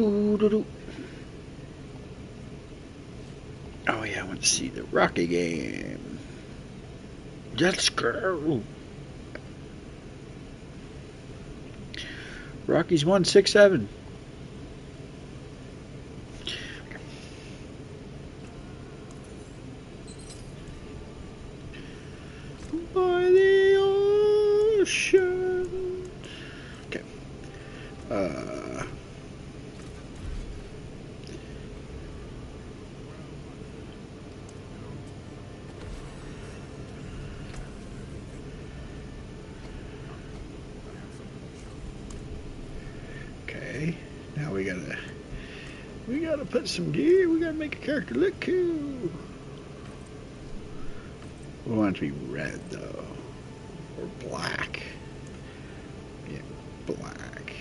Oh yeah, I want to see the Rocky game. Let's go. Rockies 167. By the ocean. Okay. Okay. Now we gotta put some gear. We gotta make a character look cool. We want it to be red though, or black. Yeah, black.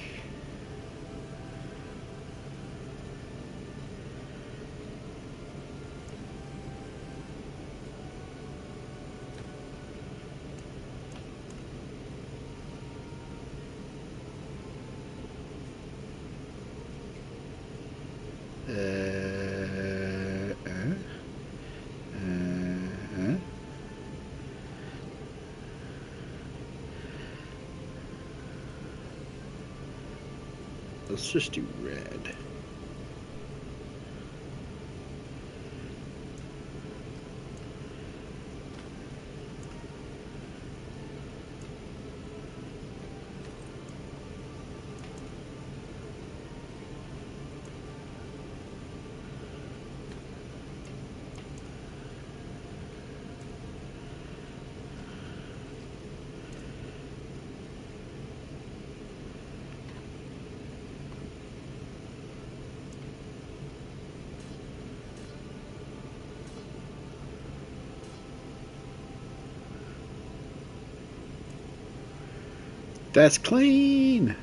Let's just do red. That's clean.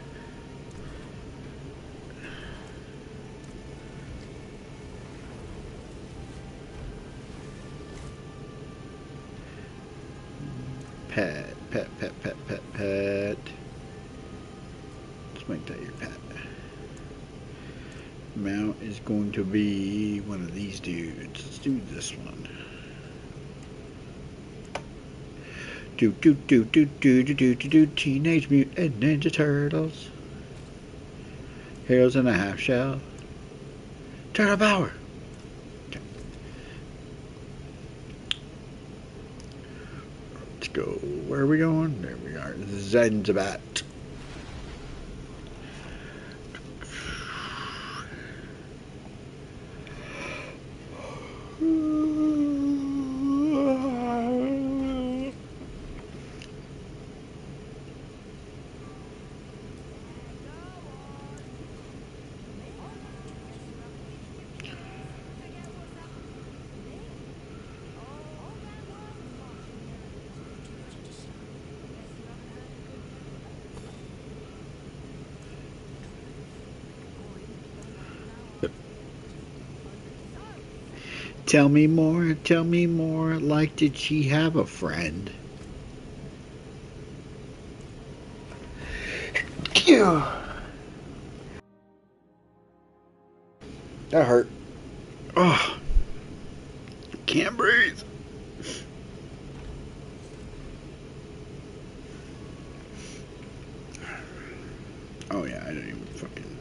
Pet. Let's make that your pet. Mount is going to be one of these dudes. Let's do this one. Teenage Mutant Ninja Turtles. Heroes in a half shell. Turtle power. Okay. Let's go. Where are we going? There we are. Zanzibar. Tell me more. Like, did she have a friend? Ew. That hurt. Oh, can't breathe. Oh yeah, I don't even fucking.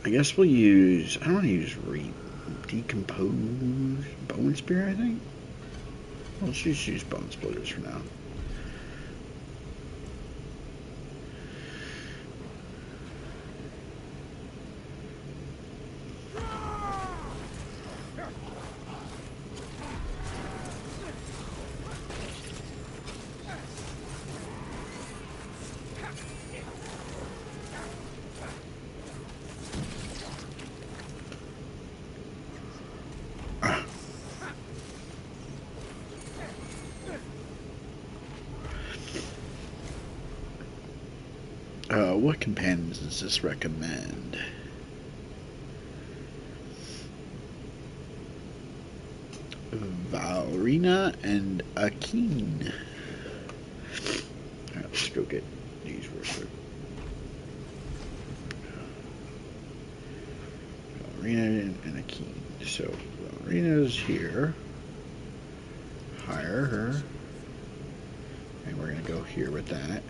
I guess we'll use. I don't want to use decompose bone spear. I think. Let's just use bone splitters for now. What companions does this recommend? Valrina and Akeen. Alright, let's go get these real quick. 'Cause I don't want to. I don't want to use read. Decomposed bone spear. I think. Let's just use bone splitters for now. I guess we'll use. I don't want to use decompose bone spear. I think. Let's just use bone splitters for now. arena and a key. So the arena's here. Hire her. And we're going to go here with that.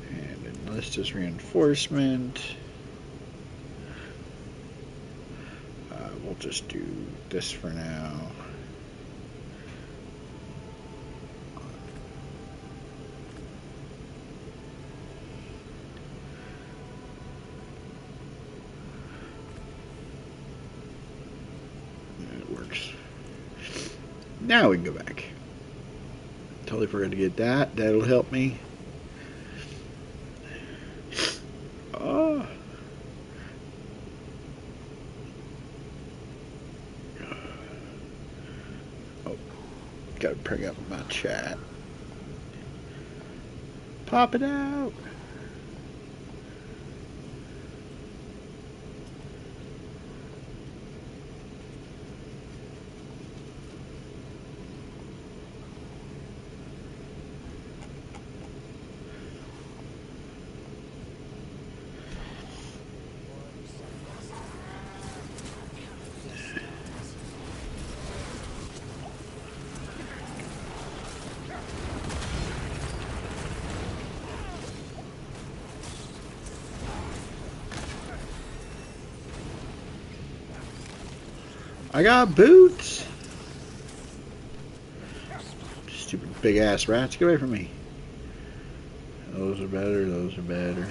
And enlist as reinforcement. We'll just do this for now. It works. Now we can go back. Totally forgot to get that. That'll help me. Oh. Gotta bring up my chat. Pop it out. I got boots! Stupid big ass rats, get away from me. Those are better, those are better.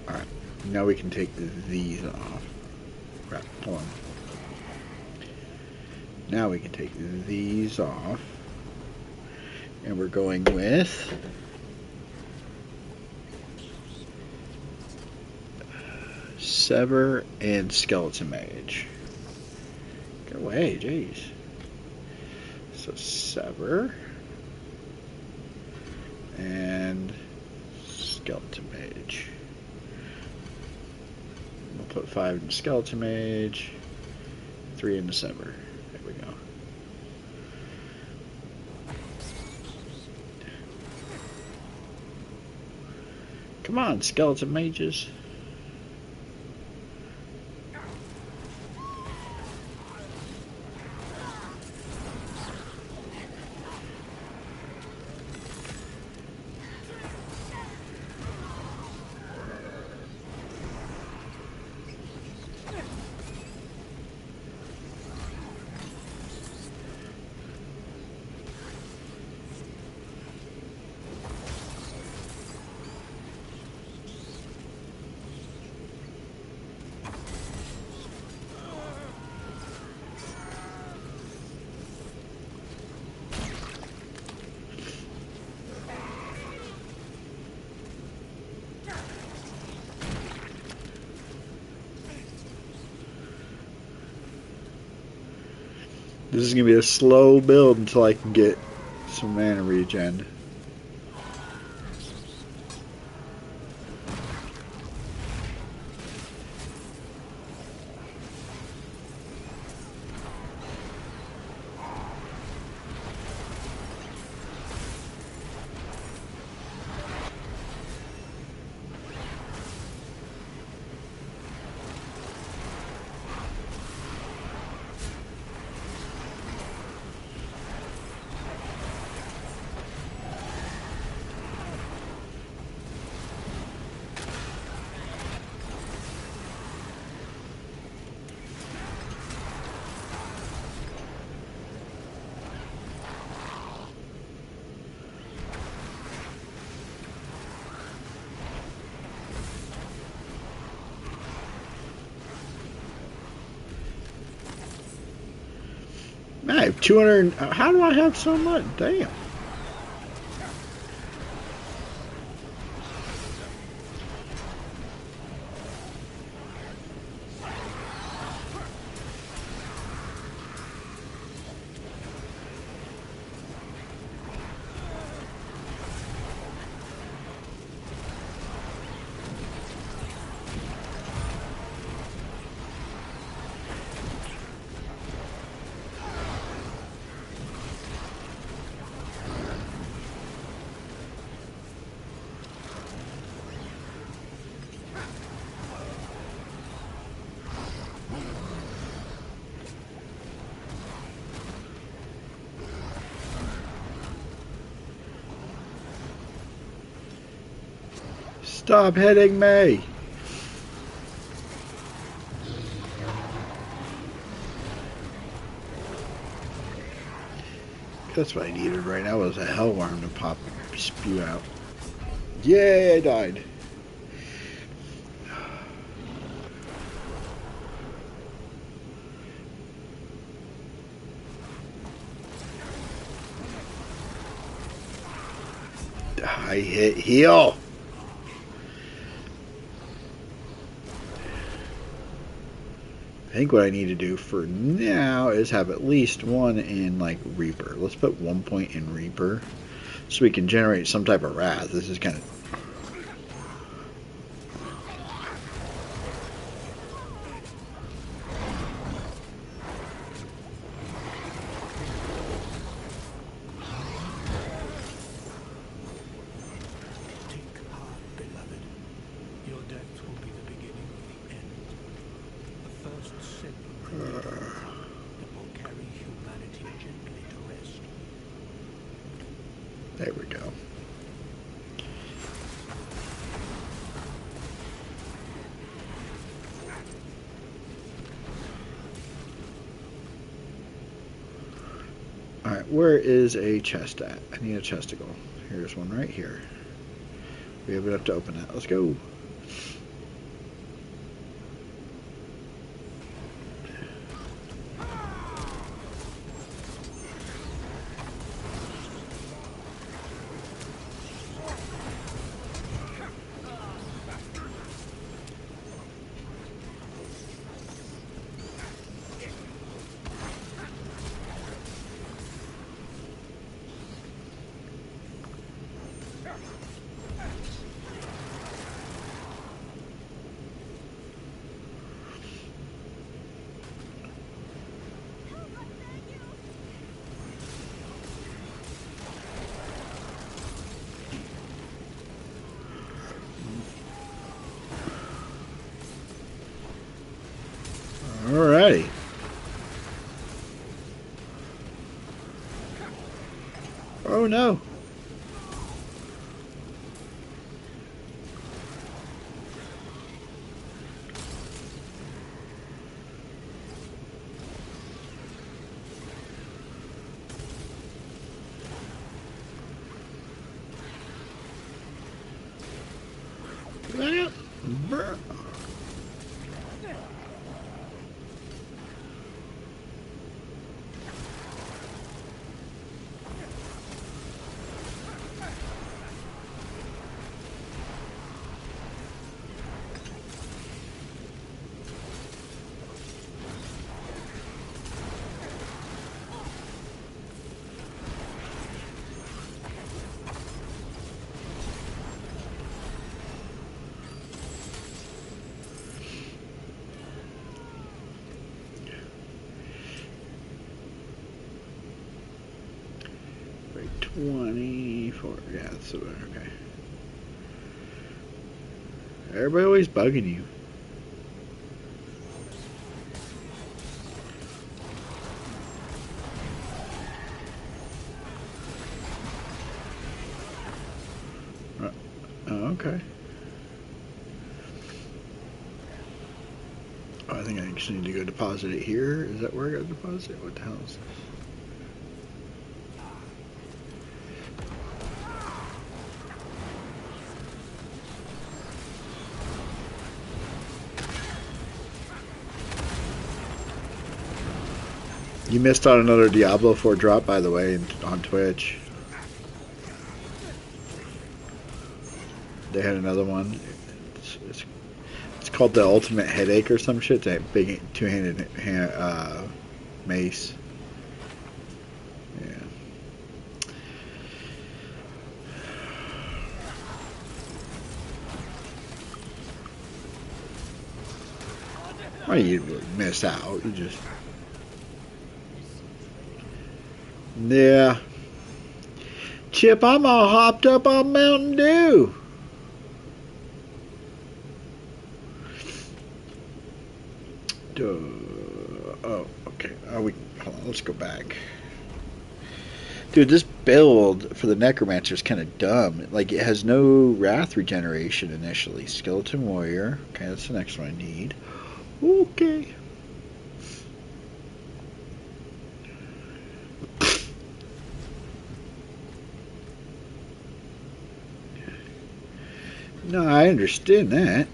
Alright, now we can take these off. Crap, hold on. Now we can take these off. And we're going with Sever and Skeleton Mage. Get away, jeez. So Sever and Skeleton Mage. We'll put 5 in Skeleton Mage, 3 in the Sever. There we go. Come on, Skeleton Mages. This is going to be a slow build until I can get some mana regen. I have 200. How do I have so much? Damn. Stop hitting me! That's what I needed right now was a hellworm to pop, spew out. Yay, I died. I hit heal. I think what I need to do for now is have at least one in like Reaper. Let's put 1 point in Reaper so we can generate some type of wrath. This is kind of there we go. Alright, where is a chest at? I need a chesticle. Here's one right here. We have enough to open that. Let's go. Alrighty. Oh no. Wait, 24. Yeah, that's okay. Everybody always bugging you. Oh, okay. Oh, I think I actually need to go deposit it here. Is that where I got to deposit it? What the hell is this? You missed on another Diablo 4 drop, by the way, on Twitch. They had another one. It's called the Ultimate Headache or some shit. It's a big two-handed mace. Yeah. Well, you missed out. You just... Yeah. Chip, I'm all hopped up on Mountain Dew. Oh, okay. Oh, hold on. Let's go back. Dude, this build for the Necromancer is kind of dumb. Like, it has no Wrath regeneration initially. Skeleton Warrior. Okay, that's the next one I need. Okay. No, I understand that.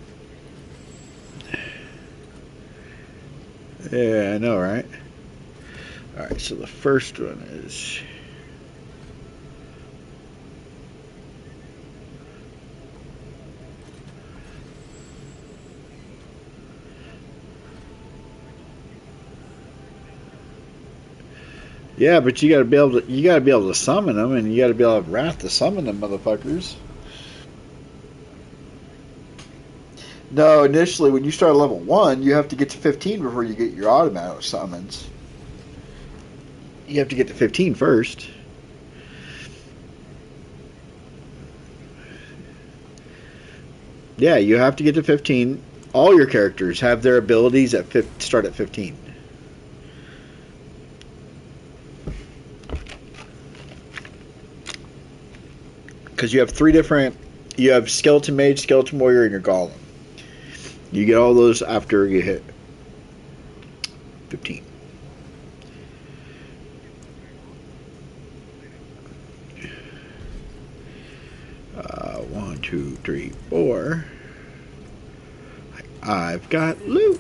Yeah, I know, right? Alright, so the first one is... Yeah, but you gotta be able to summon them, and you gotta be able to have Wrath to summon them motherfuckers. No, initially when you start level 1, you have to get to 15 before you get your automatic summons. You have to get to 15 first. Yeah, you have to get to 15. All your characters have their abilities start at 15. Because you have three different... You have Skeleton Mage, Skeleton Warrior, and your Golem. You get all those after you hit 15. One, two, three, four. I've got loot.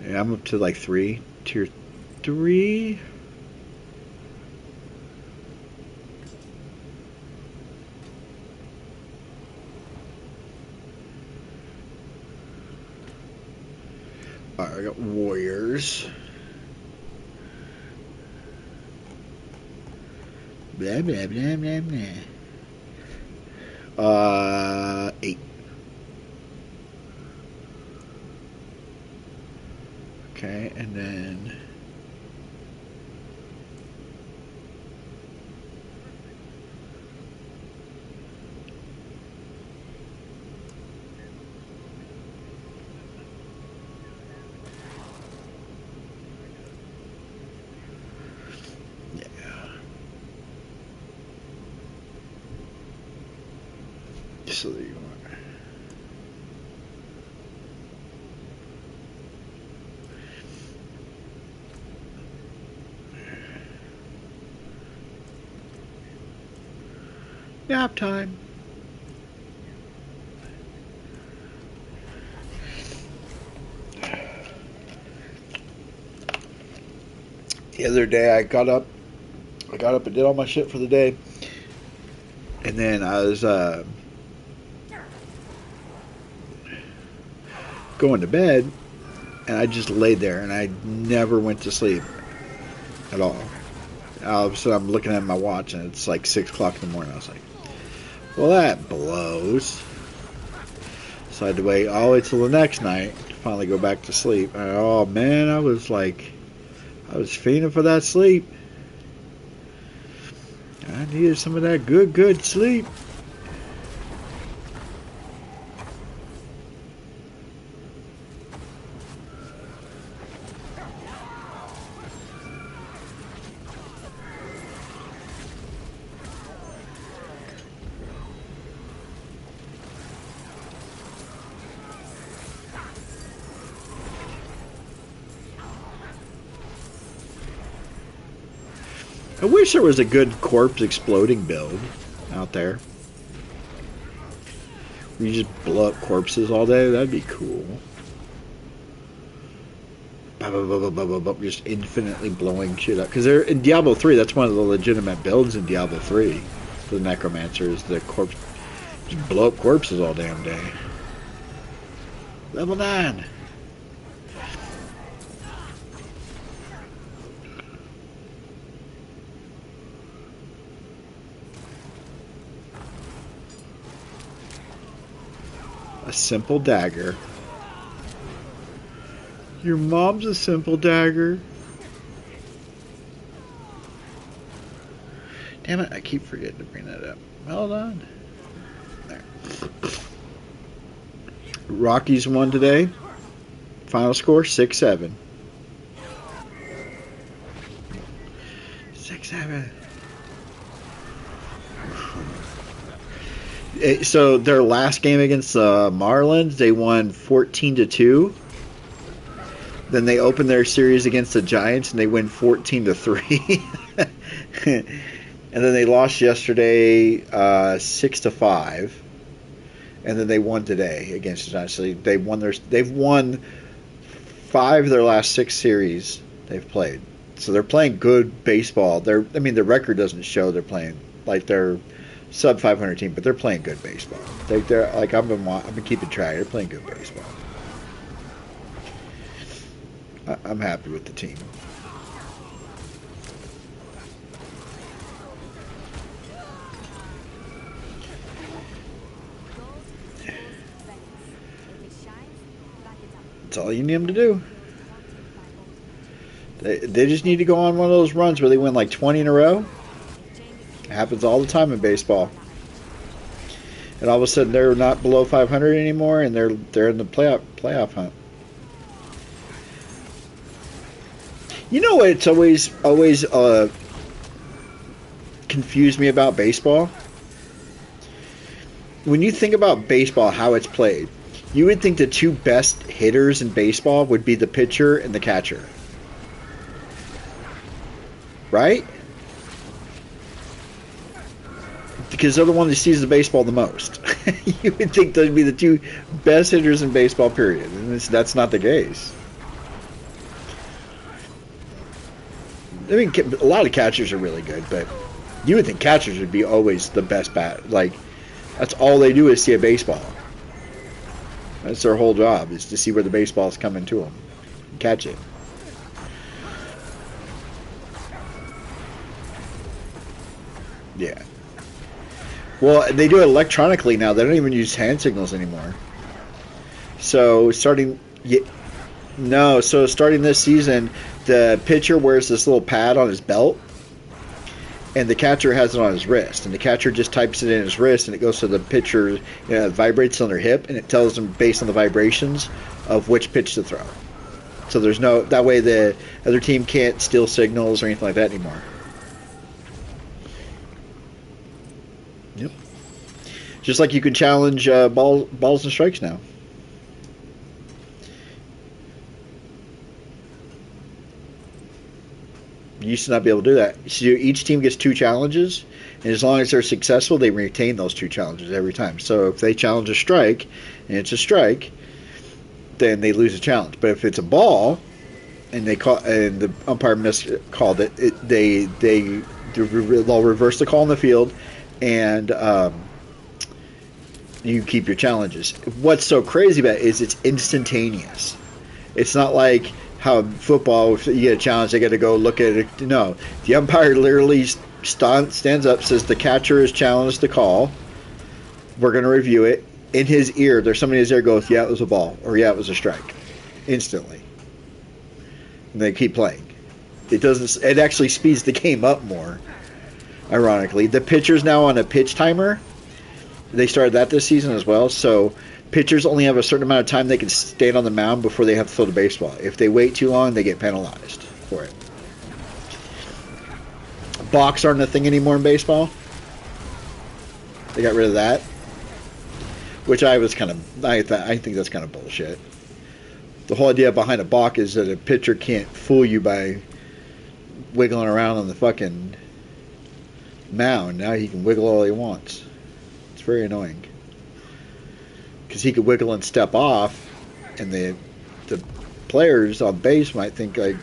Yeah, I'm up to like 3. Tier 3. Alright, I got warriors. Blah, blah, blah, blah, blah. 8. Okay, and then... So there you are. Nap time. The other day I got up and did all my shit for the day. And then I was going to bed, and I just laid there, and I never went to sleep at all. All of a sudden, I'm looking at my watch, and it's like 6 o'clock in the morning. I was like, well, that blows. So I had to wait all the way till the next night to finally go back to sleep. And, oh, man, I was fiending for that sleep. I needed some of that good sleep. I wish there was a good corpse exploding build out there. You just blow up corpses all day. That'd be cool. Just infinitely blowing shit up. Because they're in Diablo 3. That's one of the legitimate builds in Diablo 3 for the Necromancer. Is the corpse just blow up corpses all damn day. Level 9. A simple dagger. Your mom's a simple dagger. Damn it, I keep forgetting to bring that up. Hold on. There. Rockies won today. Final score 6-7. 6-7. So their last game against the Marlins, they won 14-2. Then they opened their series against the Giants and they win 14-3. And then they lost yesterday 6-5. And then they won today against the Giants. So they've won 5 of their last 6 series they've played. So they're playing good baseball. Their record doesn't show they're playing like they're sub 500 team, but they're playing good baseball. They're like I've been keeping track. They're playing good baseball. I'm happy with the team. That's all you need them to do. They just need to go on one of those runs where they win like 20 in a row. It happens all the time in baseball. And all of a sudden they're not below 500 anymore, and they're in the playoff hunt. You know what? It's always confused me about baseball. When you think about baseball, how it's played, you would think the 2 best hitters in baseball would be the pitcher and the catcher. Right? Because they're the one that sees the baseball the most. You would think they'd be the 2 best hitters in baseball, period. And that's not the case. I mean, a lot of catchers are really good, but you would think catchers would be always the best bat. Like, that's all they do is see a baseball. That's their whole job, is to see where the baseball is coming to them. Catch it. Yeah. Well, they do it electronically now. They don't even use hand signals anymore. So starting this season, the pitcher wears this little pad on his belt, and the catcher has it on his wrist. And the catcher just types it in his wrist, and it goes to the pitcher. It vibrates on their hip, and it tells them based on the vibrations of which pitch to throw. So there's that way the other team can't steal signals or anything like that anymore. Yep. Just like you can challenge balls and strikes now. You used to not be able to do that. So each team gets 2 challenges, and as long as they're successful, they retain those 2 challenges every time. So if they challenge a strike, and it's a strike, then they lose a challenge. But if it's a ball, and the umpire miscalled it, they'll reverse the call in the field, and you keep your challenges. What's so crazy about it is it's instantaneous. It's not like how football, if you get a challenge, they got to go look at it. No, the umpire literally stands up, says the catcher has challenged the call. We're going to review it. In his ear, there's somebody in his ear goes, yeah, it was a ball, or yeah, it was a strike, instantly. And they keep playing. It actually speeds the game up more. Ironically, the pitcher's now on a pitch timer. They started that this season as well, so pitchers only have a certain amount of time they can stand on the mound before they have to throw the baseball. If they wait too long, they get penalized for it. Balks aren't a thing anymore in baseball. They got rid of that, which I think that's kind of bullshit. The whole idea behind a balk is that a pitcher can't fool you by wiggling around on the fucking mound. Now he can wiggle all he wants. It's very annoying. Because he could wiggle and step off, and the players on base might think like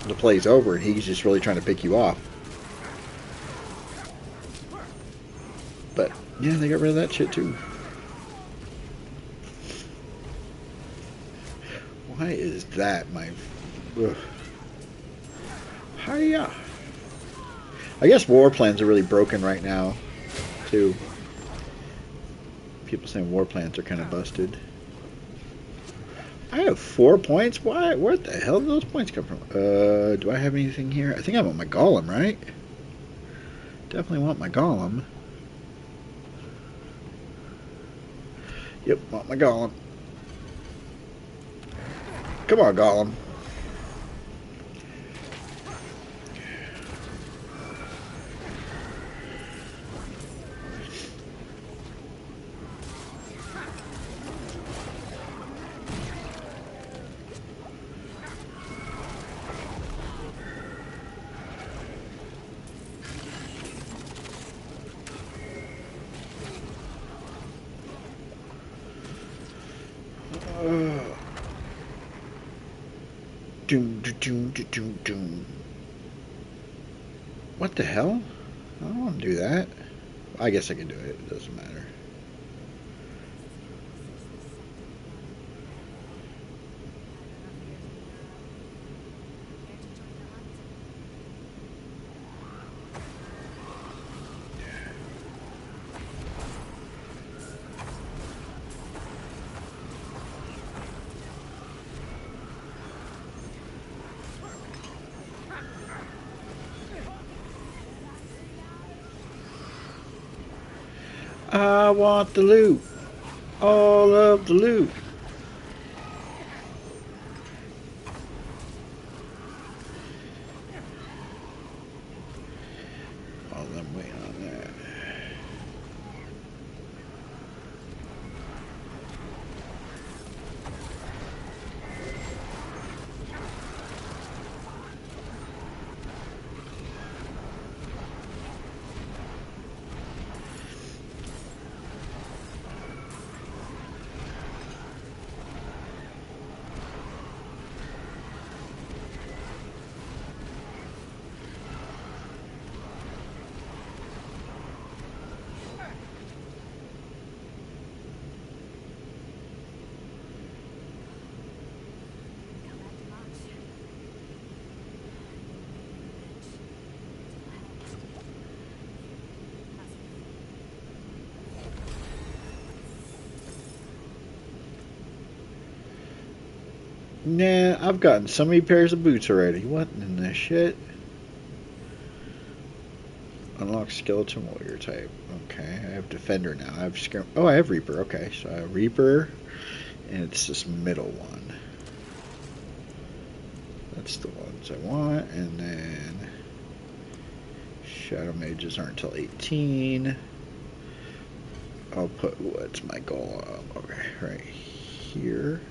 the play's over, and he's just really trying to pick you off. But yeah, they got rid of that shit too. Why is that my? Hiya. I guess war plans are really broken right now, too. People saying war plans are kind of busted. I have 4 points? Why? Where the hell did those points come from? Do I have anything here? I think I want my golem, right? Definitely want my golem. Yep, want my golem. Come on, golem. Doom, doom, doom, doom, doom. What the hell? I don't want to do that. I guess I can do it. It doesn't matter. I want the loot. All of the loot. While I'm waiting on that. Nah, I've gotten so many pairs of boots already. What in the shit? Unlock skeleton warrior type. Okay, I have defender now. I have oh, I have reaper. Okay, so I have reaper, and it's this middle one. That's the ones I want, and then shadow mages aren't until 18. I'll put what's my goal? Okay, right here.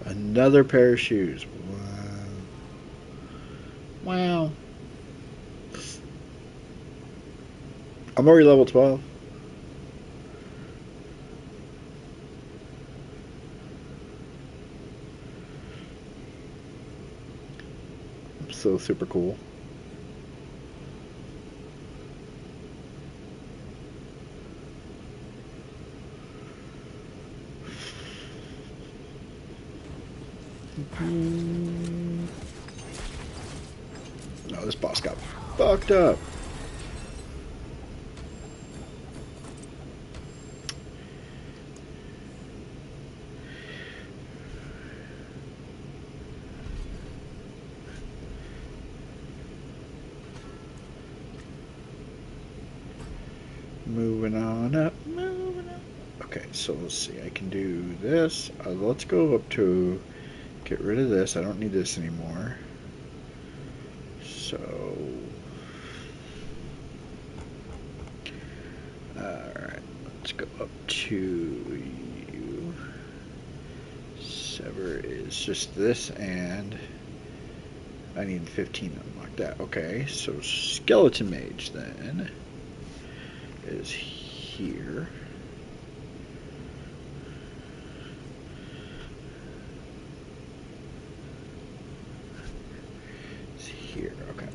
Another pair of shoes. Wow. Wow. I'm already level 12. So super cool. No, this boss got fucked up. Moving on up, moving up. Okay, so let's see. I can do this. Let's go up to get rid of this. I don't need this anymore. So, alright, let's go up to you. Sever is just this, and I need 15 to unlock that. Okay, so skeleton mage then is here. It's here. Okay.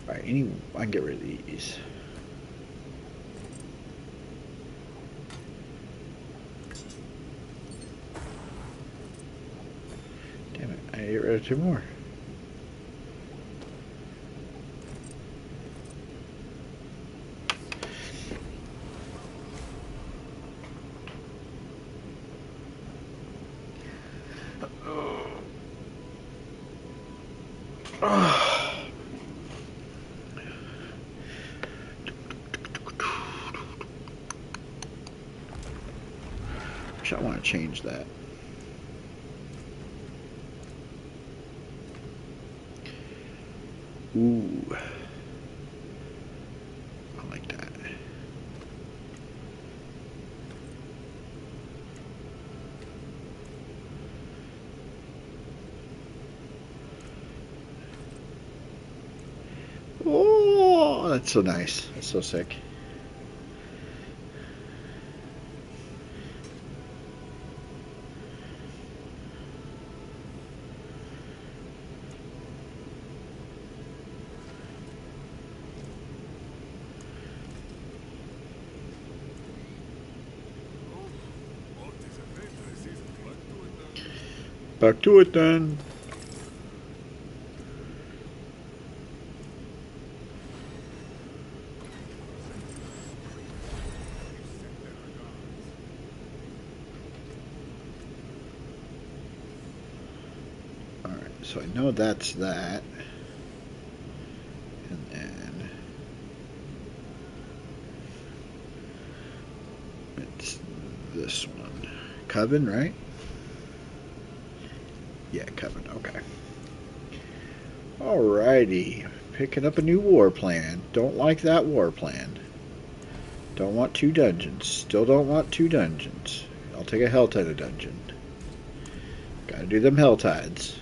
All right. I can get rid of these. Damn it! I get rid of 2 more. I want to change that. Ooh. That's so nice. That's so sick. Back to it then. Alright, so I know that's that. And then it's this one. Coven, right? Yeah, Coven, okay. Alrighty. Picking up a new war plan. Don't like that war plan. Don't want 2 dungeons. Still don't want 2 dungeons. I'll take a Helltide dungeon. Gotta do them Helltides.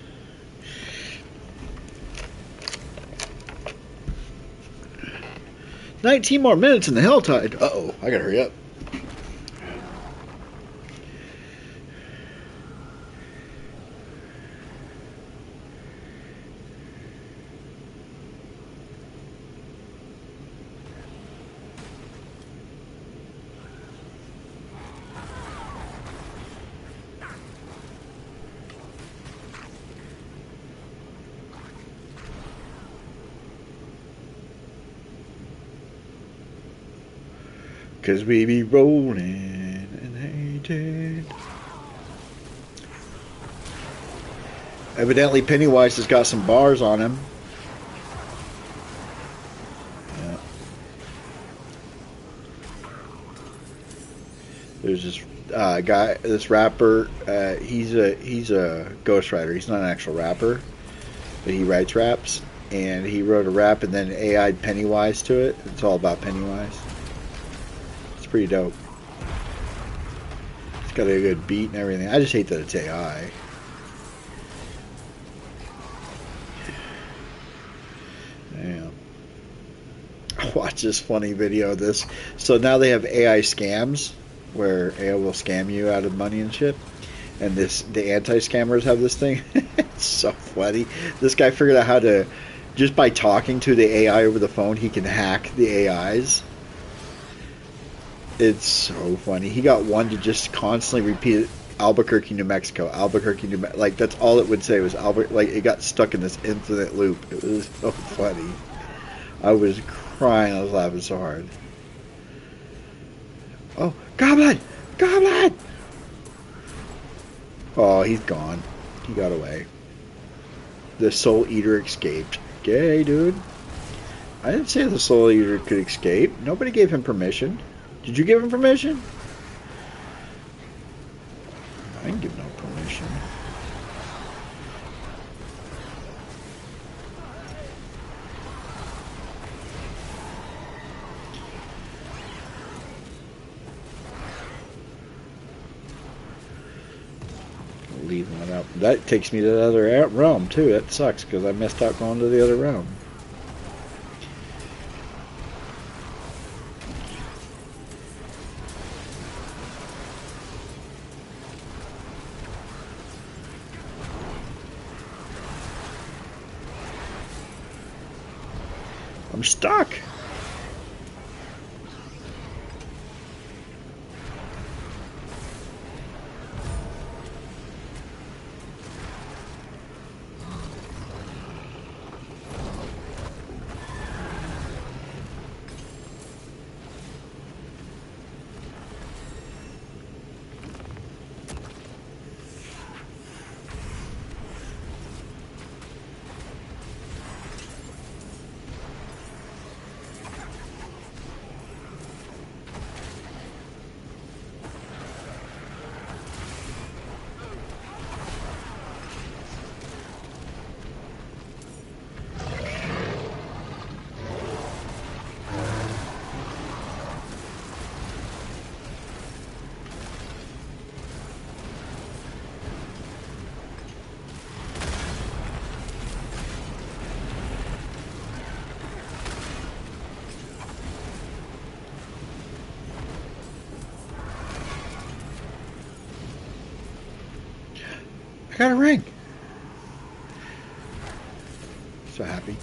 "19 more minutes in the Helltide." Uh-oh, I gotta hurry up. Cause we be rolling and hating. Evidently Pennywise has got some bars on him. Yeah. There's this guy, this rapper. He's a ghostwriter. He's not an actual rapper, but he writes raps. And he wrote a rap and then AI'd Pennywise to it. It's all about Pennywise. Pretty dope. It's got a good beat and everything. I just hate that it's AI. Yeah. Watch this funny video of this. So now they have AI scams where AI will scam you out of money and shit. And the anti-scammers have this thing. It's so funny. This guy figured out how to, just by talking to the AI over the phone, he can hack the AIs. It's so funny. He got one to just constantly repeat it, Albuquerque, New Mexico, Albuquerque, New Mexico. Like, that's all it would say was Albuquerque. Like, it got stuck in this infinite loop. It was so funny. I was crying. I was laughing so hard. Oh, Goblin! Goblin! Oh, he's gone. He got away. The Soul Eater escaped. Gay, dude. I didn't say the Soul Eater could escape. Nobody gave him permission. Did you give him permission? I didn't give no permission. Leave one out. That takes me to the other realm too. That sucks because I messed up going to the other realm. I'm stuck. I got a ring. So happy.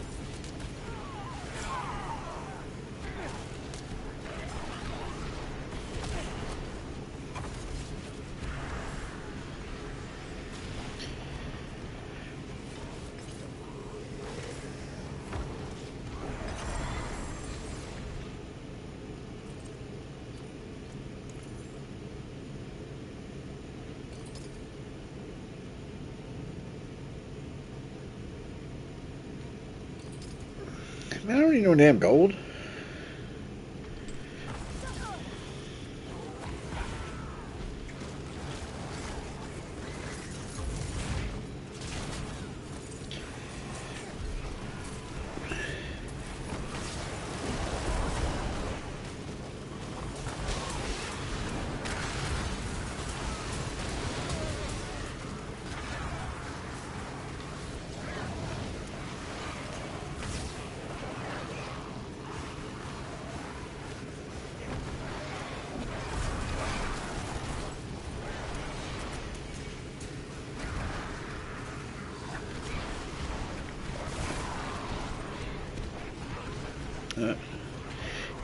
Man, I don't need no damn gold.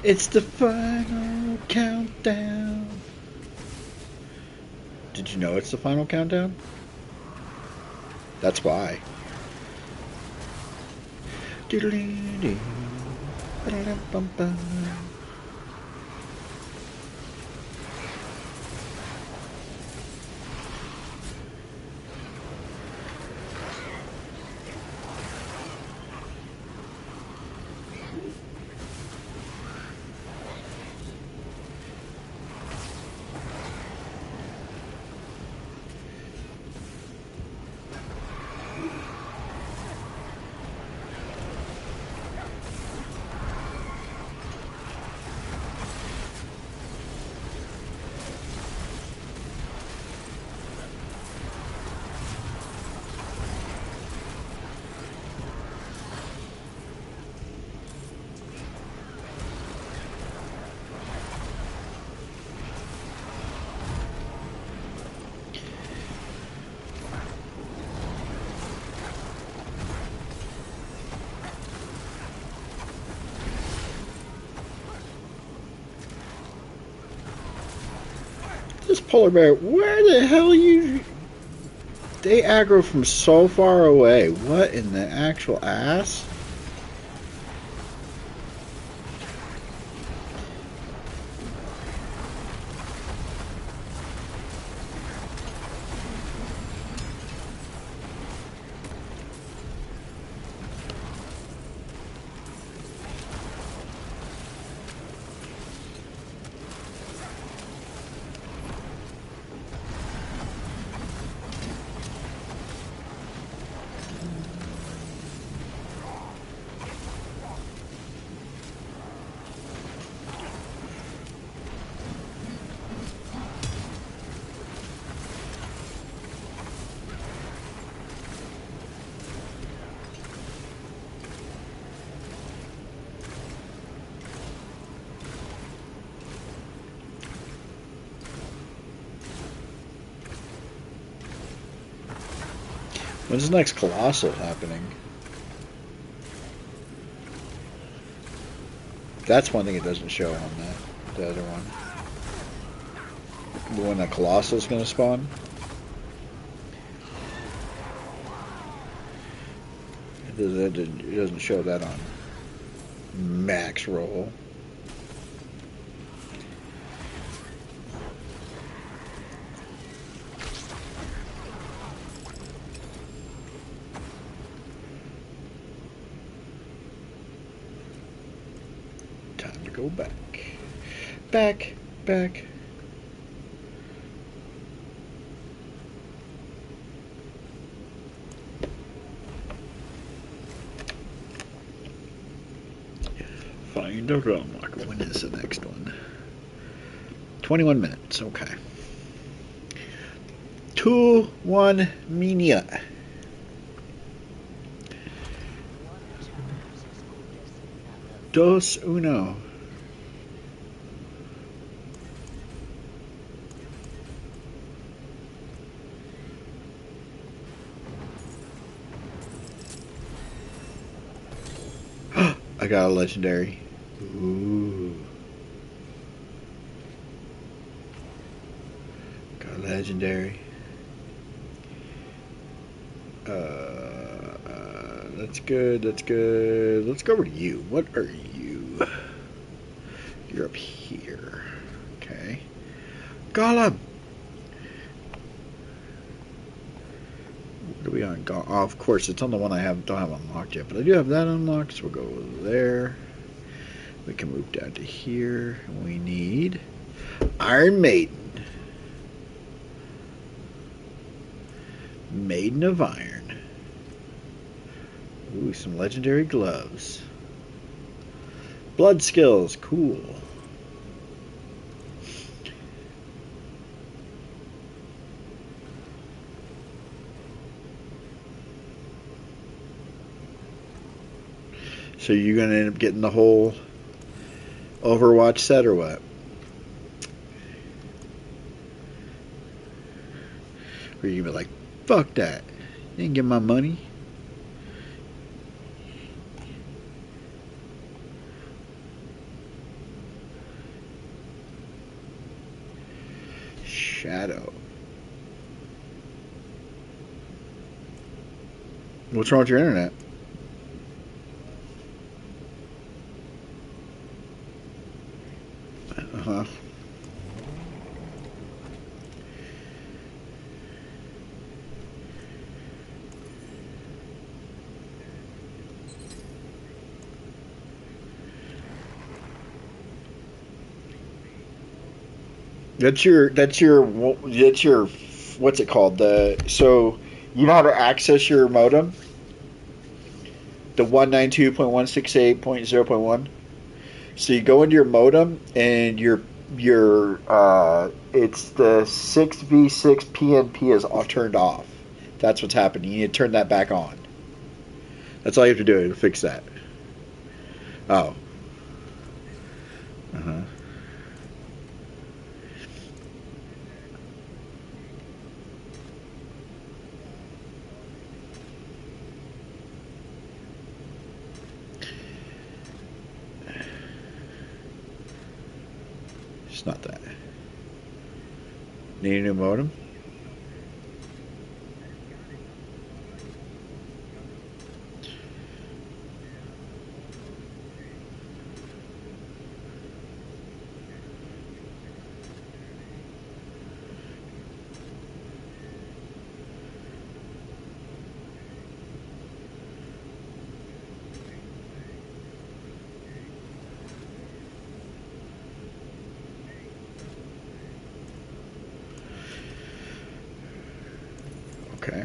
It's the final countdown. Did you know it's the final countdown? That's why. This polar bear, where the hell you... They aggro from so far away. What in the actual ass? When's the next Colossal happening? That's one thing it doesn't show on the other one. When the Colossal's going to spawn? It doesn't show that on max roll. Go back. Back. Find a realm marker. When is the next one? 21 minutes. Okay. 2-1 Minia. Dos uno. got a legendary. Ooh. Got a legendary. That's good, that's good. Let's go over to you. What are you? You're up here. Okay. Golem! What are we on? Oh, of course, it's on the one I don't have unlocked yet, but I do have that unlocked, so we'll go over there. We can move down to here. We need Iron Maiden. Maiden of Iron. Ooh, some legendary gloves. Blood skills, cool. So you're gonna end up getting the whole Overwatch set or what? Or you gonna be like, fuck that. You ain't get my money. Shadow. What's wrong with your internet? Uh-huh. That's your what's it called? So you know how to access your modem? The 192.168.0.1. So you go into your modem and your it's the 6v6 PNP is all turned off. That's what's happening. You need to turn that back on. That's all you have to do to fix that. Oh. Uh-huh. It's not that. Need a new modem? Okay.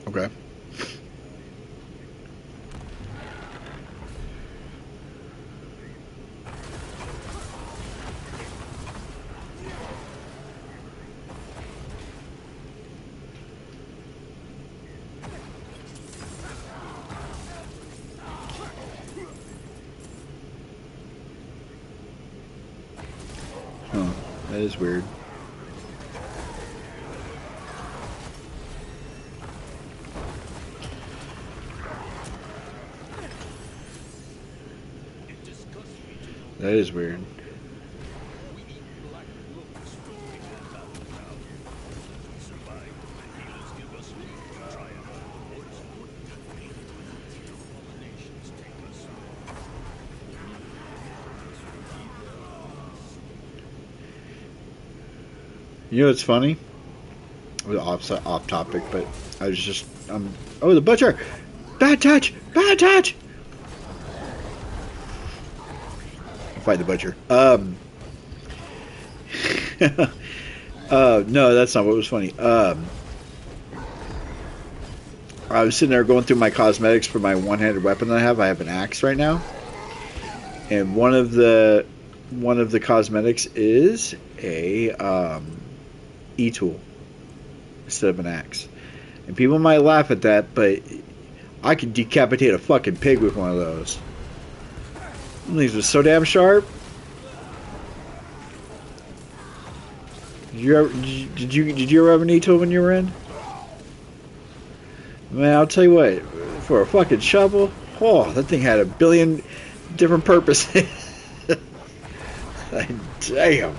Okay. Huh. That is weird. That is weird. You know what's funny? Off topic, but I was just oh, the butcher! Bad touch! Bad touch! Fight the butcher. No, that's not what was funny. I was sitting there going through my cosmetics for my one-handed weapon that I have. I have an axe right now, and one of the cosmetics is a e-tool instead of an axe. And people might laugh at that, but I could decapitate a fucking pig with one of those. These are so damn sharp. Did you ever have a knee tool when you were in? Man, I'll tell you what. For a fucking shovel, oh, that thing had a billion different purposes. Damn.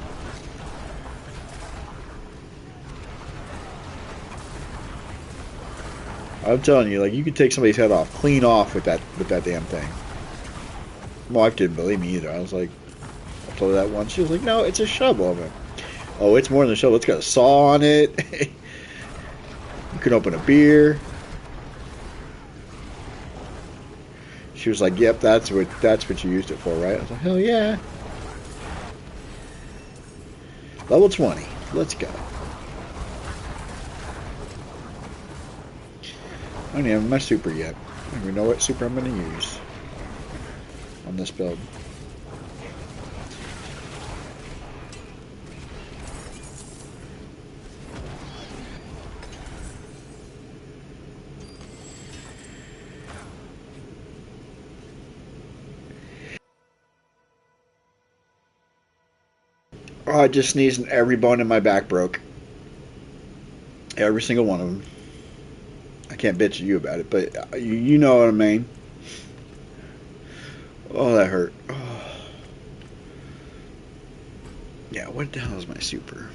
I'm telling you, like, you could take somebody's head off, clean off with that damn thing. My wife didn't believe me either. I was like, I told her that once. She was like, no, it's a shovel. I'm like, oh, it's more than a shovel. It's got a saw on it. You can open a beer. She was like, yep, that's what you used it for, right? I was like, hell yeah. Level 20. Let's go. I don't even have my super yet. I don't even know what super I'm going to use on this build. Oh, I just sneezed and every bone in my back broke. Every single one of them. I can't bitch at you about it, but you know what I mean. Oh, that hurt. Oh. Yeah, what the hell is my super?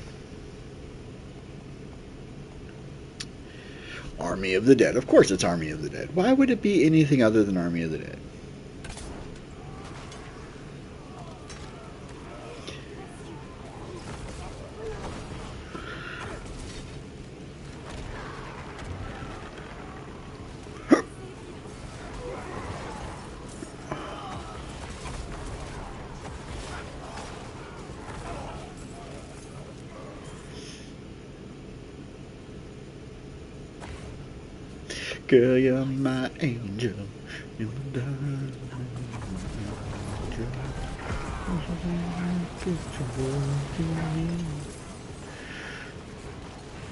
Army of the Dead. Of course it's Army of the Dead. Why would it be anything other than Army of the Dead? Girl, you're my angel. You're my darling angel.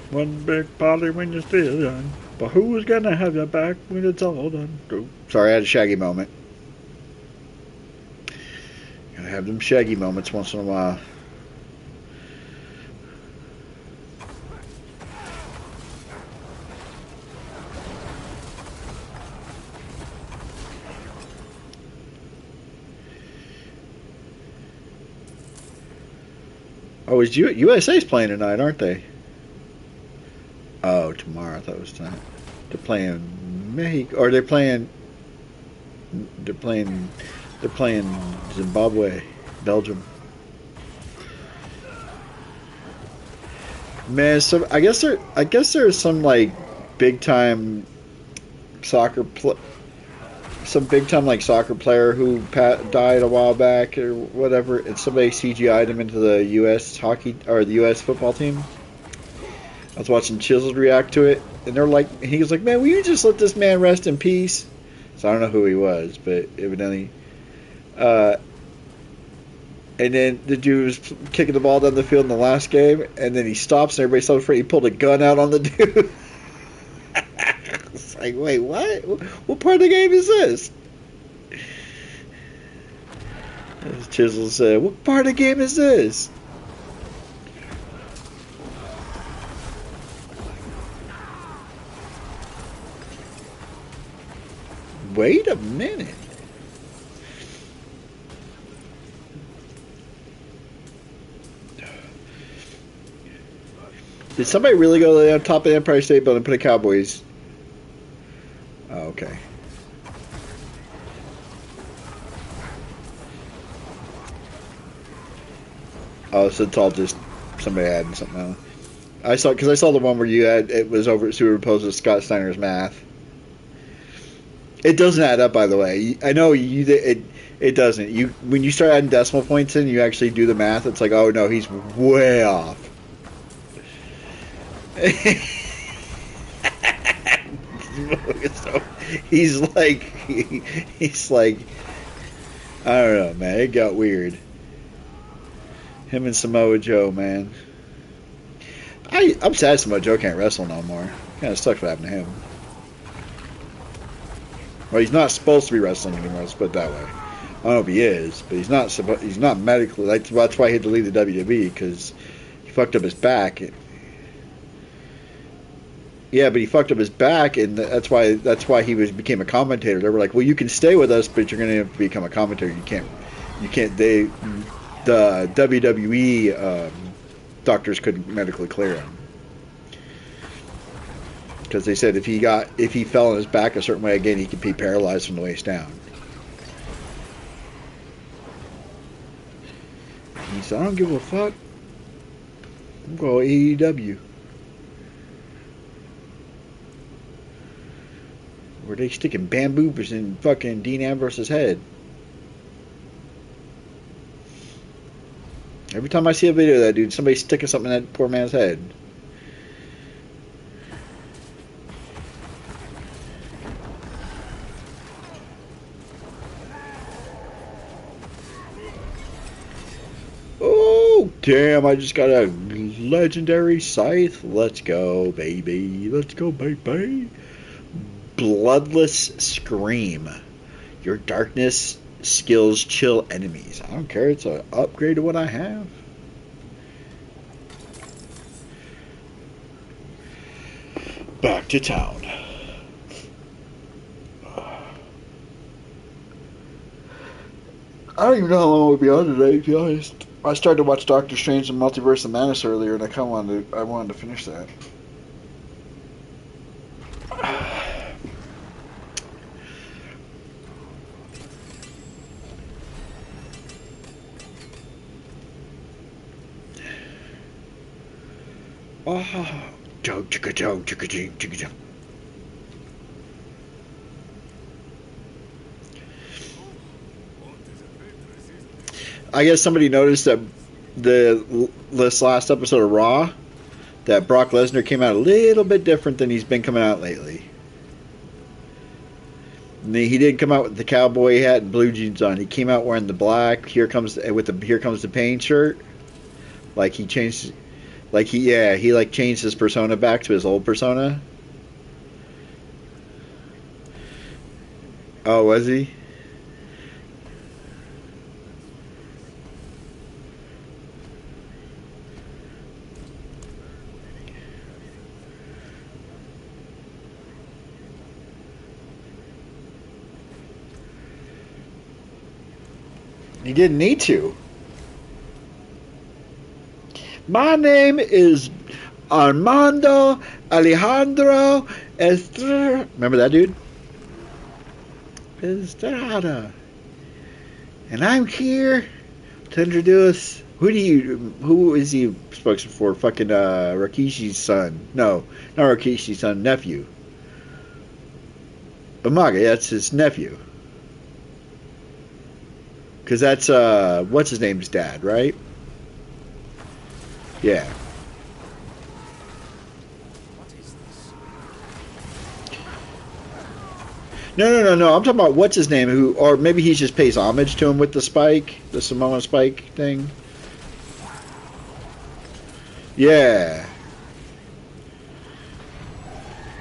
One big party when you're still young. But who's gonna have your back when it's all done? Oh, sorry, I had a Shaggy moment. Gotta have them Shaggy moments once in a while. Oh, is USA's playing tonight, aren't they? Oh, tomorrow. I thought it was tonight. They're playing Mexico, or they're playing Zimbabwe, Belgium. Man, so I guess there's some like big time soccer some big time like soccer player who died a while back or whatever, and somebody CGI'd him into the U.S. hockey or the U.S. football team. I was watching Chiseled react to it, and they're like, he was like, "Man, will you just let this man rest in peace?" So I don't know who he was, but evidently, and then the dude was kicking the ball down the field in the last game, and then he stops, and everybody stops. He pulled a gun out on the dude. It's like, wait, what? What part of the game is this? As Chisel said, what part of the game is this? Wait a minute. Did somebody really go to the top of the Empire State Building and put a Cowboys? Oh, okay. Oh, so it's all just somebody adding something else. I saw the one where you had it was superimposed with Scott Steiner's math. It doesn't add up, by the way. I know it doesn't. When you start adding decimal points in, you actually do the math. It's like, oh no, he's way off. So he's like, I don't know, man. It got weird. Him and Samoa Joe, man. I'm sad Samoa Joe can't wrestle no more. Kind of sucks what happened to him. Well, he's not supposed to be wrestling anymore. Let's put it that way. I don't know if he is, but he's not medically. That's why he had to leave the WWE because He fucked up his back. Yeah, but he fucked up his back, and that's why he became a commentator. They were like, "Well, you can stay with us, but you're going to have to become a commentator. You can't." The WWE doctors couldn't medically clear him because they said if he fell on his back a certain way again, he could be paralyzed from the waist down. He said, "I don't give a fuck. I'm going AEW." Were they sticking bamboo in fucking Dean Ambrose's head? Every time I see a video of that dude, somebody's sticking something in that poor man's head. Oh, damn, I just got a legendary scythe. Let's go, baby. Let's go, baby. Bloodless Scream. Your darkness skills chill enemies. I don't care. It's an upgrade to what I have. Back to town. I don't even know how long we'll be on today, to be honest. I started to watch Doctor Strange and Multiverse of Madness earlier, and I wanted to finish that. I guess somebody noticed that this last episode of Raw, that Brock Lesnar came out a little bit different than he's been coming out lately. He didn't come out with the cowboy hat and blue jeans on. He came out wearing the black Here Comes the Pain shirt. Like he changed, he like changed his persona back to his old persona. Oh, was he? He didn't need to. My name is Armando Alejandro Estrada. Remember that dude? Estrada. And I'm here to introduce who is he spokesman for? Fucking Rikishi's son. No, not Rikishi's son, nephew. Umaga, yeah, that's his nephew. Because that's what's his name's dad, right? Yeah. What is this? No. I'm talking about what's his name, who, or maybe he just pays homage to him with the spike, the Samoan spike thing. Yeah.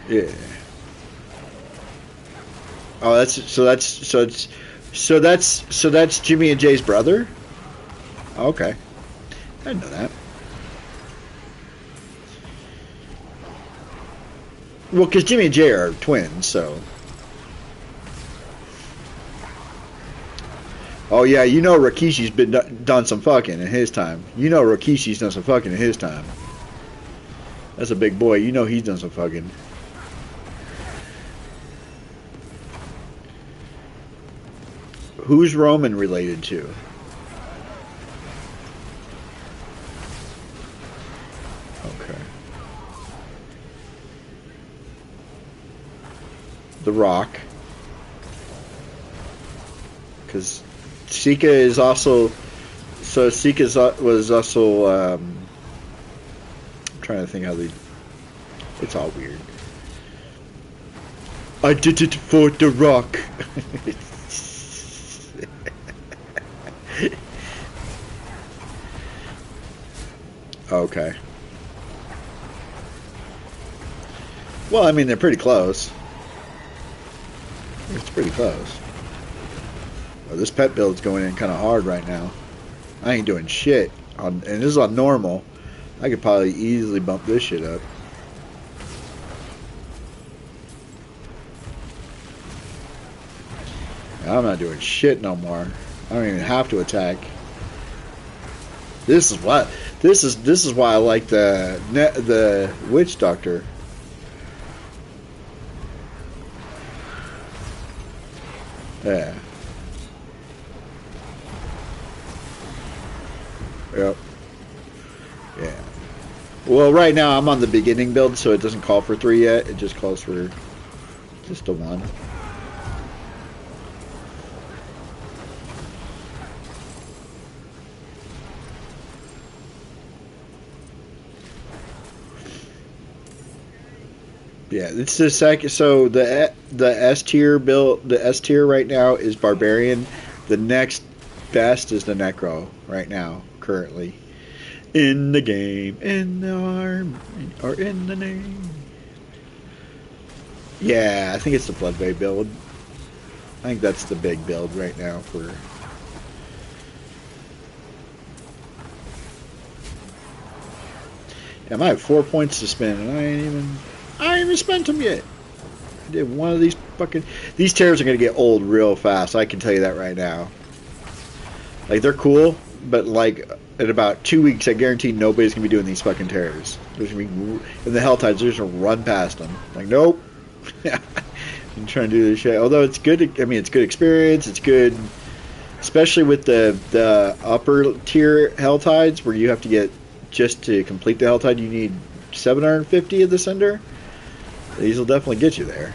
Yeah. Oh, that's Jimmy and Jay's brother. Okay, I didn't know that. Well, because Jimmy and Jay are twins, so. Oh yeah, you know Rikishi's been done some fucking in his time. You know Rikishi's done some fucking in his time. That's a big boy. You know he's done some fucking. Who's Roman related to? Okay. The Rock. Because Sika is also... So Sika was also... I'm trying to think how they... It's all weird. I did it for The Rock. Okay. Well, I mean, they're pretty close. It's pretty close. Well, this pet build's going in kind of hard right now. I ain't doing shit. And this is on normal. I could probably easily bump this shit up. I'm not doing shit no more. I don't even have to attack. This is why I like the witch doctor. Yeah. Yep. Yeah. Well, right now I'm on the beginning build, so it doesn't call for 3 yet. It just calls for just a 1. Yeah, it's the second. So the S tier build, the S tier right now is barbarian. The next best is the necro right now, currently in the game, in the arm, or in the name. Yeah, I think it's the Bloodbay build. I think that's the big build right now for. Yeah, I might have 4 points to spend, and I ain't even spent them yet. I did one of these fucking. These tears are gonna get old real fast. I can tell you that right now. Like, they're cool, but like in about 2 weeks, I guarantee nobody's gonna be doing these fucking tears. There's gonna be in the Helltides. They're just gonna run past them. Like, nope. I'm trying to do this shit. Although it's good. I mean, it's good experience. It's good, especially with the upper tier Helltides, where you have to get just to complete the Helltide. You need 750 of the Cinder. These will definitely get you there.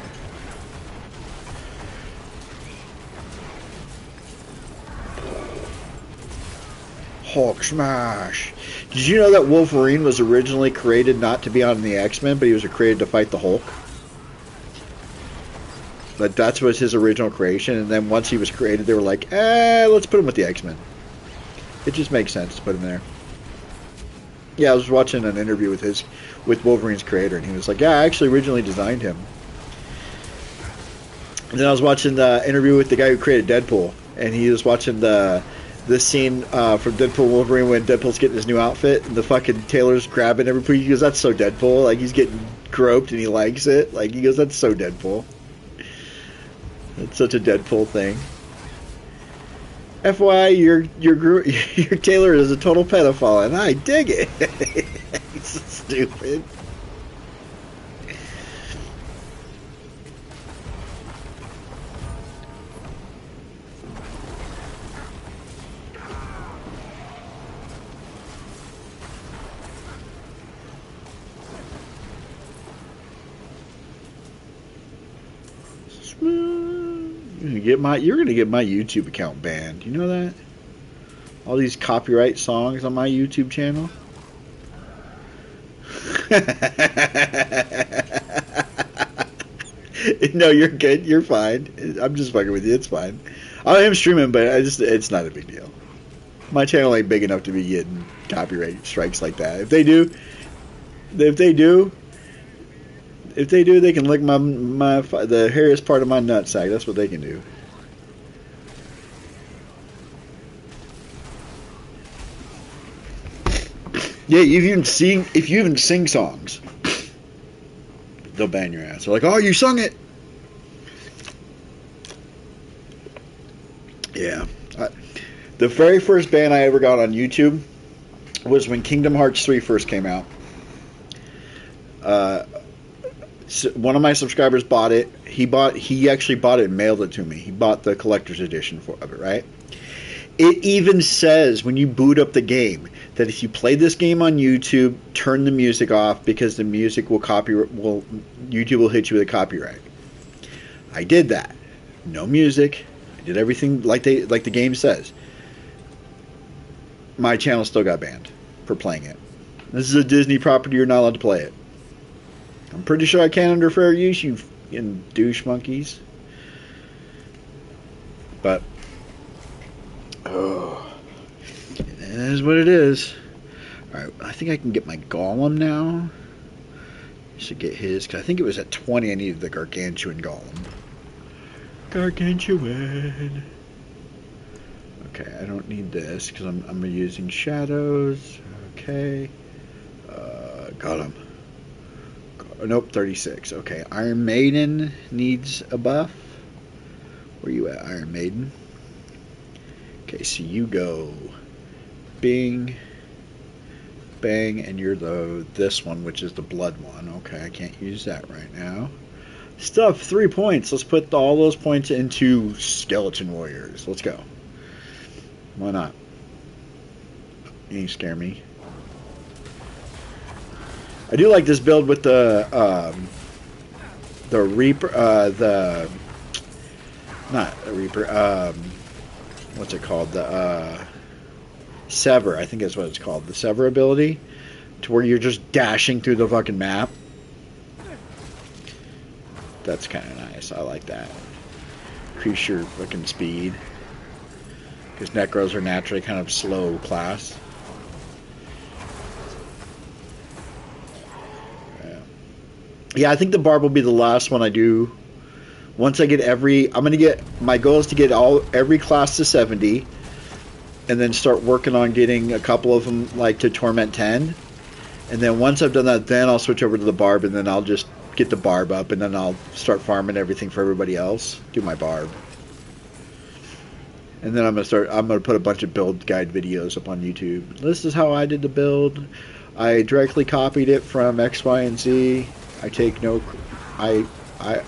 Hulk smash. Did you know that Wolverine was originally created not to be on the X-Men, but he was created to fight the Hulk? But that was his original creation, and then once he was created, they were like, let's put him with the X-Men. It just makes sense to put him there. Yeah, I was watching an interview with Wolverine's creator, and he was like, yeah, I actually originally designed him. And then I was watching the interview with the guy who created Deadpool, and he was watching the scene from Deadpool Wolverine when Deadpool's getting his new outfit, and the fucking tailor's grabbing everybody. He goes, that's so Deadpool. Like, he's getting groped, and he likes it. Like, he goes, that's so Deadpool. It's such a Deadpool thing. FYI, your tailor is a total pedophile, and I dig it. He's so stupid. You're gonna get my YouTube account banned. You know that? All these copyright songs on my YouTube channel. No, you're good. You're fine. I'm just fucking with you. It's fine. I am streaming, but it's not a big deal. My channel ain't big enough to be getting copyright strikes like that. If they do, they can lick the hairiest part of my nutsack. That's what they can do. Yeah, if you even sing songs, they'll ban your ass. They're like, oh, you sung it. Yeah. The very first ban I ever got on YouTube was when Kingdom Hearts 3 first came out. One of my subscribers bought it. He actually bought it and mailed it to me. He bought the collector's edition of it, right? It even says when you boot up the game that if you play this game on YouTube, turn the music off because the music YouTube will hit you with a copyright. I did that. No music. I did everything like the game says. My channel still got banned for playing it. This is a Disney property. You're not allowed to play it. I'm pretty sure I can under fair use, you fucking douche monkeys. But it is what it is. Alright, I think I can get my Golem now. I should get his, because I think it was at 20 I needed the Gargantuan Golem. Gargantuan. Okay, I don't need this, because I'm using shadows. Okay. Got him. Nope, 36. Okay, Iron Maiden needs a buff. Where you at, Iron Maiden? Okay, so you go Bing, Bang, and you're this one, which is the blood one. Okay, I can't use that right now. Stuff, 3 points. Let's put all those points into Skeleton Warriors. Let's go. Why not? You ain't scare me. I do like this build with the Reaper, not a Reaper, what's it called? The Sever, I think that's what it's called. The Sever ability, to where you're just dashing through the fucking map. That's kind of nice. I like that. Increase your fucking speed, because Necros are naturally kind of slow class. Yeah, I think the barb will be the last one I do. Once I get my goal is to get every class to 70, and then start working on getting a couple of them like to Torment 10. And then once I've done that, then I'll switch over to the barb, and then I'll just get the barb up, and then I'll start farming everything for everybody else. Do my barb. And then I'm gonna put a bunch of build guide videos up on YouTube. This is how I did the build. I directly copied it from X, Y, and Z. I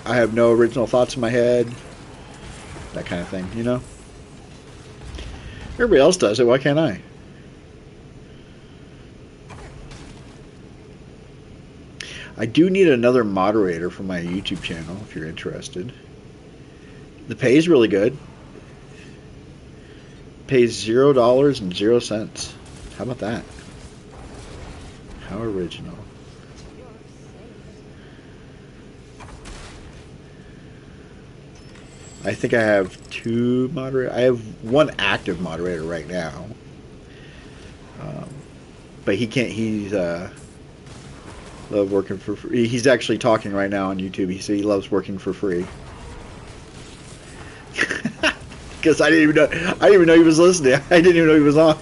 have no original thoughts in my head. That kind of thing, you know? Everybody else does it, why can't I? I do need another moderator for my YouTube channel, if you're interested. The pay is really good. Pays $0.00. How about that? How original. I think I have 2 moderators. I have 1 active moderator right now. But he can't, he's love working for free. He's actually talking right now on YouTube. He said he loves working for free. Because I didn't even know he was listening. I didn't even know he was on.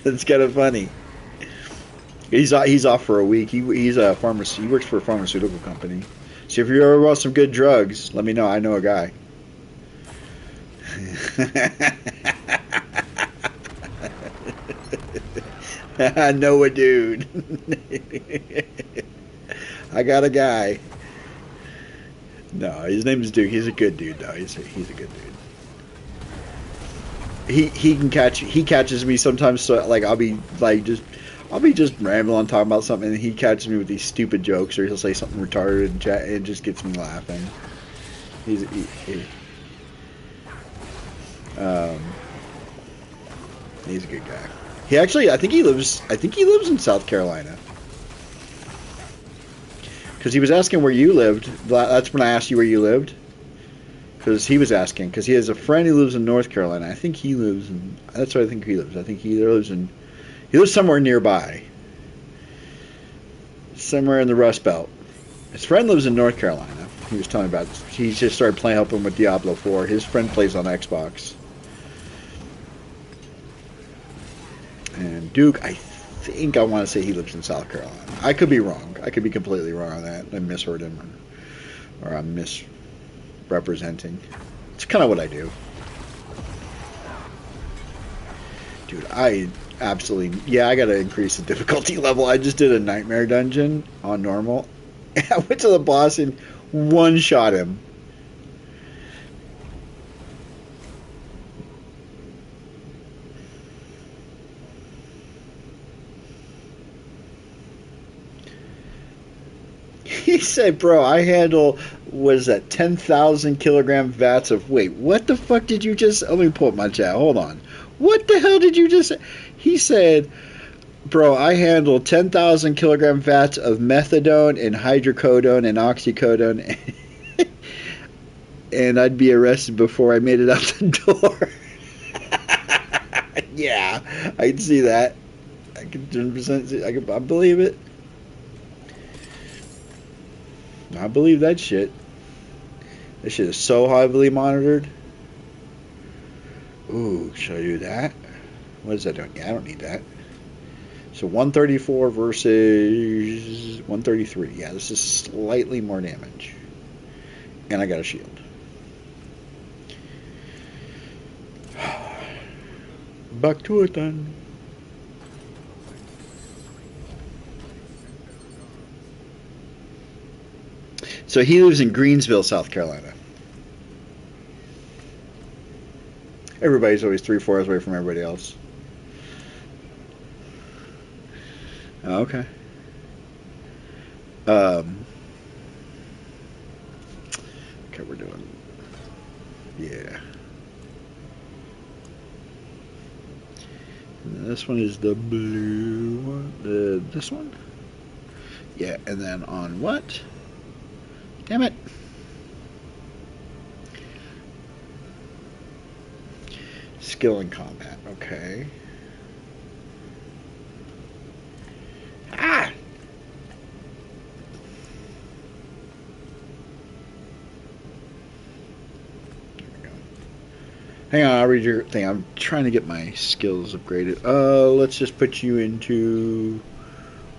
That's kind of funny. He's off for a week. He's a pharmacist. He works for a pharmaceutical company. So if you ever want some good drugs, let me know. I know a guy. I know a dude. I got a guy. No, his name is Duke. He's a good dude, though. He's a good dude. He catches me sometimes. So like I'll be just rambling talking about something, and he catches me with these stupid jokes, or he'll say something retarded and it just gets me laughing. He's a good guy. He actually, I think he lives in South Carolina. Because he was asking where you lived. That's when I asked you where you lived. Because he was asking. Because he has a friend who lives in North Carolina. I think he lives in... That's where I think he lives. I think he either lives in... He lives somewhere nearby. Somewhere in the Rust Belt. His friend lives in North Carolina. He was telling me about this. He just started helping with Diablo 4. His friend plays on Xbox. And Duke, I think I want to say he lives in South Carolina. I could be wrong. I could be completely wrong on that. I misheard him, or I'm misrepresenting. It's kind of what I do. Dude, I absolutely... Yeah, I got to increase the difficulty level. I just did a nightmare dungeon on normal. I went to the boss and one-shot him. He said, bro, I handle, what is that, 10,000 kilogram vats of... Wait, what the fuck did you just... Let me pull up my chat. Hold on. What the hell did you just say? He said, bro, I handle 10,000 kilogram vats of methadone and hydrocodone and oxycodone, and I'd be arrested before I made it out the door. Yeah, I can see that. I can 100% see. I believe it. I believe that shit. That shit is so heavily monitored. Ooh, should I do that? What is that doing? Yeah, I don't need that. So 134 versus 133. Yeah, this is slightly more damage. And I got a shield. Back to it then. So he lives in Greensville, South Carolina. Everybody's always 3-4 hours away from everybody else. Okay. Okay, we're doing. Yeah. And this one is the blue one. This one? Yeah, and then on what? Damn it. Skill in combat. Okay. Ah! There we go. Hang on, I'll read your thing. I'm trying to get my skills upgraded. Let's just put you into...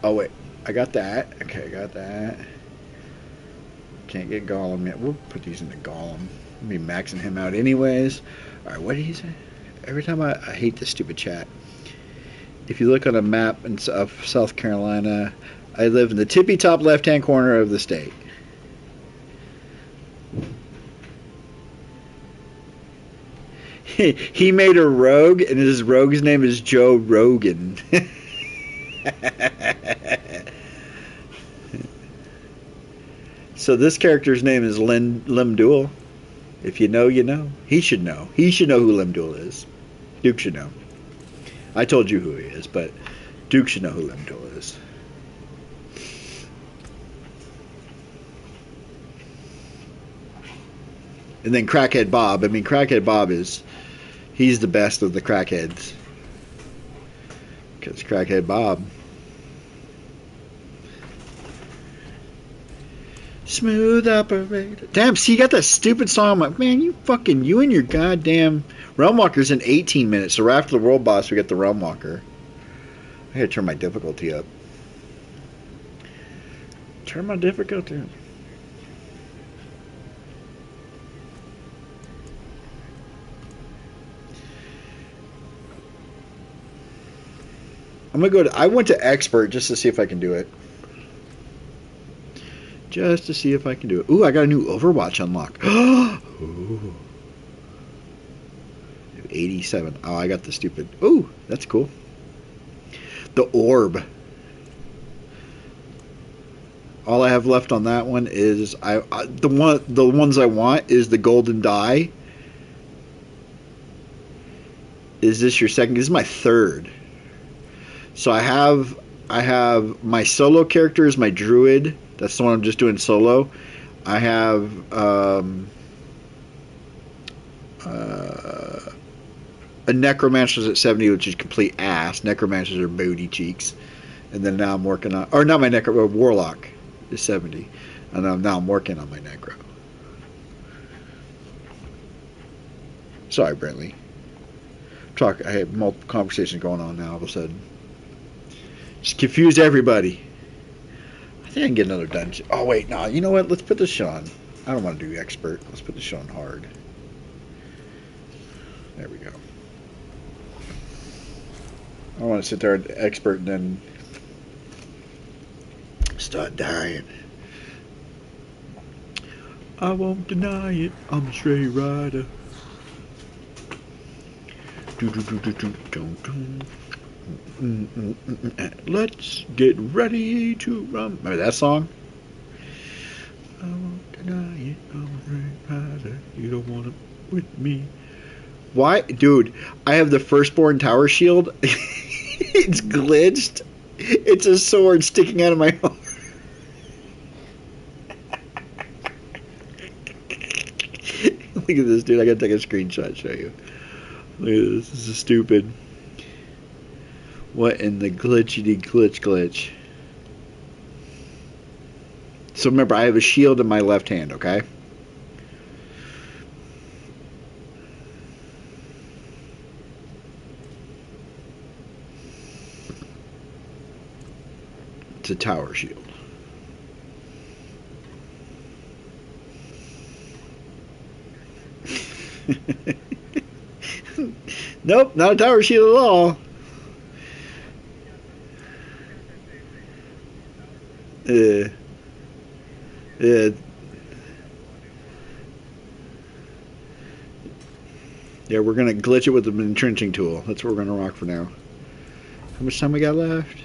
Oh, wait. I got that. Okay, I got that. Can't get Gollum yet. We'll put these into Gollum. I'll be maxing him out anyways. Alright, what did he say? Every time I hate this stupid chat. If you look on a map of South Carolina, I live in the tippy top left-hand corner of the state. He made a rogue, and his rogue's name is Joe Rogan. So this character's name is Limduel. If you know, you know. He should know. He should know who Limduel is. Duke should know. I told you who he is, but Duke should know who Limduel is. And then Crackhead Bob. I mean, Crackhead Bob he's the best of the crackheads. Because Crackhead Bob. Smooth operator. Damn, see, you got that stupid song. I'm like, man, you and your goddamn Realm Walker's in 18 minutes. So right after the world boss, we get the Realm Walker. I gotta turn my difficulty up. Turn my difficulty up. I'm gonna go to. I went to expert just to see if I can do it. Just to see if I can do it. Ooh, I got a new Overwatch unlock. Ooh. 87. Oh, I got the stupid. Ooh, that's cool. The orb. All I have left on that one is the ones I want is the golden die. Is this your second? This is my third. So I have my solo character is my druid. That's the one I'm just doing solo. I have a necromancer's at 70, which is complete ass. Necromancers are booty cheeks. And then now I'm working on, or not my warlock is 70, and now I'm working on my necro. Sorry, Brentley. I have multiple conversations going on now all of a sudden. Just confused everybody. I think I can get another dungeon. Oh wait, no. You know what? Let's put this on. I don't want to do expert. Let's put this on hard. There we go. I don't want to sit there at expert and then start dying. I won't deny it. I'm a straight rider. Let's get ready to run. Remember that song? I won't deny it. I'm a straight rider. You don't want it with me. Why? Dude, I have the firstborn tower shield. It's glitched. It's a sword sticking out of my arm. Look at this, dude. I gotta take a screenshot and show you. Look at this. This is stupid. What in the glitchity glitch? So remember, I have a shield in my left hand, okay? a tower shield. Nope, not a tower shield at all. Yeah, yeah, we're gonna glitch it with the entrenching tool. That's what we're gonna rock for now. How much time we got left?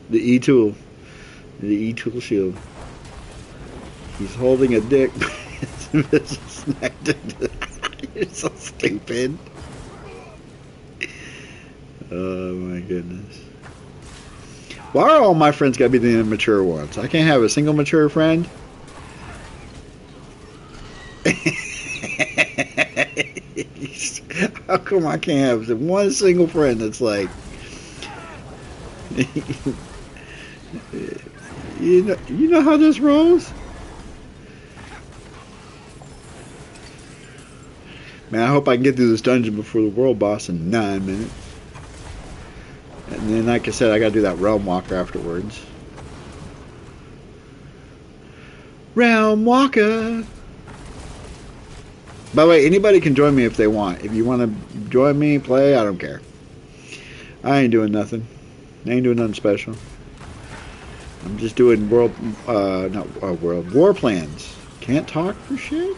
The E tool. The E tool shield. He's holding a dick. You're so stupid. Oh my goodness. Why are all my friends gotta be the immature ones? I can't have a single mature friend? How come I can't have one single friend that's like you know how this rolls? Man, I hope I can get through this dungeon before the world boss in 9 minutes. And then, like I said, I gotta do that realm walker afterwards. Realm walker! By the way, anybody can join me if they want. If you want to join me, play, I don't care. I ain't doing nothing. I ain't doing nothing special. I'm just doing war plans. Can't talk for shit?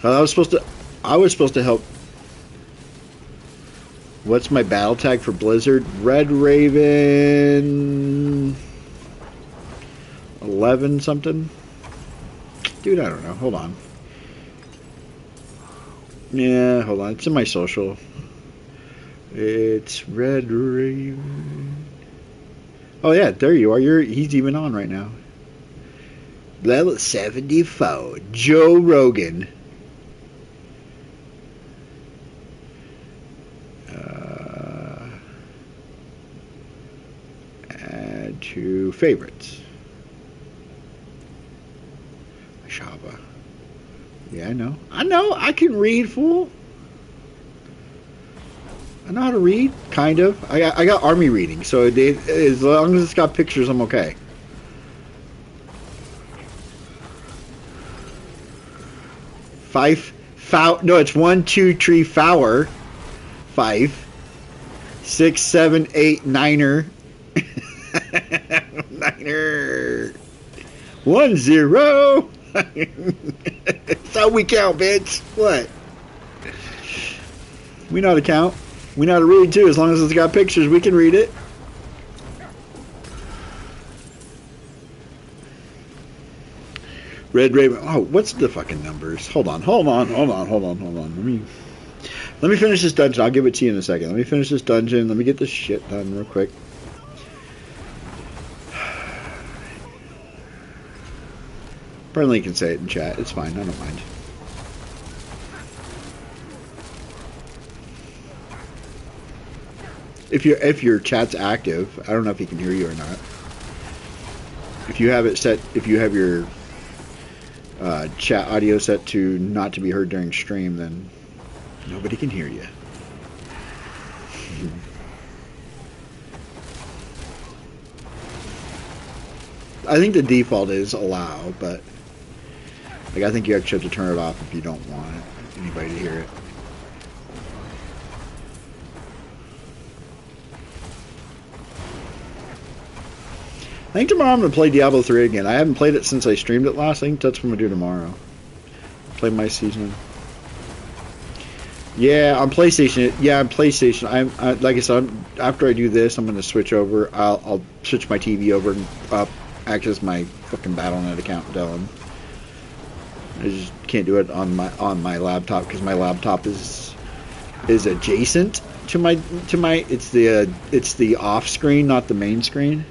I was supposed to help. What's my battle tag for Blizzard? Red Raven 11 something? Dude, I don't know. Hold on. Yeah, hold on. It's in my social. It's Red Raven. Oh yeah, there you are. He's even on right now. Level 74. Joe Rogan. Add to favorites. Shaba. Yeah, I know. I can read, fool. I know how to read, kind of. I got army reading, so as long as it's got pictures, I'm okay. No, it's 1, 2, 3, Fowler. 5, 6, 7, 8, Niner. Niner. 1, 0. That's how we count, bitch. What? We know how to count. We know how to read too. As long as it's got pictures, we can read it. Red Raven. Oh, what's the fucking numbers? Hold on. Let me finish this dungeon. I'll give it to you in a second. Let me finish this dungeon. Let me get this shit done real quick. Burnley can say it in chat. It's fine. I don't mind. If your chat's active, I don't know if he can hear you or not. If you have it set, if you have your chat audio set to not to be heard during stream, then nobody can hear you. I think the default is allow, but like I think you actually have to turn it off if you don't want anybody to hear it. I think tomorrow I'm going to play Diablo 3 again. I haven't played it since I streamed it last. I think that's what I'm going to do tomorrow. Play my season. Yeah, on PlayStation. Yeah, on PlayStation. Like I said, after I do this, I'm going to switch over. I'll switch my TV over and access my fucking Battle.net account and tell them. I just can't do it on my laptop because my laptop is adjacent to my it's the off screen, not the main screen.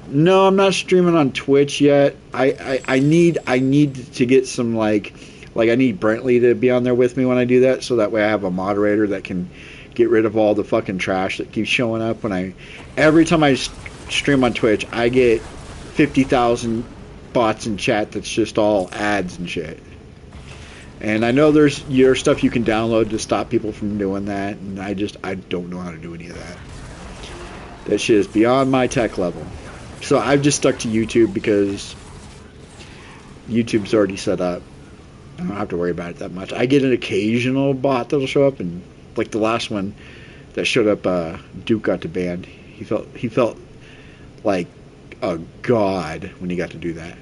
No, I'm not streaming on Twitch yet. I need to get some like I need Brentley to be on there with me when I do that, so that way I have a moderator that can get rid of all the fucking trash that keeps showing up when every time I stream on Twitch, I get 50,000 bots in chat that's just all ads and shit. And I know there's stuff you can download to stop people from doing that, and I don't know how to do any of that. That shit is beyond my tech level. So I've just stuck to YouTube because YouTube's already set up. I don't have to worry about it that much. I get an occasional bot that'll show up, and like the last one that showed up, Duke got to banned. He felt like a god when he got to do that.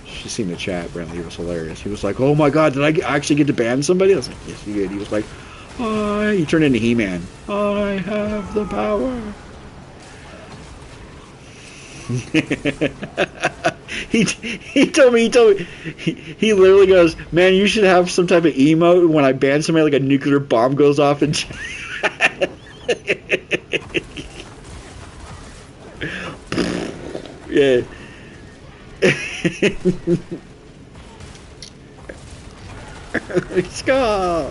She seen the chat, apparently it was hilarious. He was like, "Oh my god, did I actually get to ban somebody?" I was like, "Yes, you did." He was like, he turned into He-Man. I have the power. he told me he literally goes, "Man, you should have some type of emote when I ban somebody, like a nuclear bomb goes off and yeah." Scar.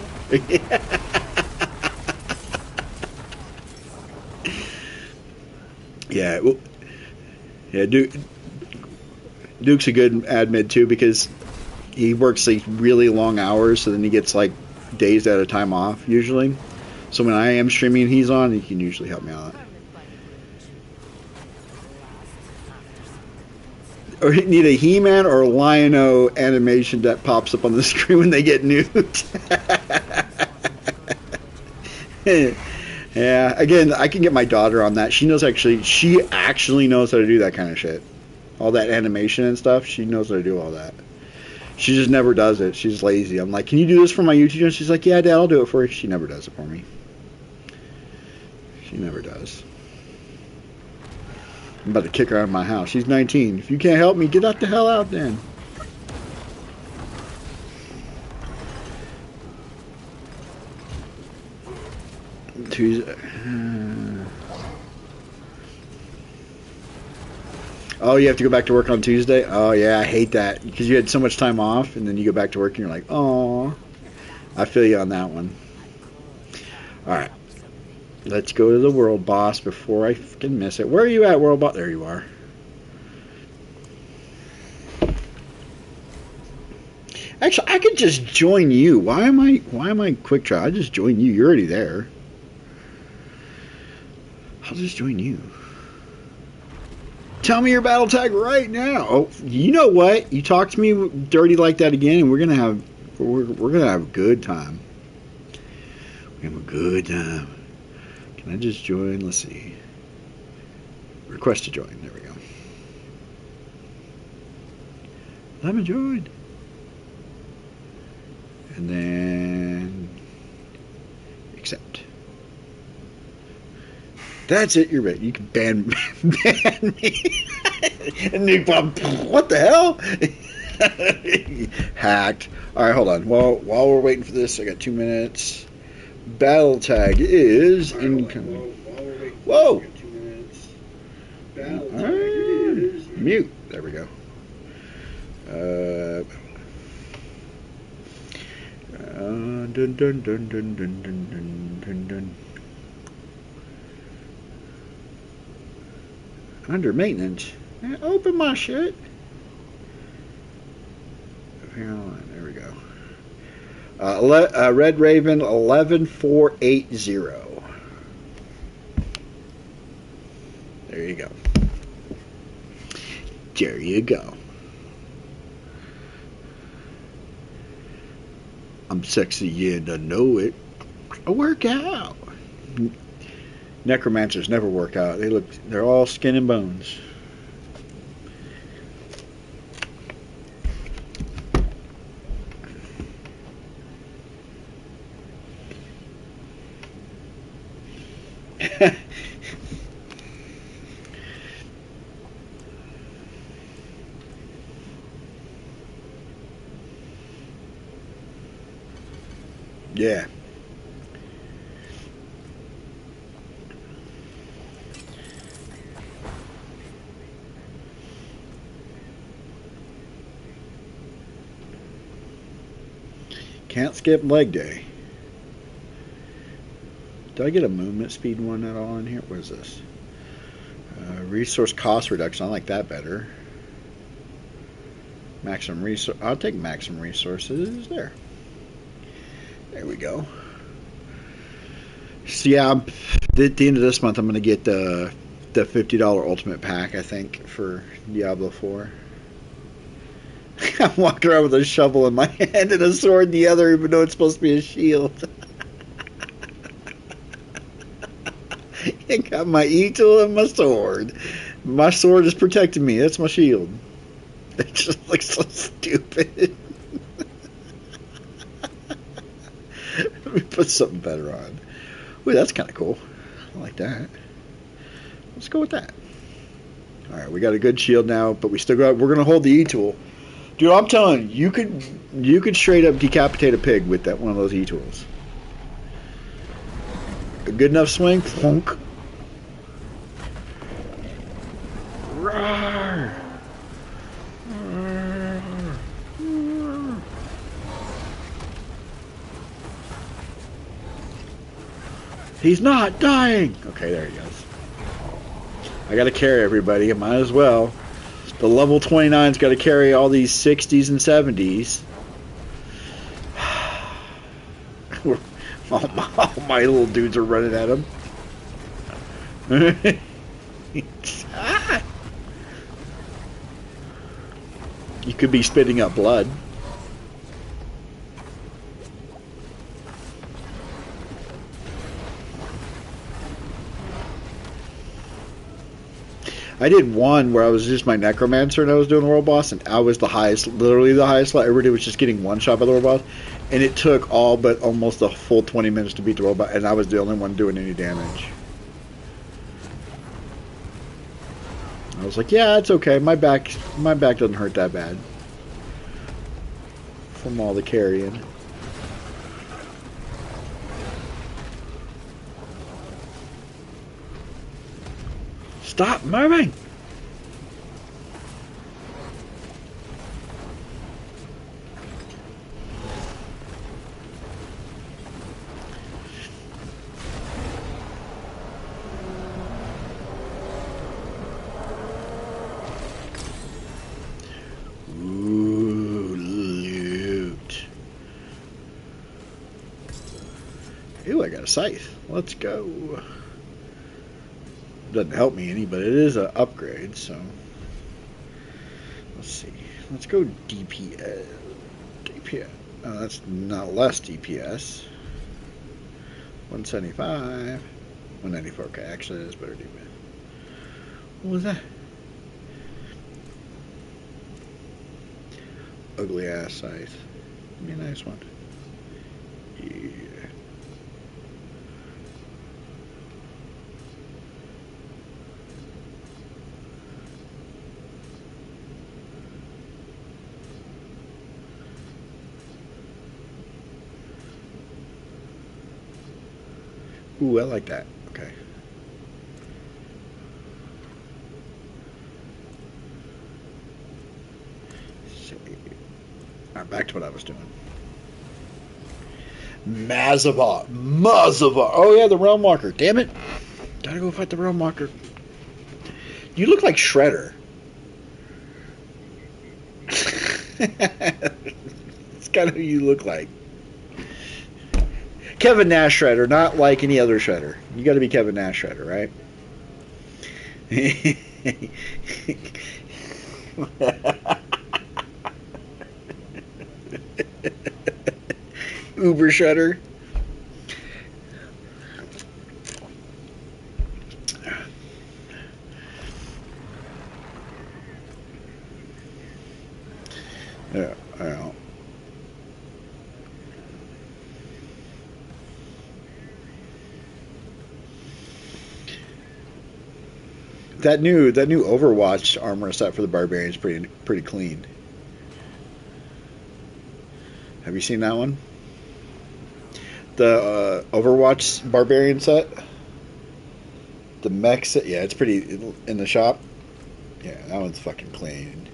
Yeah, well, yeah. Duke's a good admin too because he works like really long hours, so then he gets like days at a time off usually. So when I am streaming, and he's on. He can usually help me out. Or need a He-Man or a Lion-O animation that pops up on the screen when they get nuked. Yeah, again, I can get my daughter on that. She actually knows how to do that kind of shit. All that animation and stuff, she knows how to do all that. She just never does it. She's lazy. I'm like, "Can you do this for my YouTube channel?" She's like, "Yeah, Dad, I'll do it for you." She never does it for me. She never does. I'm about to kick her out of my house. She's 19. If you can't help me, get out the hell out then. Tuesday. Oh, you have to go back to work on Tuesday? Oh, yeah, I hate that. Because you had so much time off, and then you go back to work, and you're like, "Oh." I feel you on that one. Alright. Let's go to the world boss before I fucking miss it. Where are you at, world boss? There you are. Actually, I could just join you. Why am I quick try? I just join you. You're already there. I'll just join you. Tell me your battle tag right now. Oh, you know what? You talk to me dirty like that again, and we're gonna have a good time. We're gonna have a good time. Can I just join? Let's see. Request to join. There we go. Let me join. And then accept. That's it. You're right. You can ban me. And Nick Bob, what the hell? Hacked. All right, hold on. Well, while we're waiting for this, I got 2 minutes. Battle tag is incoming. Whoa. Mute. There we go. Dun dun dun dun dun dun dun dun dun. Under maintenance. Open my shit. There we go. Red Raven 11480. There you go. There you go. I'm sexy and I know it. I work out. Necromancers never work out. They're all skin and bones. Yeah. Can't skip leg day. Did I get a movement speed one at all in here? What is this? Resource cost reduction. I like that better. Maximum resource. I'll take maximum resources. There. There we go. So yeah, at the end of this month, I'm gonna get the $50 ultimate pack. I think for Diablo 4. I'm walking around with a shovel in my hand and a sword in the other, even though it's supposed to be a shield. I got my E-tool and my sword. My sword is protecting me. That's my shield. It just looks so stupid. Let me put something better on. Ooh, that's kind of cool. I like that. Let's go with that. All right, we got a good shield now, but we still got. We're gonna hold the E-tool, dude. I'm telling you, you could straight up decapitate a pig with that one of those E-tools. A good enough swing, plunk. Roar. He's not dying. Okay, there he goes. I got to carry everybody. I might as well. The level 29's got to carry all these 60s and 70s. all my little dudes are running at him. Ah! You could be spitting up blood. I did one where I was just my Necromancer and I was doing the world boss, and I was the highest, literally the highest. Everybody was just getting one shot by the world boss, and it took all but almost a full 20 minutes to beat the world boss, and I was the only one doing any damage. I was like, yeah, it's okay. My back doesn't hurt that bad from all the carrying. Stop moving! Ooh, loot. Ooh, I got a scythe. Let's go. Doesn't help me any, but it is an upgrade, so let's see. Let's go DPS. DPS. Oh, that's not less DPS. 175. 194. Okay, actually, that is better DPS. What was that? Ugly ass scythe. Give me a nice one. Yeah. Ooh, I like that. Okay. Alright, back to what I was doing. Mazavar. Oh yeah, the realm walker. Damn it. Gotta go fight the realm walker. You look like Shredder. It's kind of who you look like. Kevin Nash Shredder, not like any other Shredder. You got to be Kevin Nash Shredder, right? Uber Shredder. Yeah, I know. That new Overwatch armor set for the barbarian is pretty clean. Have you seen that one? The Overwatch barbarian set, the mech set. Yeah, it's pretty in the shop. Yeah, that one's fucking clean.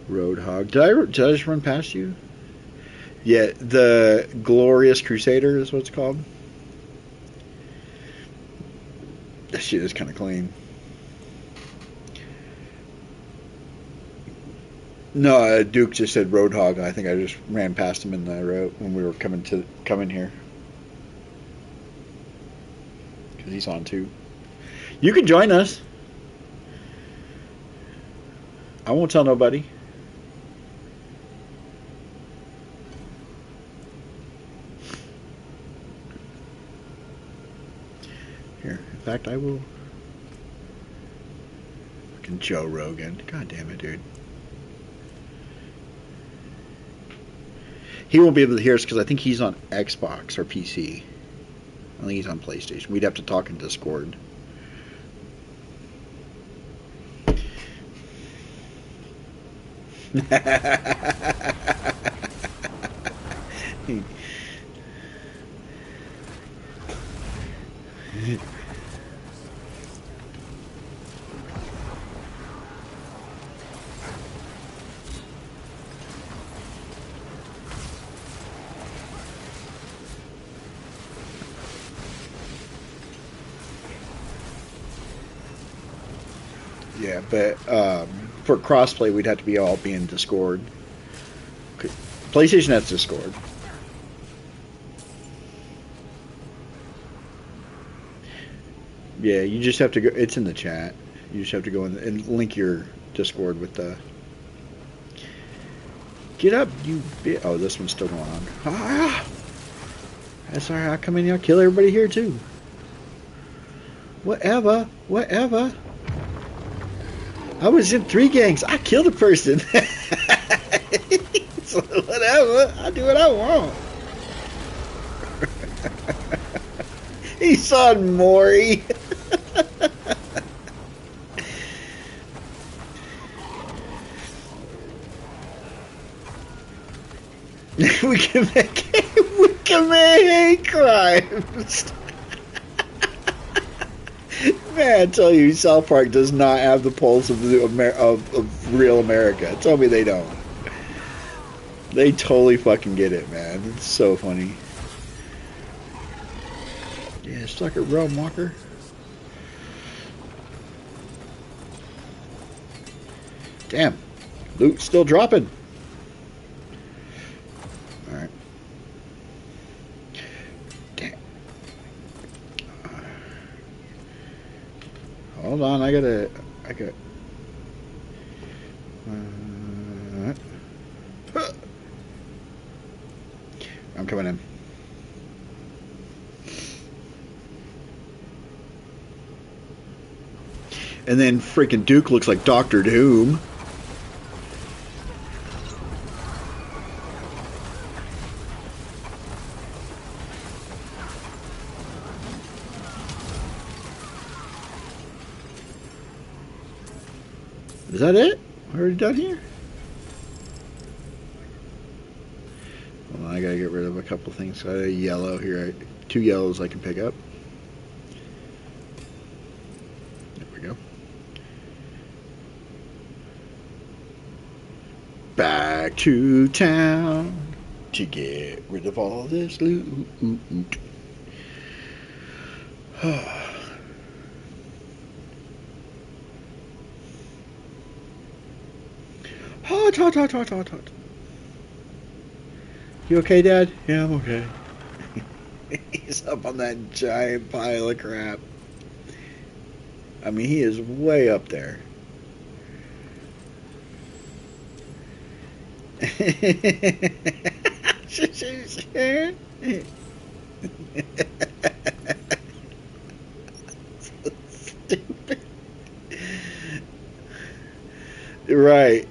Roadhog. Did I just run past you? Yeah, the Glorious Crusader is what it's called. That shit is kind of clean. No, Duke just said Roadhog. I think I just ran past him in the road when we were coming here because he's on too. You can join us. I won't tell nobody. Here, in fact, I will. Fucking Joe Rogan. God damn it, dude. He won't be able to hear us because I think he's on Xbox or PC. I think he's on PlayStation. We'd have to talk in Discord. Yeah, but for crossplay, we'd have to be all be in Discord. PlayStation has Discord. Yeah, you just have to go. It's in the chat. You just have to go in and link your Discord with the. Get up, you bit. Oh, this one's still going on. Ah! That's alright. I'll come in here. I'll kill everybody here too. Whatever. Whatever. I was in 3 gangs. I killed a person. So whatever. I do what I want. He's on Maury. we can make hate crimes. Man, I tell you, South Park does not have the pulse of real America. Tell me they don't. They totally fucking get it, man. It's so funny. Yeah, stuck at Realm Walker. Damn. Loot still dropping. Alright. Damn. Hold on, I got I'm coming in. And then freaking Duke looks like Doctor Doom. Is that it? Already done here? Well, I gotta get rid of a couple things. I got a yellow here. 2 yellows I can pick up. There we go. Back to town to get rid of all this loot. Hot. You okay, Dad? Yeah, I'm okay. He's up on that giant pile of crap. I mean, he is way up there. Stupid. Right.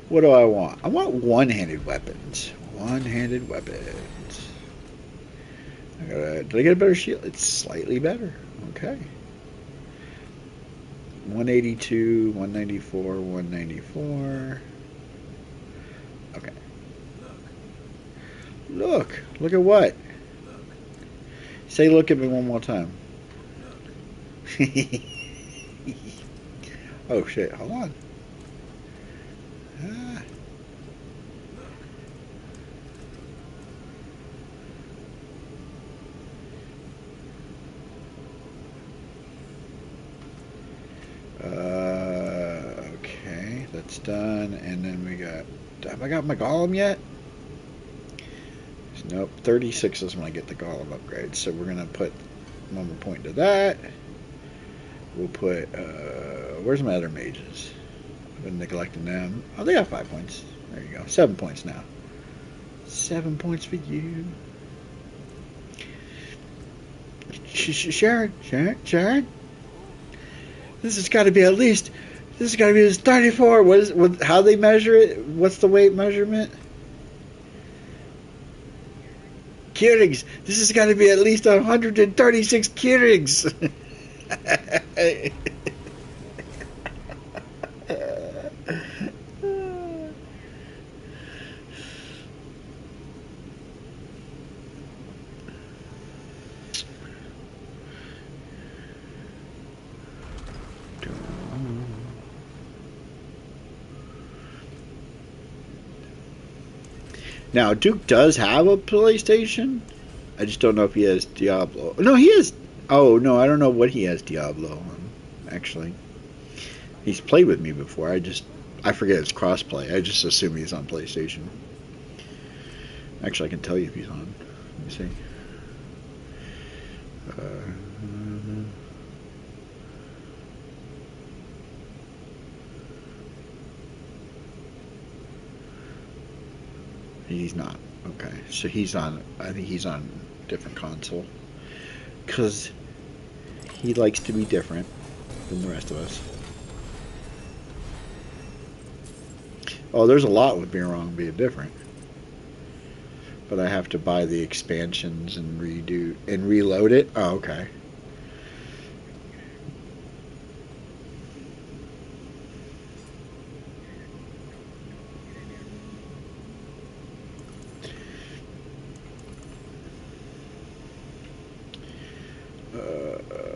What do I want? I want one-handed weapons. One-handed weapons. Did I get a better shield? It's slightly better. Okay. 182, 194, 194. Okay. Look. Look at what? Say look at me one more time. Oh shit, hold on. That's done. And then we got... Have I got my golem yet? Nope. 36 is when I get the golem upgrade. So we're going to put 1 more point to that. We'll put... where's my other mages? I've been neglecting them. Oh, they got 5 points. There you go. 7 points now. 7 points for you. Sharon. This has got to be at least... This has got to be 34. How they measure it? What's the weight measurement? Keurigs. This has got to be at least 136 Keurigs. Now, Duke does have a PlayStation. I just don't know if he has Diablo. No, he has... Oh, no, I don't know what he has Diablo on, actually. He's played with me before. I forget it's crossplay. I just assume he's on PlayStation. Actually, I can tell you if he's on. Let me see. He's not. Okay. So he's on... I think he's on a different console. Because he likes to be different than the rest of us. Oh, there's a lot with being wrong being different. But I have to buy the expansions and redo and reload it. Oh, okay.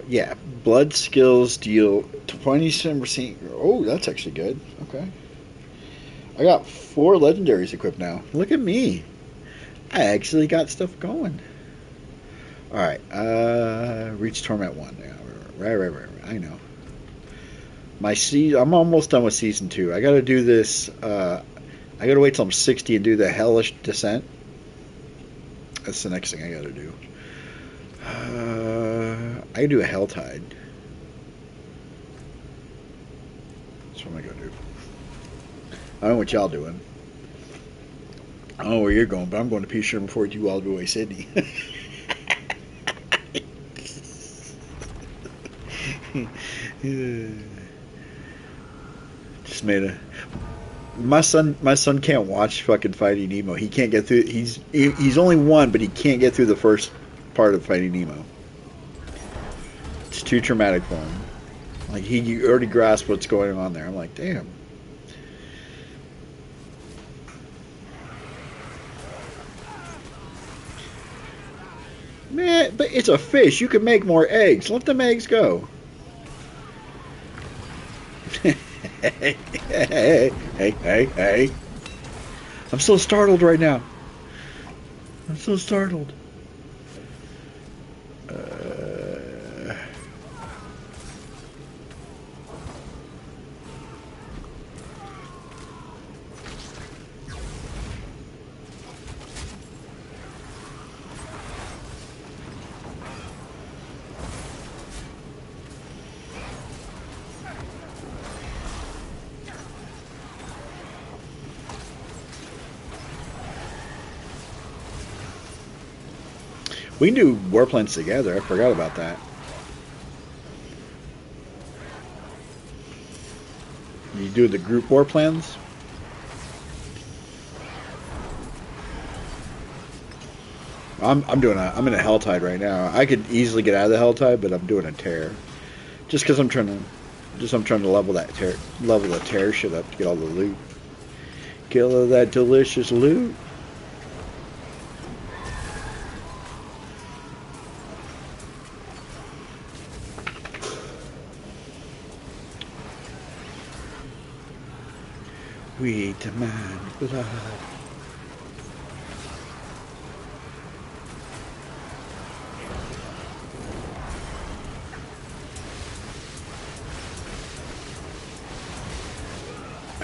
Yeah, blood skills deal 27%. Oh, that's actually good. Okay. I got 4 legendaries equipped now. Look at me. I actually got stuff going. Alright, reach Torment 1. Yeah, right. I know. I'm almost done with Season 2. I gotta do this, I gotta wait till I'm 60 and do the Hellish Descent. That's the next thing I gotta do. I can do a Helltide. That's what I'm gonna go do. I don't know what y'all doing. I don't know where you're going, but I'm going to Peace Room before you all go away, Sydney. Just made a... My son can't watch fucking Finding Nemo. He can't get through... He's only 1, but he can't get through the first part of Finding Nemo. It's too traumatic for him. Like, he already grasped what's going on there. I'm like, damn. Man, but it's a fish. You can make more eggs. Let them eggs go. Hey. I'm so startled right now. I'm so startled. We can do war plans together. I forgot about that. You do the group war plans? I'm in a Helltide right now. I could easily get out of the Helltide, but I'm doing a tear. Just because I'm trying to level the tear shit up to get all the loot. Get all of that delicious loot. We demand blood.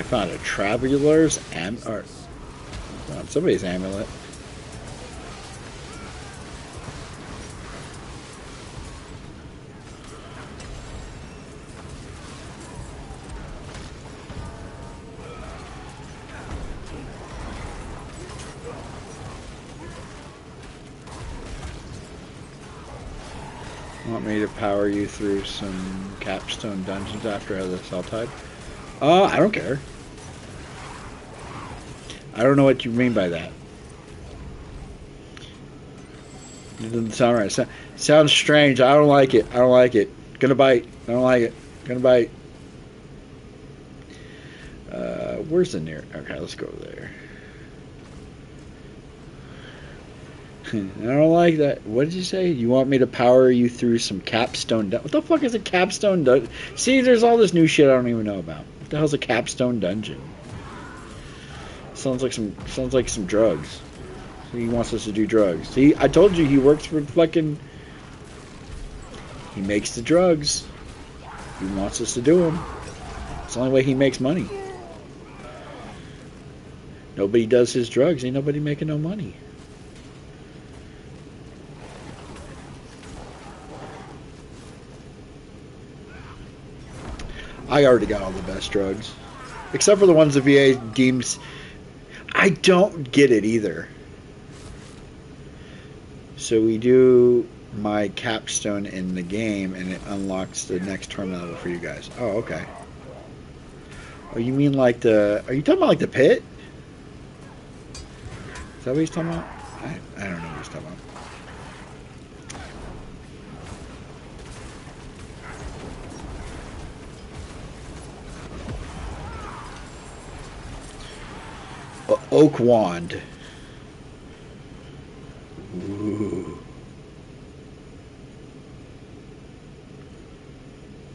I found a traveler's or somebody's amulet. Want me to power you through some capstone dungeons after the Saltide? I don't care. I don't know what you mean by that. It doesn't sound right. Sounds strange. I don't like it. I don't like it. Gonna bite. I don't like it. Gonna bite. Where's the near? Okay, let's go there. I don't like that. What did you say? You want me to power you through some capstone? What the fuck is a capstone dungeon? See, there's all this new shit I don't even know about. What the hell's a capstone dungeon? Sounds like some drugs. He wants us to do drugs. See, I told you he works for fucking. He makes the drugs. He wants us to do them. It's the only way he makes money. Nobody does his drugs. Ain't nobody making no money. I already got all the best drugs. Except for the ones the VA deems. I don't get it either. So we do my capstone in the game and it unlocks the next tournament level for you guys. Oh, okay. Oh, you mean like the... Are you talking about like the pit? Is that what he's talking about? I don't know what he's talking about. Oak wand. Ooh.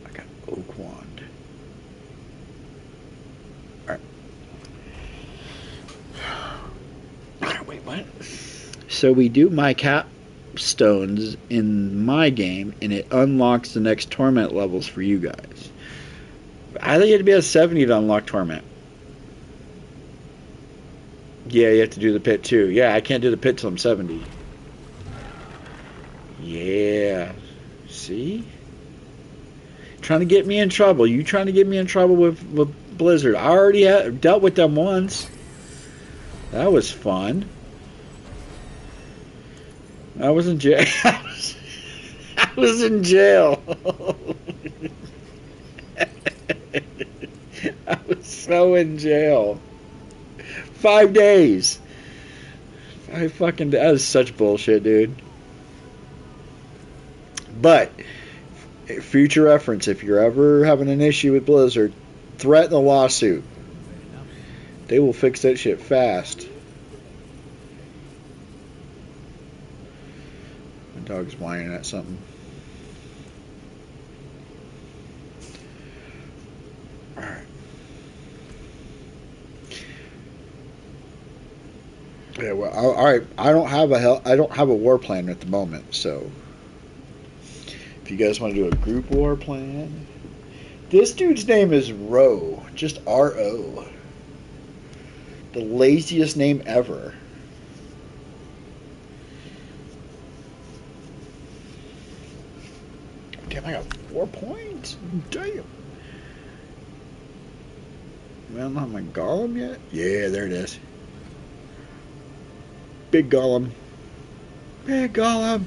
I got oak wand. Alright. Wait, what? So we do my capstones in my game and it unlocks the next torment levels for you guys. I think it'd be a 70 to unlock torment. Yeah, you have to do the pit too. Yeah, I can't do the pit till I'm 70. Yeah. See? Trying to get me in trouble. You trying to get me in trouble with Blizzard. I already dealt with them once. That was fun. I was in jail. I was in jail. I was so in jail. 5 days. That is such bullshit, dude. But future reference, if you're ever having an issue with Blizzard, threaten a lawsuit. They will fix that shit fast. My dog's whining at something. Alright. Yeah, well, all right. I don't have a war plan at the moment, so if you guys want to do a group war plan, this dude's name is Ro, just R-O. The laziest name ever. Damn, I got 4 points. Damn. Well, not my golem yet. Yeah, there it is. Big golem. Big golem.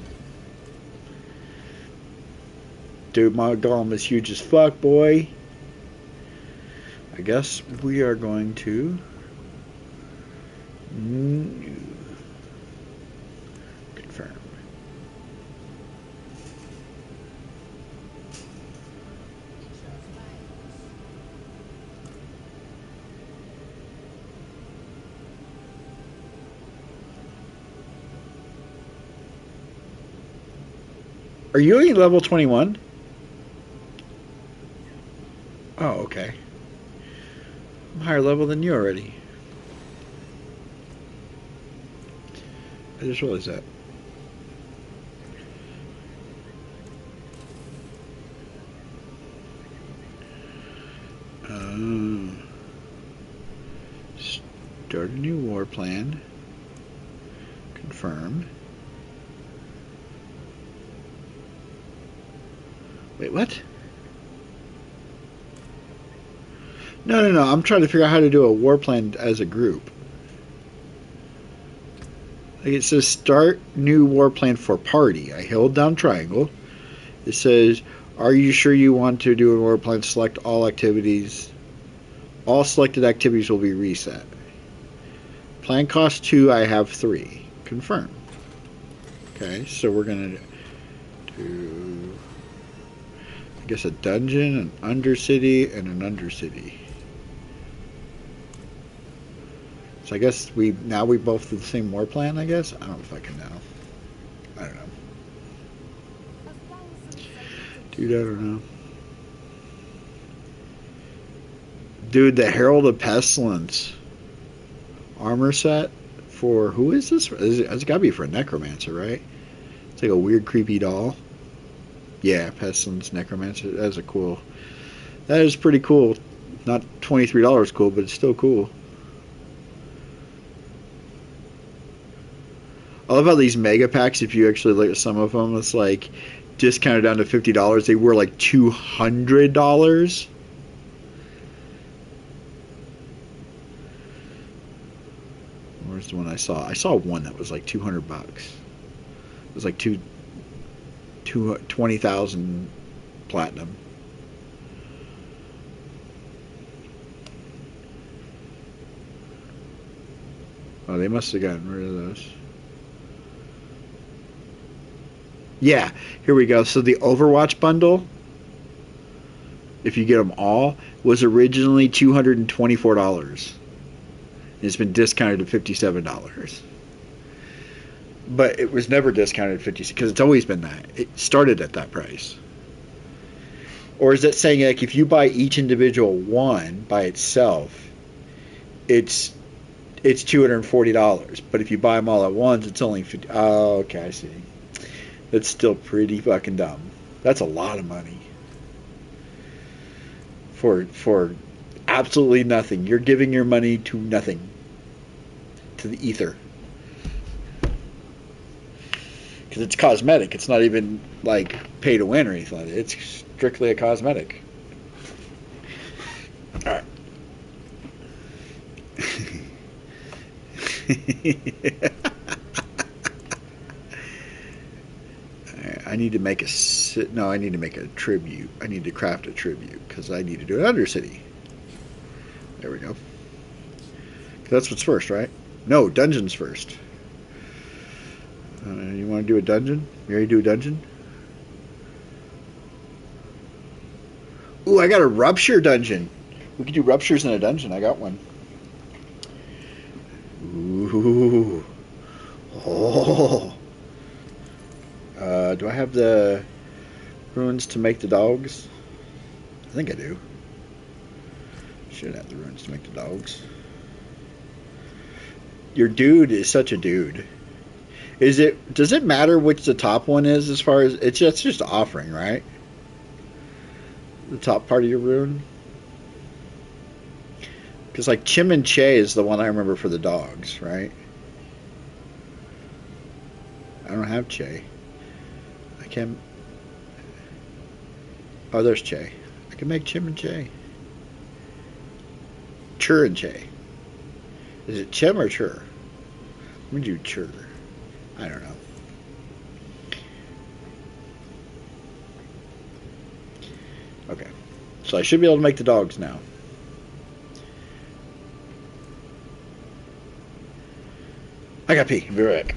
Dude, my golem is huge as fuck, boy. I guess we are going to... confirm. Are you only level 21? Oh, okay. I'm higher level than you already. I just realized that. Start a new war plan. Confirm. Wait, what? No. I'm trying to figure out how to do a war plan as a group. Like it says start new war plan for party. I held down triangle. It says, are you sure you want to do a war plan? Select all activities. All selected activities will be reset. Plan cost 2, I have 3. Confirm. Okay, so we're going to do, I guess, a dungeon, an undercity, and an undercity. So I guess we both do the same war plan, I guess? I don't know if I can now. I don't know. Dude, I don't know. Dude, the Herald of Pestilence armor set for, who is this? It's got to be for a Necromancer, right? It's like a weird, creepy doll. Yeah, Pestilence Necromancer. That is pretty cool. Not $23 cool, but it's still cool. I love how these mega packs, if you actually look at some of them, it's like discounted down to $50. They were like $200. Where's the one I saw? I saw one that was like $200. It was like 20,000 platinum. Oh, they must have gotten rid of those. Yeah, here we go. So the Overwatch bundle, if you get them all, was originally $224. It's been discounted to $57. But it was never discounted at 50 because it's always been that. It started at that price. Or is that saying like if you buy each individual one by itself, it's $240. But if you buy them all at once, it's only 50. Oh, okay, I see. That's still pretty fucking dumb. That's a lot of money for absolutely nothing. You're giving your money to nothing, to the ether. Because it's cosmetic. It's not even like pay to win or anything like that. It's strictly a cosmetic. All right. I need to make I need to make a tribute. I need to craft a tribute because I need to do an undercity. There we go. That's what's first, right? No, dungeon's first. You want to do a dungeon? You ready to do a dungeon? Ooh, I got a rupture dungeon. We could do ruptures in a dungeon. I got one. Ooh. Oh. Do I have the runes to make the dogs? I think I do. Should have the runes to make the dogs. Your dude is such a dude. Does it matter which the top one is as far as it's just offering, right? The top part of your rune? Because like Chim and Che is the one I remember for the dogs, right? I don't have Che. I can. Oh, there's Che. I can make Chim and Che. Chur and Che. Is it Chim or Chur? Let me do Chur. I don't know. Okay. So I should be able to make the dogs now. I got pee. Be right back.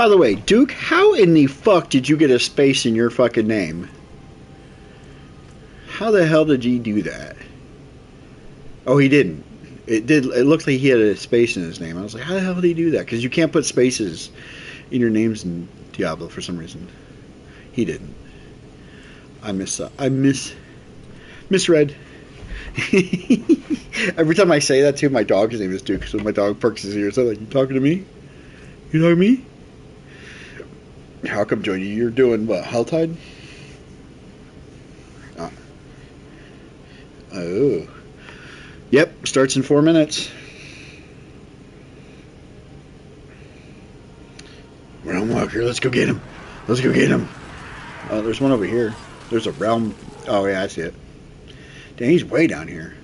By the way, Duke, how in the fuck did you get a space in your fucking name? How the hell did you do that? Oh, he didn't. It did. It looked like he had a space in his name. I was like, how the hell did he do that? Because you can't put spaces in your names in Diablo for some reason. He didn't. I misread. Every time I say that to my dog, his name is Duke. So my dog perks his ears. I'm like, you talking to me? You talking to me? How come, Jody? You're doing what? Helltide? Oh. Yep, starts in 4 minutes. Realm Walker, let's go get him. Let's go get him. Oh, there's one over here. There's a realm. Oh, yeah, I see it. Dang, he's way down here.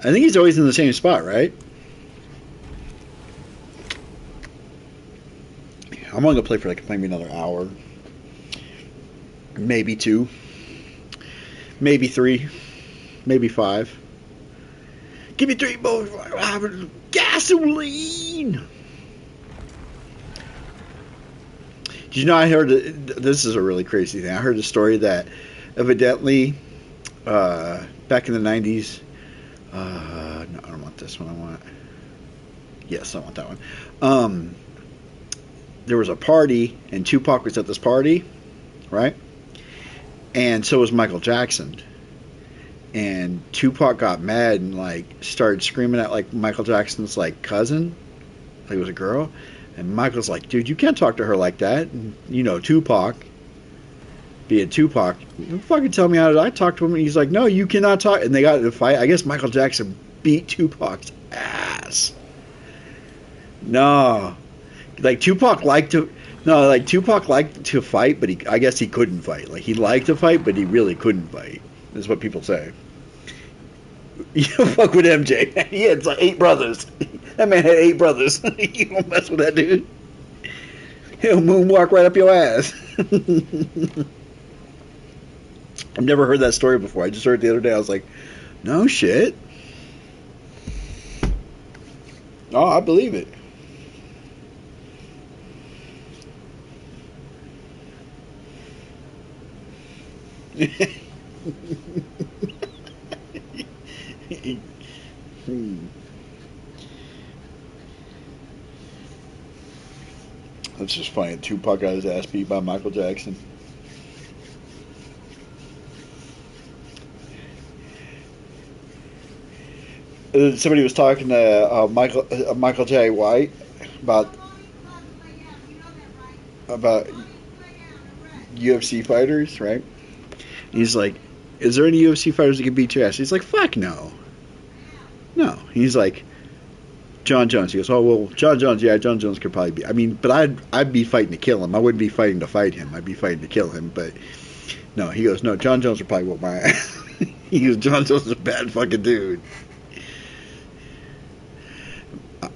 I think he's always in the same spot, right? I'm only going to play for like maybe another hour. Maybe 2. Maybe 3. Maybe 5. Give me 3 more gasoline. Did you know I heard this is a really crazy thing. I heard a story that evidently back in the 90s, no, I don't want this one. I want, yes, I want that one. There was a party and Tupac was at this party, right? And so was Michael Jackson. And Tupac got mad and like started screaming at like Michael Jackson's like cousin, like it was a girl. And Michael's like, dude, you can't talk to her like that. And, you know, Tupac, being Tupac, you fucking tell me how did I talk to him? And he's like, no, you cannot talk. And they got in a fight. I guess Michael Jackson beat Tupac's ass. No, like Tupac liked to. No, like Tupac liked to fight, but I guess he couldn't fight. Like he liked to fight, but he really couldn't fight. Is what people say. You don't fuck with MJ. He had like 8 brothers. That man had 8 brothers. You don't mess with that dude. He'll moonwalk right up your ass. I've never heard that story before. I just heard it the other day. I was like, no shit. Oh, I believe it. That's just funny. Tupac got his ass beat by Michael Jackson. Somebody was talking to Michael J. White about UFC fighters, right? He's like, is there any UFC fighters that can beat your ass? He's like, fuck no. No. He's like, John Jones. He goes, oh, well, John Jones, yeah, John Jones could probably be. I mean, but I'd be fighting to kill him. I wouldn't be fighting to fight him. I'd be fighting to kill him. But no, he goes, no, John Jones would probably whoop my ass. He goes, John Jones is a bad fucking dude.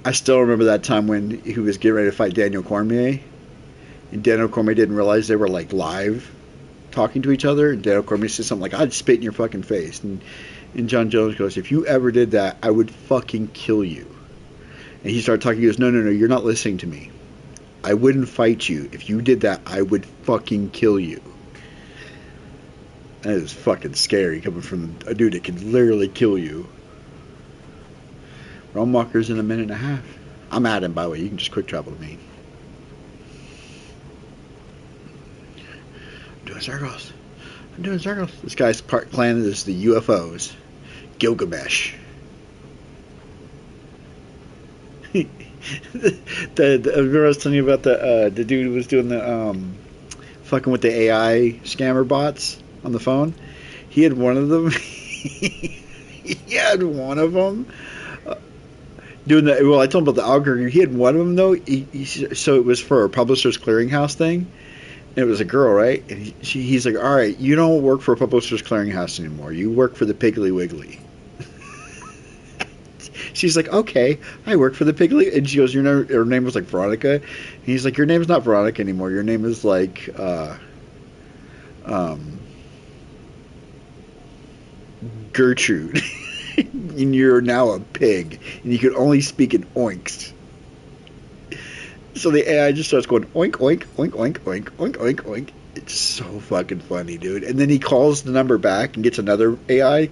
I still remember that time when he was getting ready to fight Daniel Cormier. And Daniel Cormier didn't realize they were like live talking to each other. And Daniel Cormier said something like, I'd spit in your fucking face. And John Jones goes, if you ever did that, I would fucking kill you. And he started talking. He goes, no, you're not listening to me. I wouldn't fight you. If you did that, I would fucking kill you. That is fucking scary coming from a dude that can literally kill you. Realm Walker's in a minute and a half. I'm at him, by the way. You can just quick travel to me. I'm doing circles. This guy's clan is the UFOs. Gilgamesh. I remember I was telling you about the dude who was doing the fucking with the AI scammer bots on the phone. He had one of them. Doing that. Well, I told him about the algorithm. He had one of them though. So it was for a publisher's clearinghouse thing. And it was a girl, right? And he's like, all right, you don't work for a publisher's clearinghouse anymore. You work for the Piggly Wiggly. She's like, okay, I work for the Piggly. And she goes, her name was like Veronica. And he's like, your name's not Veronica anymore. Your name is like, Gertrude. And you're now a pig. And you can only speak in oinks. So the AI just starts going oink oink oink oink oink oink oink oink. It's so fucking funny, dude. And then he calls the number back and gets another AI,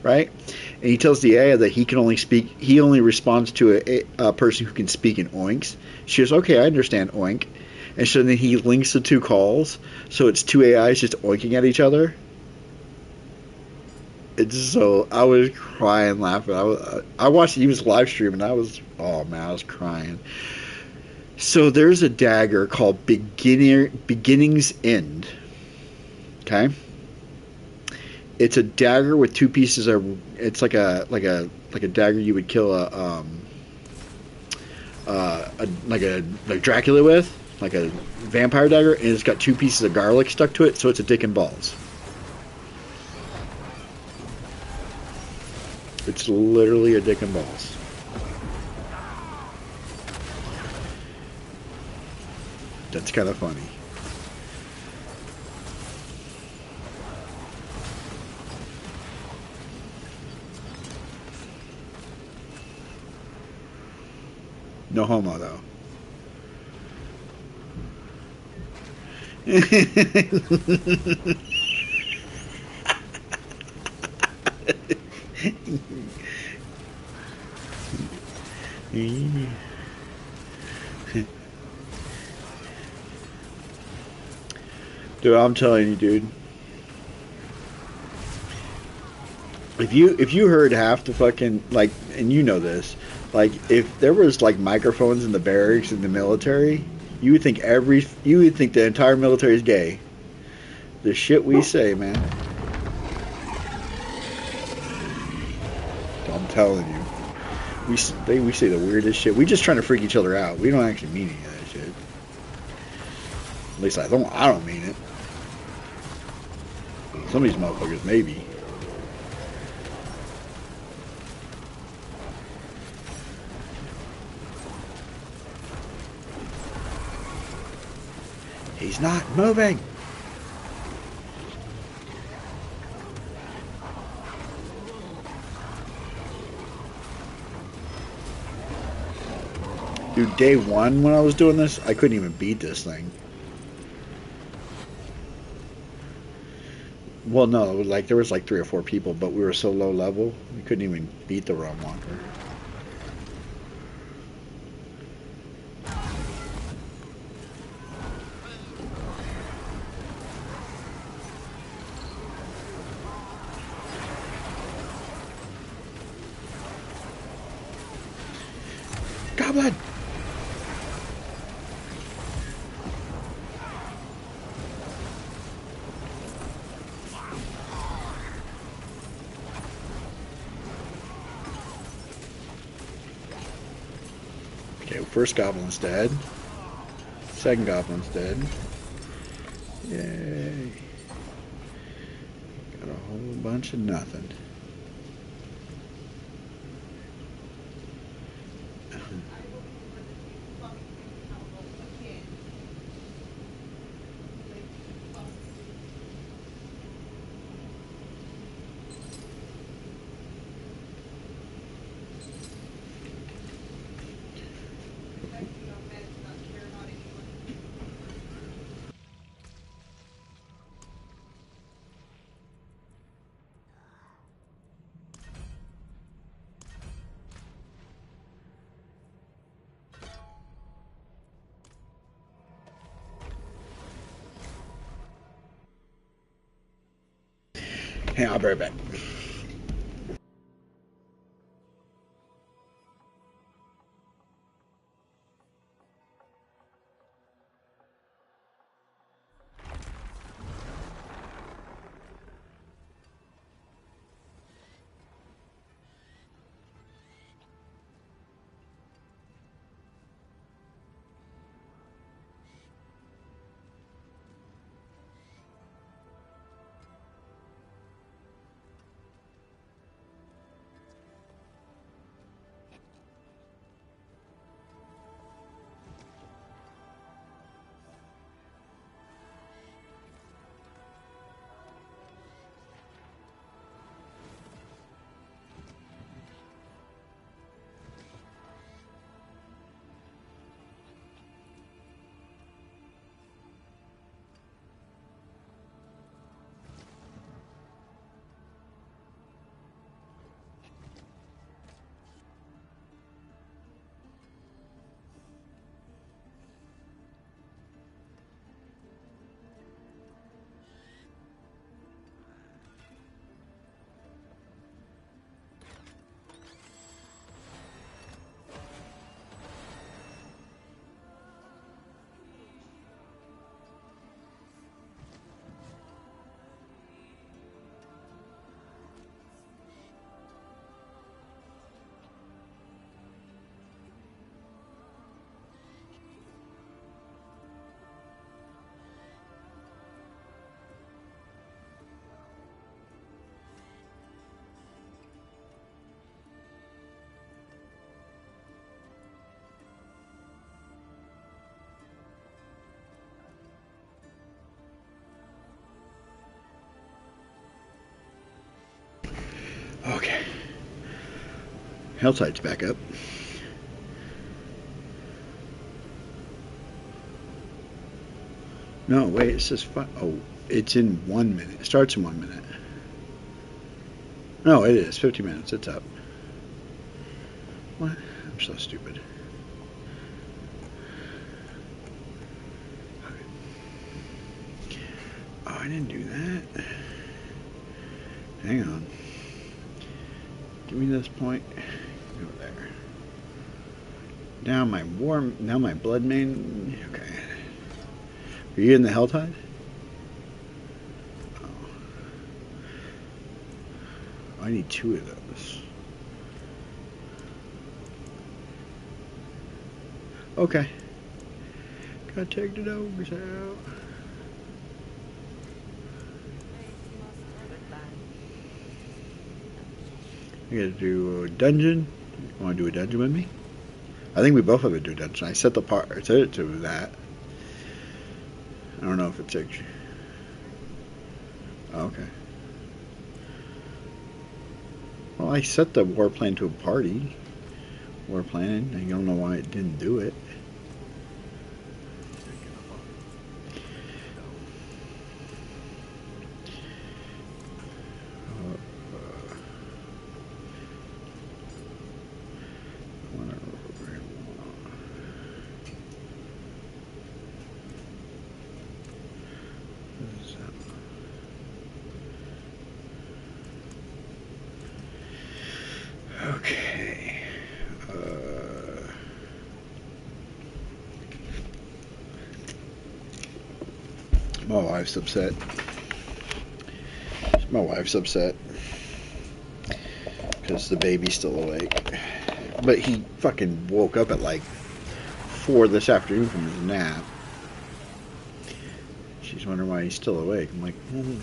right? And he tells the AI that he can only speak. He only responds to a person who can speak in oinks. She goes, "Okay, I understand oink." And so then he links the two calls, so it's two AIs just oinking at each other. It's so I was crying laughing. I watched he was live streaming. I was oh man, I was crying. So there's a dagger called Beginning's End. Okay, it's a dagger with two pieces of. It's like a dagger you would kill like Dracula with, like a vampire dagger, and it's got two pieces of garlic stuck to it, so it's a dick and balls. It's literally a dick and balls. That's kind of funny. No homo though. Dude, I'm telling you, dude. If you heard half the fucking like, and you know this, like if there was like microphones in the barracks in the military, you would think the entire military is gay. The shit we say, man. I'm telling you, we say the weirdest shit. We just trying to freak each other out. We don't actually mean any of that shit. At least I don't. I don't mean it. Some of these motherfuckers maybe. He's not moving. Dude, day one when I was doing this, I couldn't even beat this thing. Well, no, it was like there was like 3 or 4 people, but we were so low level, we couldn't even beat the Realm Walker. Goblin! Okay, first goblin's dead. Second goblin's dead. Yay. Got a whole bunch of nothing. Hey, I'll be right back. Okay. Helltide's back up. No, wait, it says oh, it's in 1 minute. It starts in 1 minute. No, it is 50 minutes. It's up. What? I'm so stupid. Oh, I didn't do that. Hang on. Give me this point. Go there. Now my blood main. Okay. Are you in the Helltide? Oh. I need 2 of those. Okay. Gotta take the dogs out. I gotta do a dungeon. You wanna do a dungeon with me? I think we both have to do a dungeon. I set it to that. I don't know if it's actually. Oh, okay. Well, I set the war plan to a party. War plan. I don't know why it didn't do it. Okay. My wife's upset. My wife's upset because the baby's still awake. But he fucking woke up at like 4 this afternoon from his nap. She's wondering why he's still awake. I'm like, I'm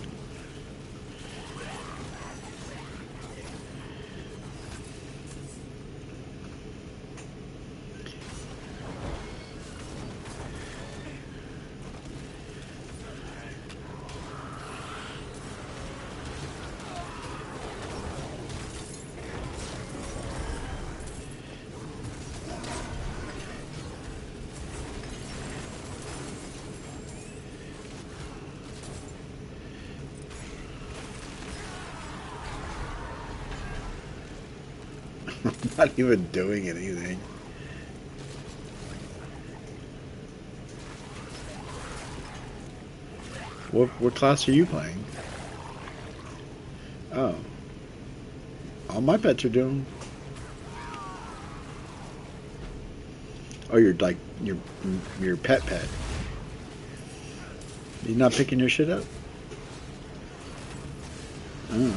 not even doing anything. What class are you playing? Oh. All my pets are doing. Oh, you're like your pet. You're not picking your shit up? Oh.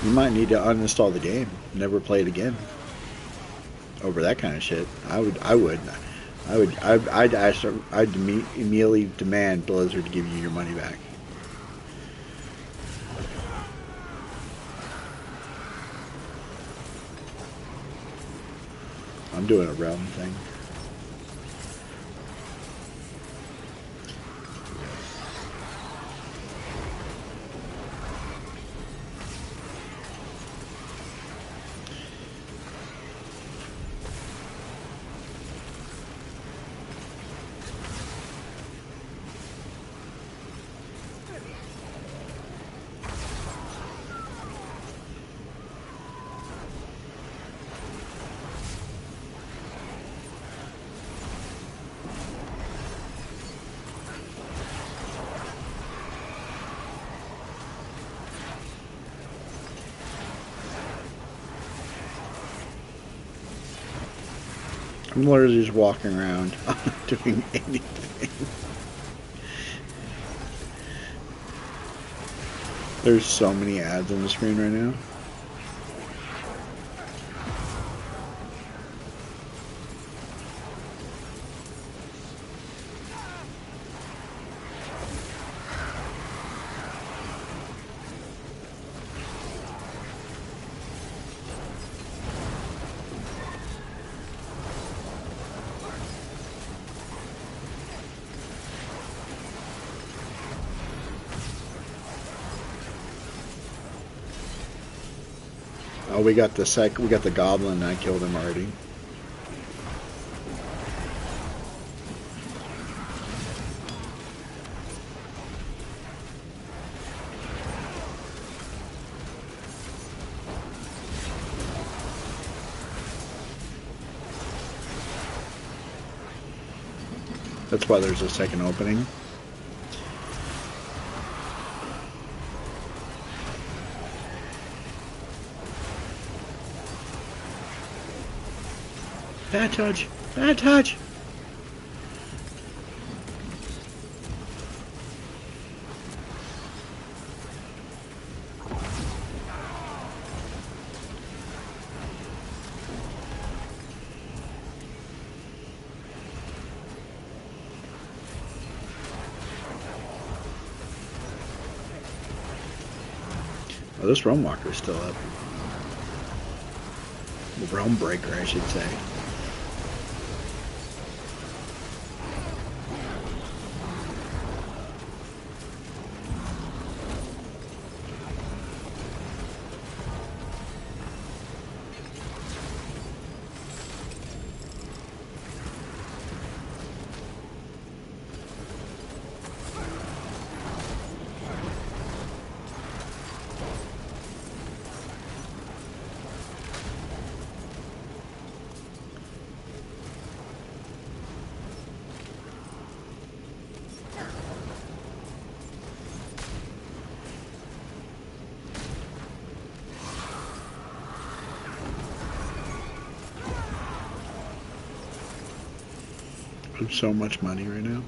You might need to uninstall the game. Never play it again. Over that kind of shit. I'd immediately demand Blizzard to give you your money back. I'm doing a realm thing. I'm literally just walking around, not doing anything. There's so many ads on the screen right now. Oh, we got the goblin. I killed him already. That's why there's a second opening. Bad touch! Bad touch! Oh, this Realm Walker is still up. The Realm Breaker, I should say. So much money right now.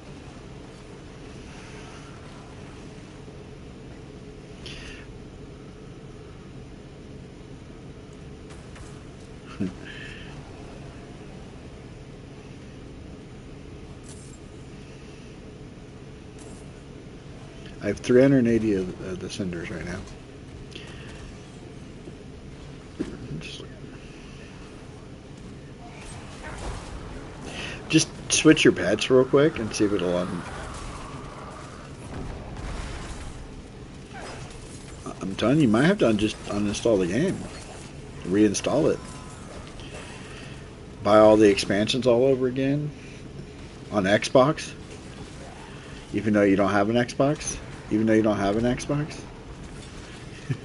I have 380 of the cinders right now. Just switch your pets real quick and see if it'll I'm telling you, you might have to just uninstall the game. Reinstall it. Buy all the expansions all over again. On Xbox. Even though you don't have an Xbox. Even though you don't have an Xbox.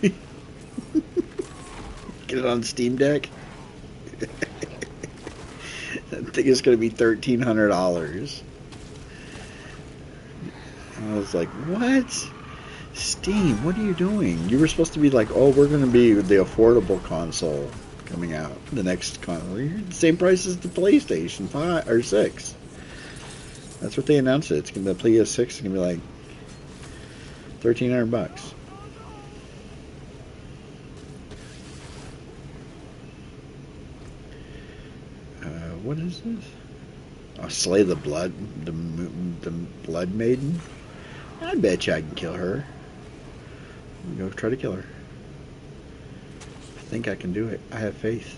Get it on Steam Deck. I think it's going to be $1,300. I was like, what? Steam, what are you doing? You were supposed to be like, oh, we're going to be the affordable console coming out. The next console. You're the same price as the PlayStation 5 or 6. That's what they announced it. It's going to be the PS6. It's going to be like $1,300. What is this? I'll slay the blood maiden. I bet you I can kill her. Go try to kill her. I think I can do it. I have faith.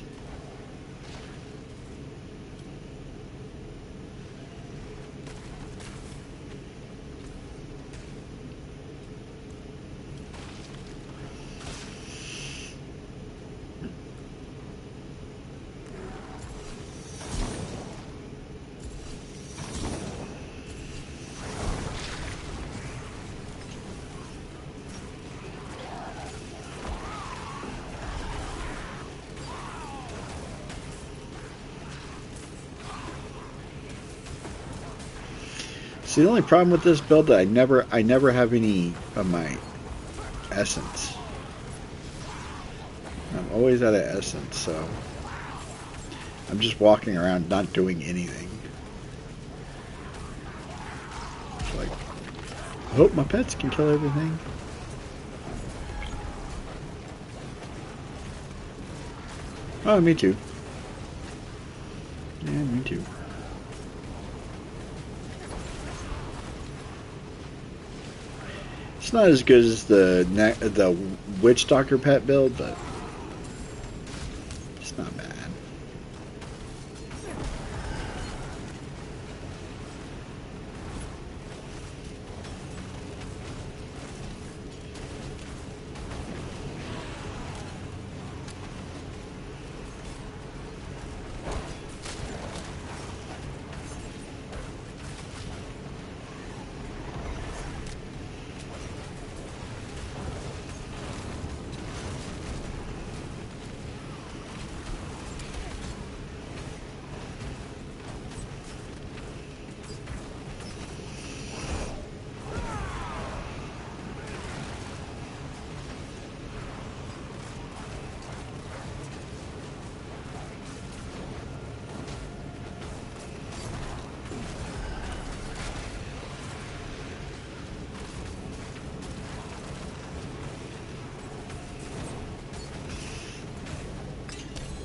See, the only problem with this build that I never have any of my essence. I'm always out of essence, so I'm just walking around not doing anything. It's like, I hope my pets can kill everything. Oh, me too. Yeah, me too. It's not as good as the Witch Doctor pet build, but it's not bad.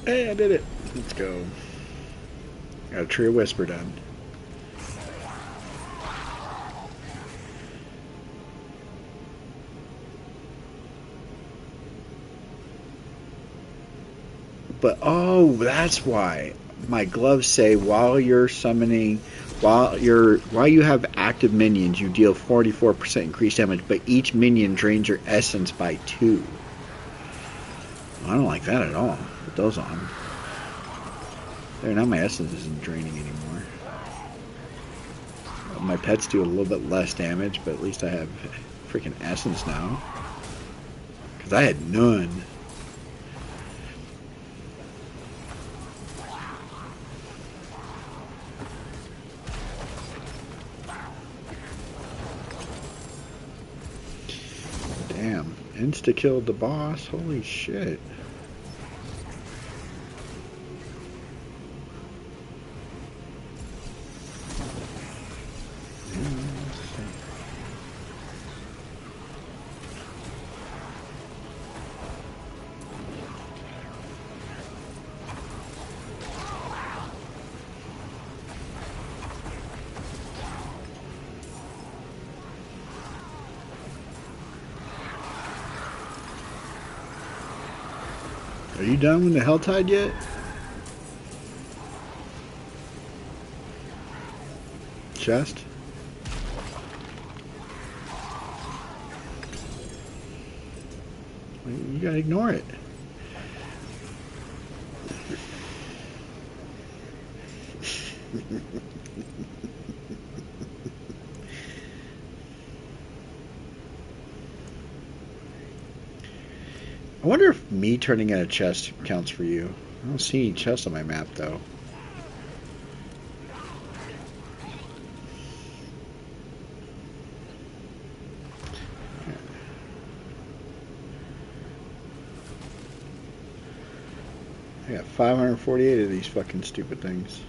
Hey, I did it. Let's go. Got a Tree of Whisper done. But oh, that's why my gloves say while you're summoning, while you have active minions, you deal 44% increased damage, but each minion drains your essence by 2. I don't like that at all. Put those on. There, now my essence isn't draining anymore. My pets do a little bit less damage, but at least I have freaking essence now. Because I had none. Damn. Insta-killed the boss. Holy shit. Are you done with the Helltide yet? Chest? You gotta ignore it. I wonder if me turning in a chest counts for you. I don't see any chests on my map, though. I got 548 of these fucking stupid things.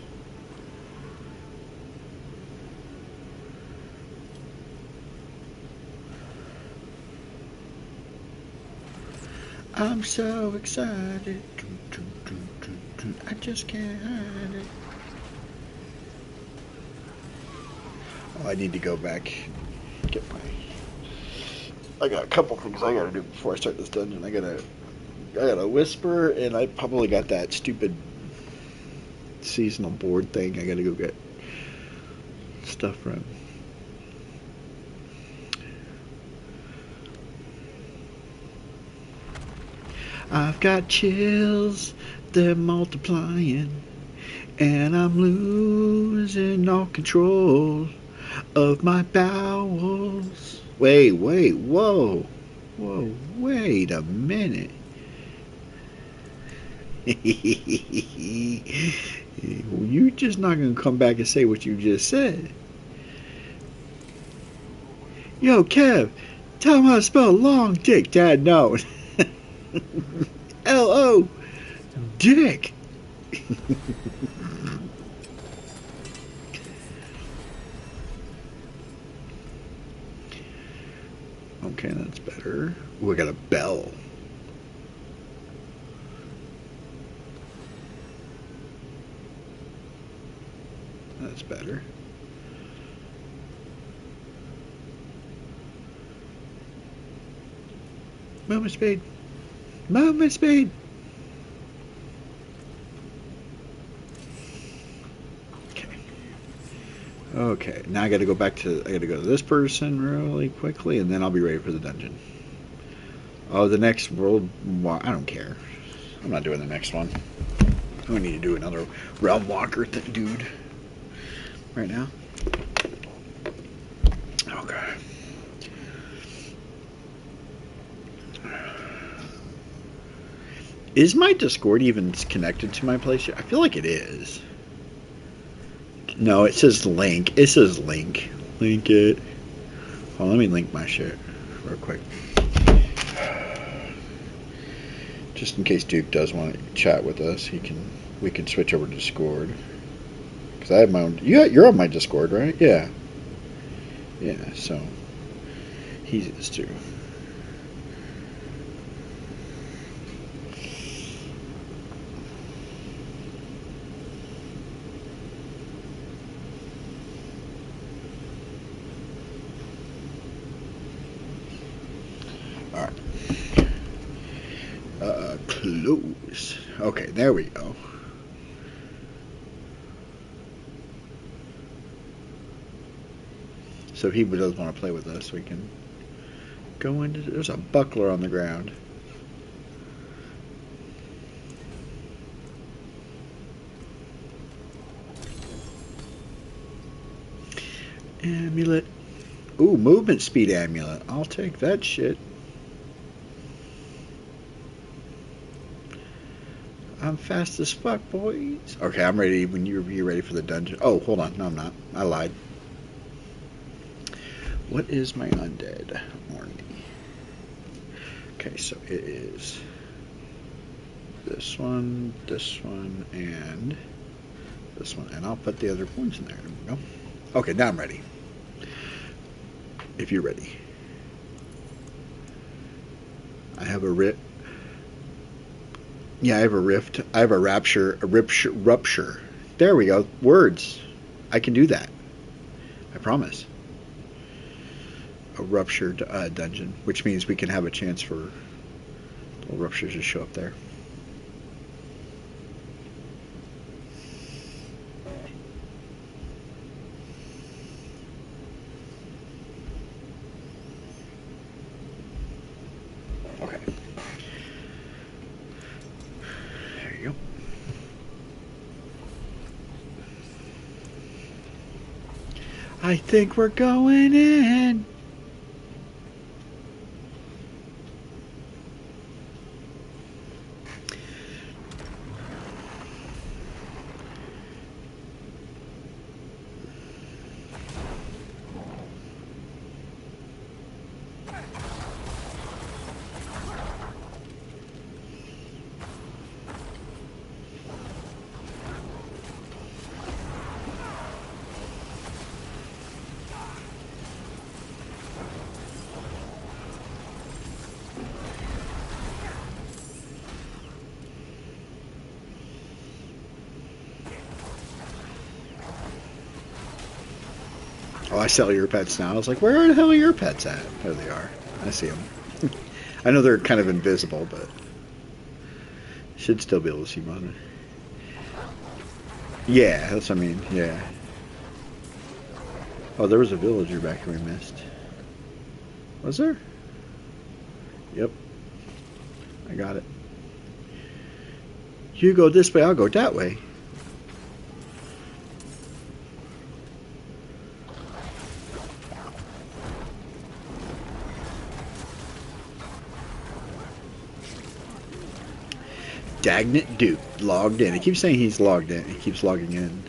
I'm so excited. I just can't hide it. Oh, I need to go back. Get my. I got a couple things I gotta do before I start this dungeon. I got a whisper, and I probably got that stupid seasonal board thing. I gotta go get stuff from. I've got chills, they're multiplying, and I'm losing all control of my bowels. Wait, whoa, wait a minute. You just not gonna come back and say what you just said. Yo, Kev, tell him how to spell long dick. Dad, no. L-O, dick. Okay, that's better. Ooh, I got a bell. That's better. Moment speed. Moment speed. Okay, now I gotta go to this person really quickly, and then I'll be ready for the dungeon. Oh, the next world, I don't care. I'm not doing the next one. I don't need to do another realm walker dude right now. Okay. Is my Discord even connected to my place? I feel like it is. No, it says link. It says link. Link it. Oh, let me link my shit real quick. Just in case Duke does want to chat with us, we can switch over to Discord. Because I have my own. You're on my Discord, right? Yeah. Yeah, so he is too. those. Okay, there we go. So if he does want to play with us, we can go into... There's a buckler on the ground. Amulet. Ooh, movement speed amulet. I'll take that shit. I'm fast as fuck, boys. Okay, I'm ready when you're ready for the dungeon. Oh, hold on. No, I'm not. I lied. What is my undead? Morning. Okay, so it is this one, and this one. And I'll put the other points in there. There we go. Okay, now I'm ready. If you're ready. I have a rift. Yeah, I have a rift. I have a rupture. There we go. Words. I can do that. I promise. A ruptured dungeon, which means we can have a chance for little ruptures to show up there. Okay. There you go. I think we're going in. Oh, I sell your pets now. I was like, where the hell are your pets at? There they are. I see them. I know they're kind of invisible, but should still be able to see them. Yeah, that's what I mean. Yeah. Oh, there was a villager back here we missed. Was there? Yep. I got it. You go this way, I'll go that way. Dagnit Duke logged in. He keeps saying he's logged in. He keeps logging in.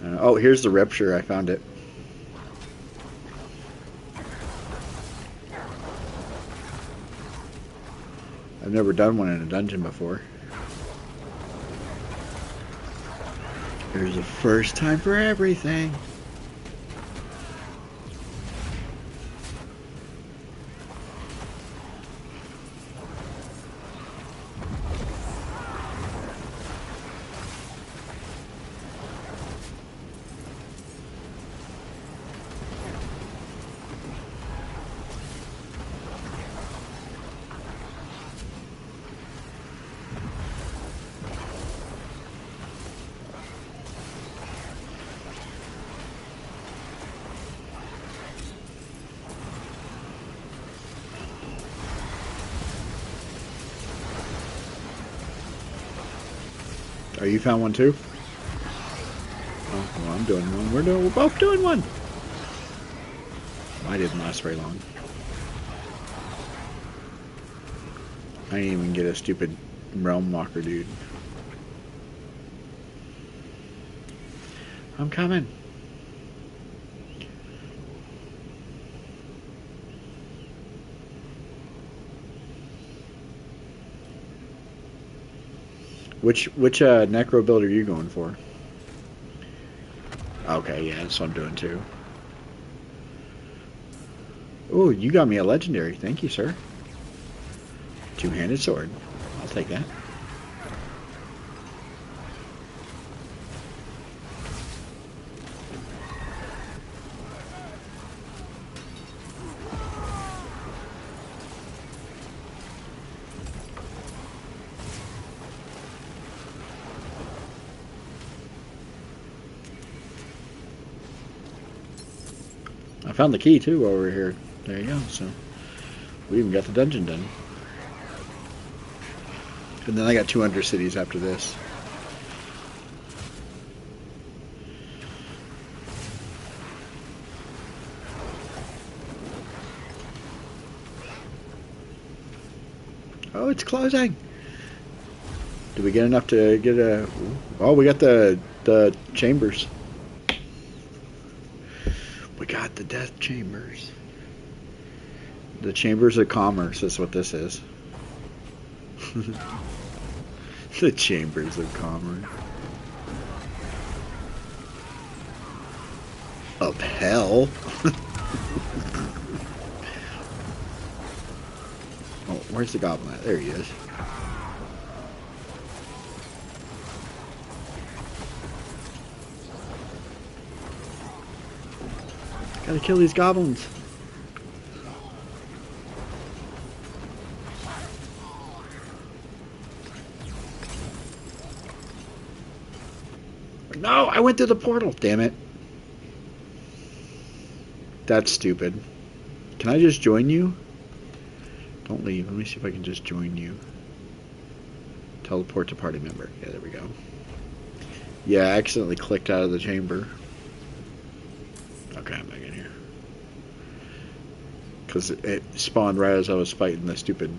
Oh, here's the rupture. I found it. I've never done one in a dungeon before. There's a first time for everything. Oh, you found one too? Oh, well, I'm doing one. We're both doing one. I didn't last very long. I didn't even get a stupid realm walker, dude. I'm coming. Which necro build are you going for? Okay, yeah, that's what I'm doing too. Oh, you got me a legendary. Thank you, sir. Two-handed sword. I'll take that. I found the key too over here. There you go. So we even got the dungeon done. And then I got 200 cities after this. Oh, it's closing. Did we get enough to get a... Oh, we got the chambers. We got the death chambers. The chambers of commerce is what this is. The chambers of commerce. Of hell. Oh, where's the goblin at? There he is. Gotta kill these goblins. No, I went through the portal. Damn it. That's stupid. Can I just join you? Don't leave. Let me see if I can just join you. Teleport to party member. Yeah, there we go. Yeah, I accidentally clicked out of the chamber. Okay, I'm back in here. Because it spawned right as I was fighting the stupid...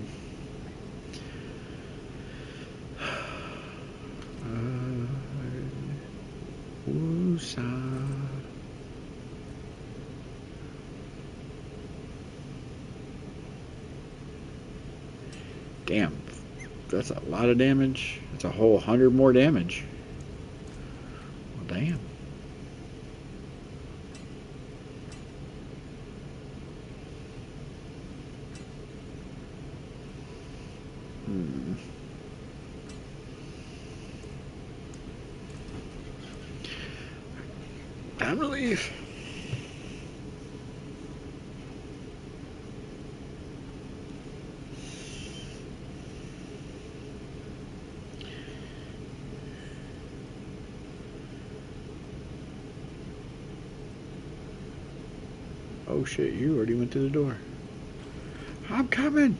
Damn, that's a lot of damage. That's a whole 100 more damage. Well, damn. Time to leave. Oh shit, you already went through the door. I'm coming!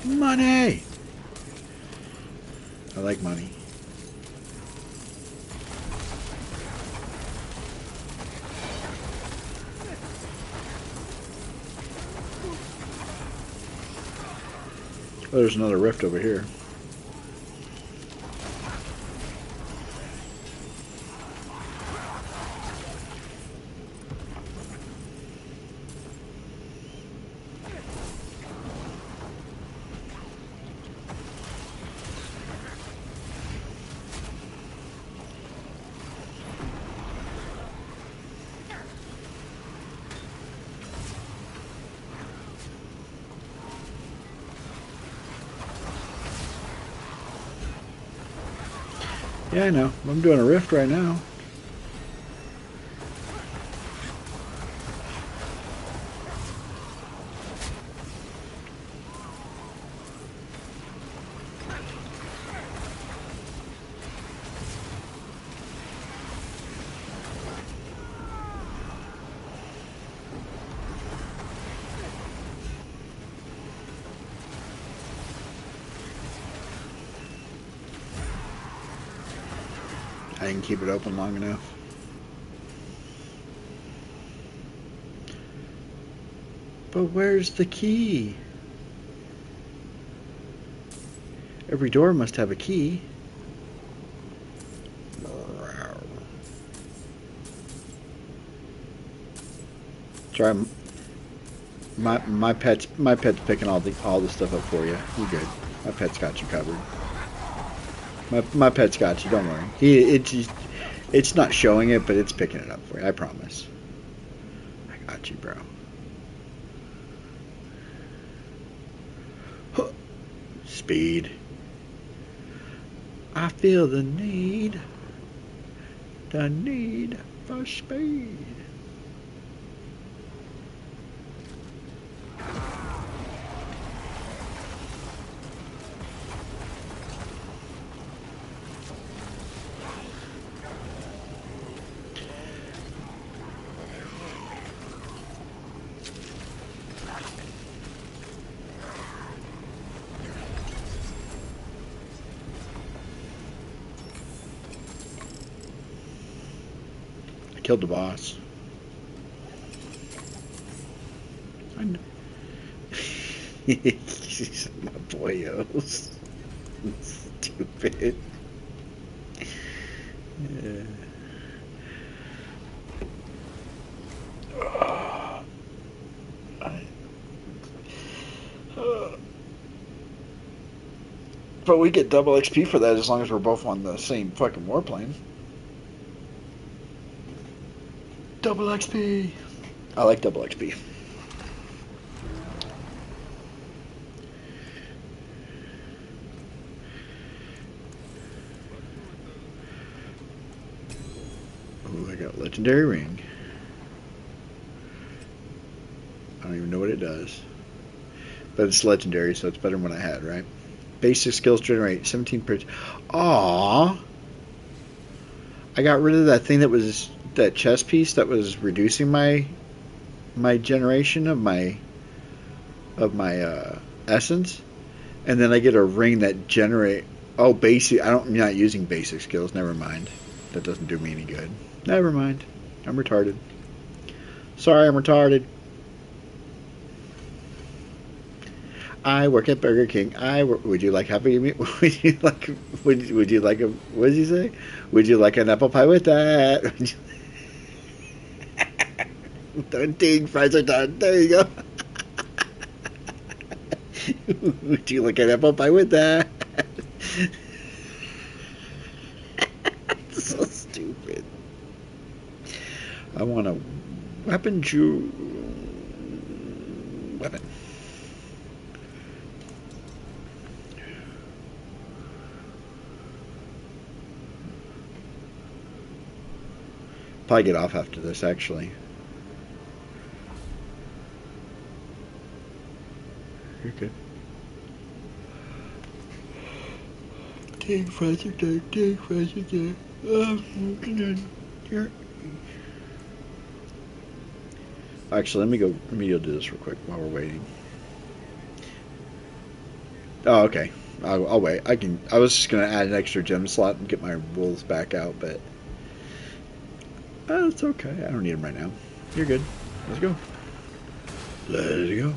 Money! I like money. Oh, there's another rift over here. Yeah, I know. I'm doing a rift right now. I can keep it open long enough. But where's the key? Every door must have a key. Sorry, My pet's picking all the stuff up for you. You're good. My pet's got you covered. My pet's got you. Don't worry. It's not showing it, but it's picking it up for you. I promise. I got you, bro. Speed. I feel the need for speed. Killed the boss. I know. He's my boyos. Stupid. Yeah. But we get double XP for that as long as we're both on the same fucking warplane. Double XP. I like double XP. Ooh, I got legendary ring. I don't even know what it does. But it's legendary, so it's better than what I had, right? Basic skills generate 17 per. Aww. I got rid of that thing that was that chest piece that was reducing my generation of my essence, and then I get a ring that generate. Oh, basic. I'm not using basic skills. Never mind. That doesn't do me any good. Never mind. I'm retarded. Sorry, I'm retarded. I work at Burger King. Would you like happy meal? Would you like? Would you like a? What did you say? Would you like an apple pie with that? 13 fries are done. There you go. Would you like an apple pie with that? So stupid. I want a weapon weapon. Probably get off after this, actually. You're good. Take fries are done. Take fries are done. Actually, let me go do this real quick while we're waiting. Oh, okay. I'll wait. I was just gonna add an extra gem slot and get my wolves back out, but it's okay. I don't need them right now. You're good. Let's go. Let's go.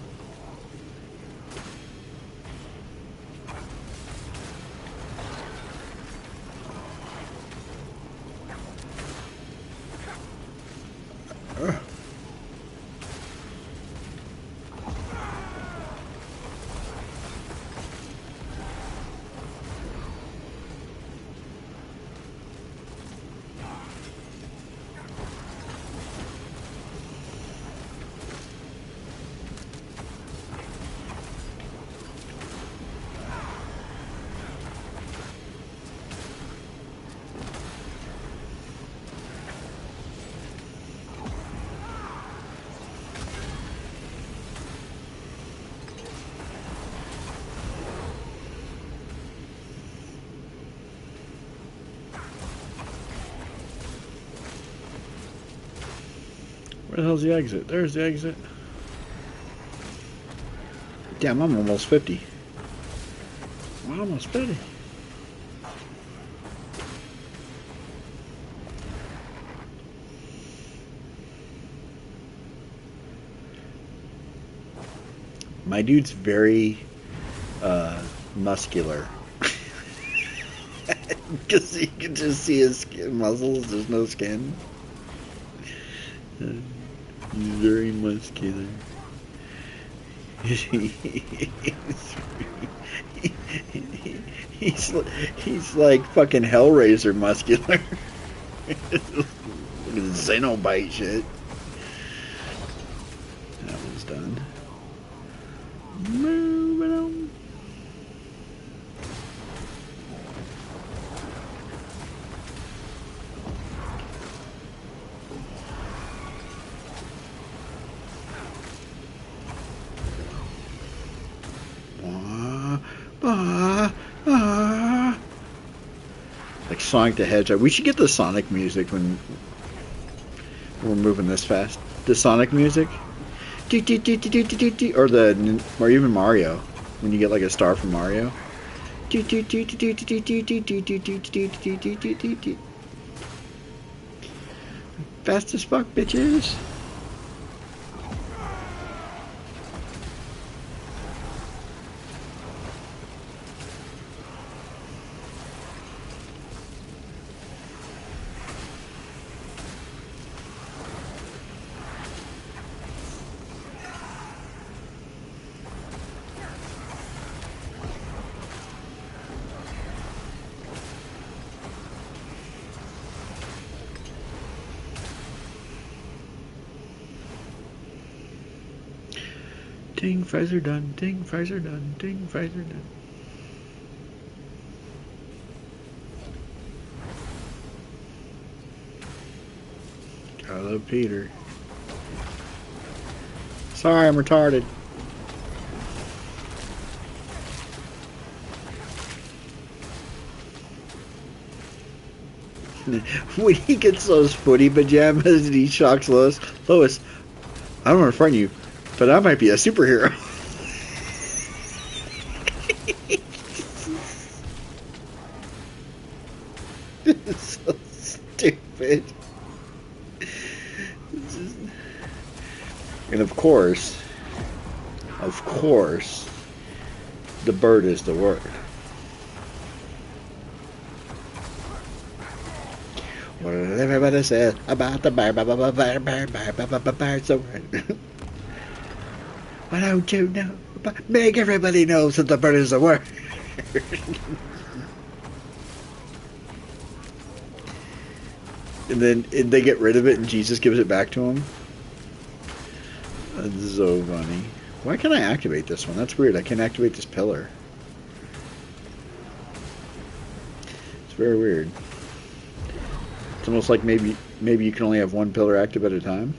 Where the hell's the exit? There's the exit. Damn, I'm almost 50. I'm almost 50. My dude's very muscular. Because you can just see his muscles, there's no skin. He's very muscular. he's he's like fucking Hellraiser muscular. Look at the Xenobite shit. That one's done. Moving on. Like Sonic the Hedgehog. We should get the Sonic music when we're moving this fast. The Sonic music. Or even Mario. When you get like a star from Mario. Fast as fuck, bitches. Ding, fries are done. Ding, fries are done. Ding, fries are done. I love Peter. Sorry, I'm retarded. When he gets those footy pajamas and he shocks Lois, Lois, I don't want to frighten you, but I might be a superhero. It's so stupid. And of course, the bird is the word. What everybody says about the bird, so right. Why don't you know? Make everybody knows that the bird is the word. And then they get rid of it and Jesus gives it back to him. That's so funny. Why can't I activate this one? That's weird. I can't activate this pillar. It's very weird. It's almost like maybe you can only have one pillar active at a time.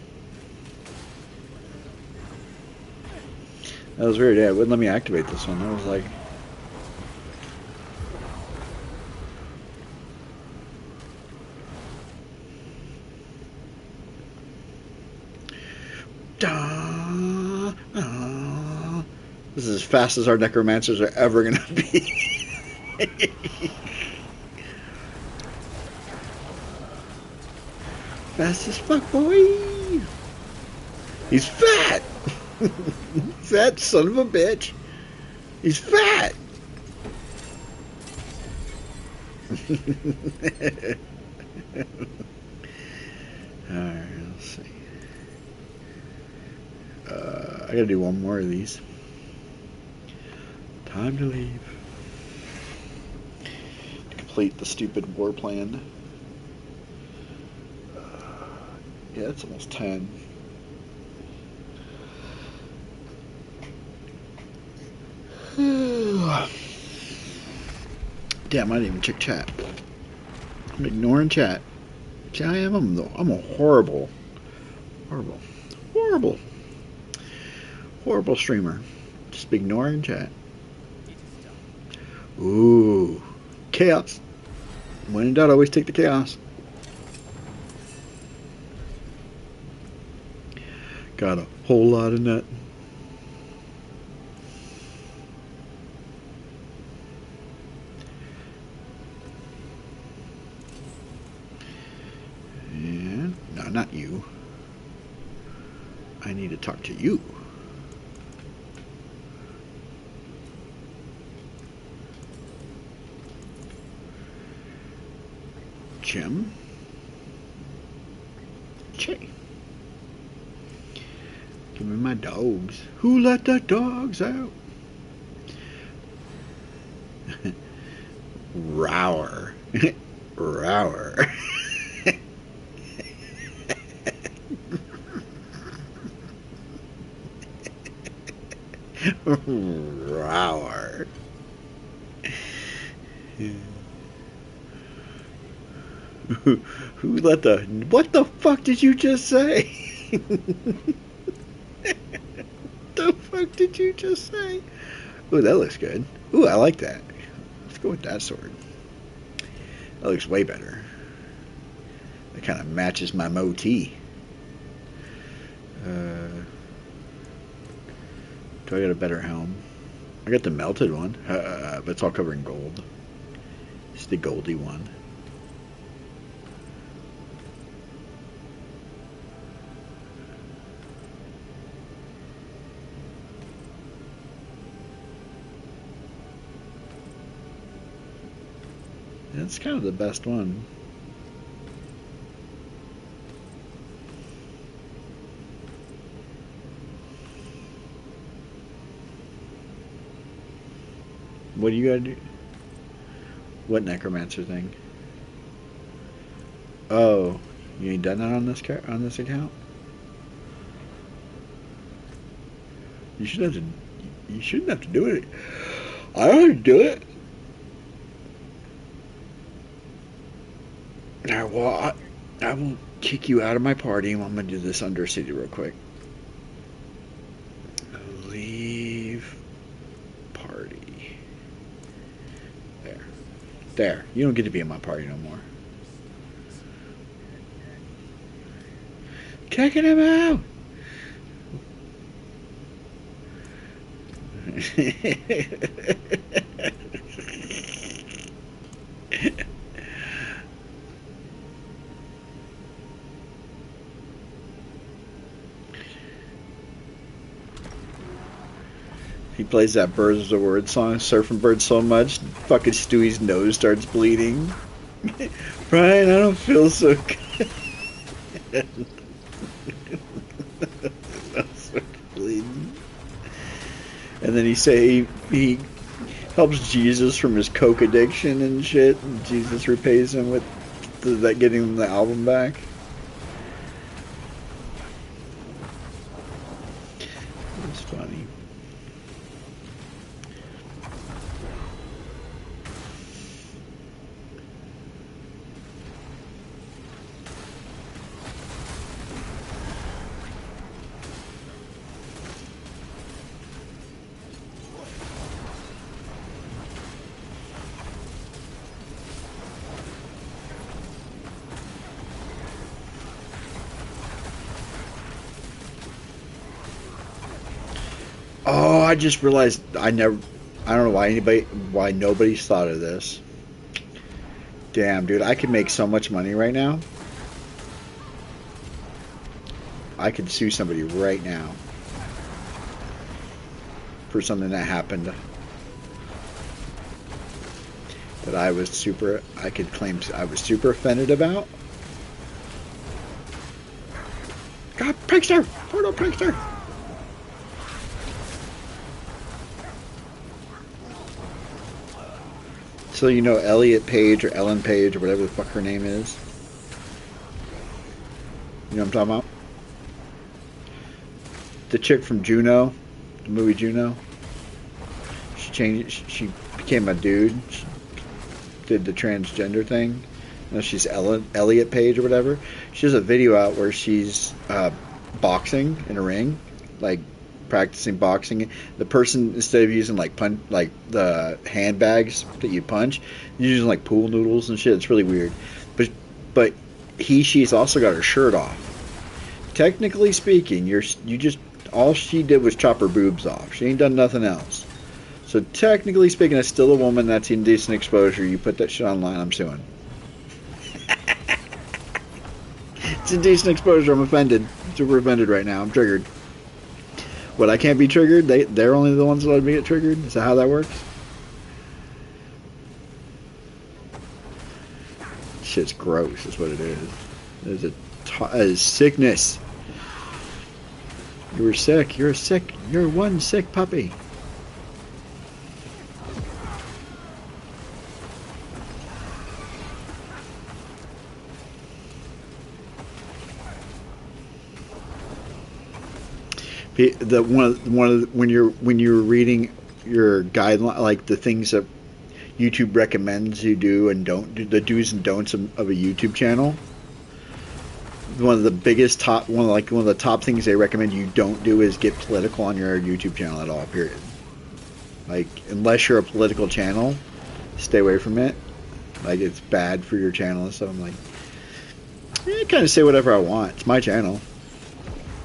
That was weird. Yeah, it wouldn't let me activate this one. I was like... This is as fast as our necromancers are ever going to be. Fast as fuck, boy. He's fat. Fat son of a bitch. He's fat. Alright, let's see. I gotta do one more of these. Time to leave. To complete the stupid war plan. Yeah, it's almost 10. Damn, I didn't even check chat. I'm ignoring chat. See, I am. I'm a horrible streamer. Just ignoring chat. Ooh, chaos. When in doubt, always take the chaos. Got a whole lot of nut. And no, not you. I need to talk to you. Jim. Che. Give me my dogs? Who let the dogs out? Rower. Rower. Rower. Who let the... What the fuck did you just say? The fuck did you just say? Ooh, that looks good. Ooh, I like that. Let's go with that sword. That looks way better. That kind of matches my motif. Do I got a better helm? I got the melted one, but it's all covered in gold. It's the goldy one. That's kind of the best one. What do you gotta do? What necromancer thing? Oh, you ain't done that on this account? You shouldn't have to. You shouldn't have to do it. I don't have to do it. Alright, well, I will kick you out of my party, and I'm gonna do this Undercity real quick. Leave party. There. You don't get to be in my party no more. Kicking him out! He plays that Birds of the Word song, Surfing Bird, so much, fucking Stewie's nose starts bleeding. Brian, I don't feel so good. Bleeding. And then he helps Jesus from his coke addiction and shit, and Jesus repays him with that getting him the album back. It's funny. Oh, I just realized I don't know why nobody's thought of this. Damn, dude, I could make so much money right now. I could sue somebody right now for something that happened that I could claim I was super offended about. God, prankster! Portal prankster! So you know Elliot Page or Ellen Page or whatever the fuck her name is? You know what I'm talking about? The chick from Juno, the movie Juno. She became a dude. She did the transgender thing. Now she's Elliot Page or whatever. She has a video out where she's boxing in a ring, like practicing boxing. The person, instead of using like the handbags that you punch, you're using like pool noodles and shit. It's really weird. But she's also got her shirt off. Technically speaking, all she did was chop her boobs off. She ain't done nothing else. So technically speaking, that's still a woman. That's indecent exposure. You put that shit online, I'm suing. It's indecent exposure. I'm offended. Super offended right now. I'm triggered. What, I can't be triggered? They're only the ones that let me get triggered? Is that how that works? Shit's gross, is what it is. It is sickness. You were sick. You're sick. You're one sick puppy. The when you're reading your guideline, like the things that YouTube recommends you do and don't do, the do's and don'ts of a YouTube channel. One of the top things they recommend you don't do is get political on your YouTube channel at all. Period. Like, unless you're a political channel, stay away from it. Like, it's bad for your channel and stuff. I'm like, I kind of say whatever I want. It's my channel.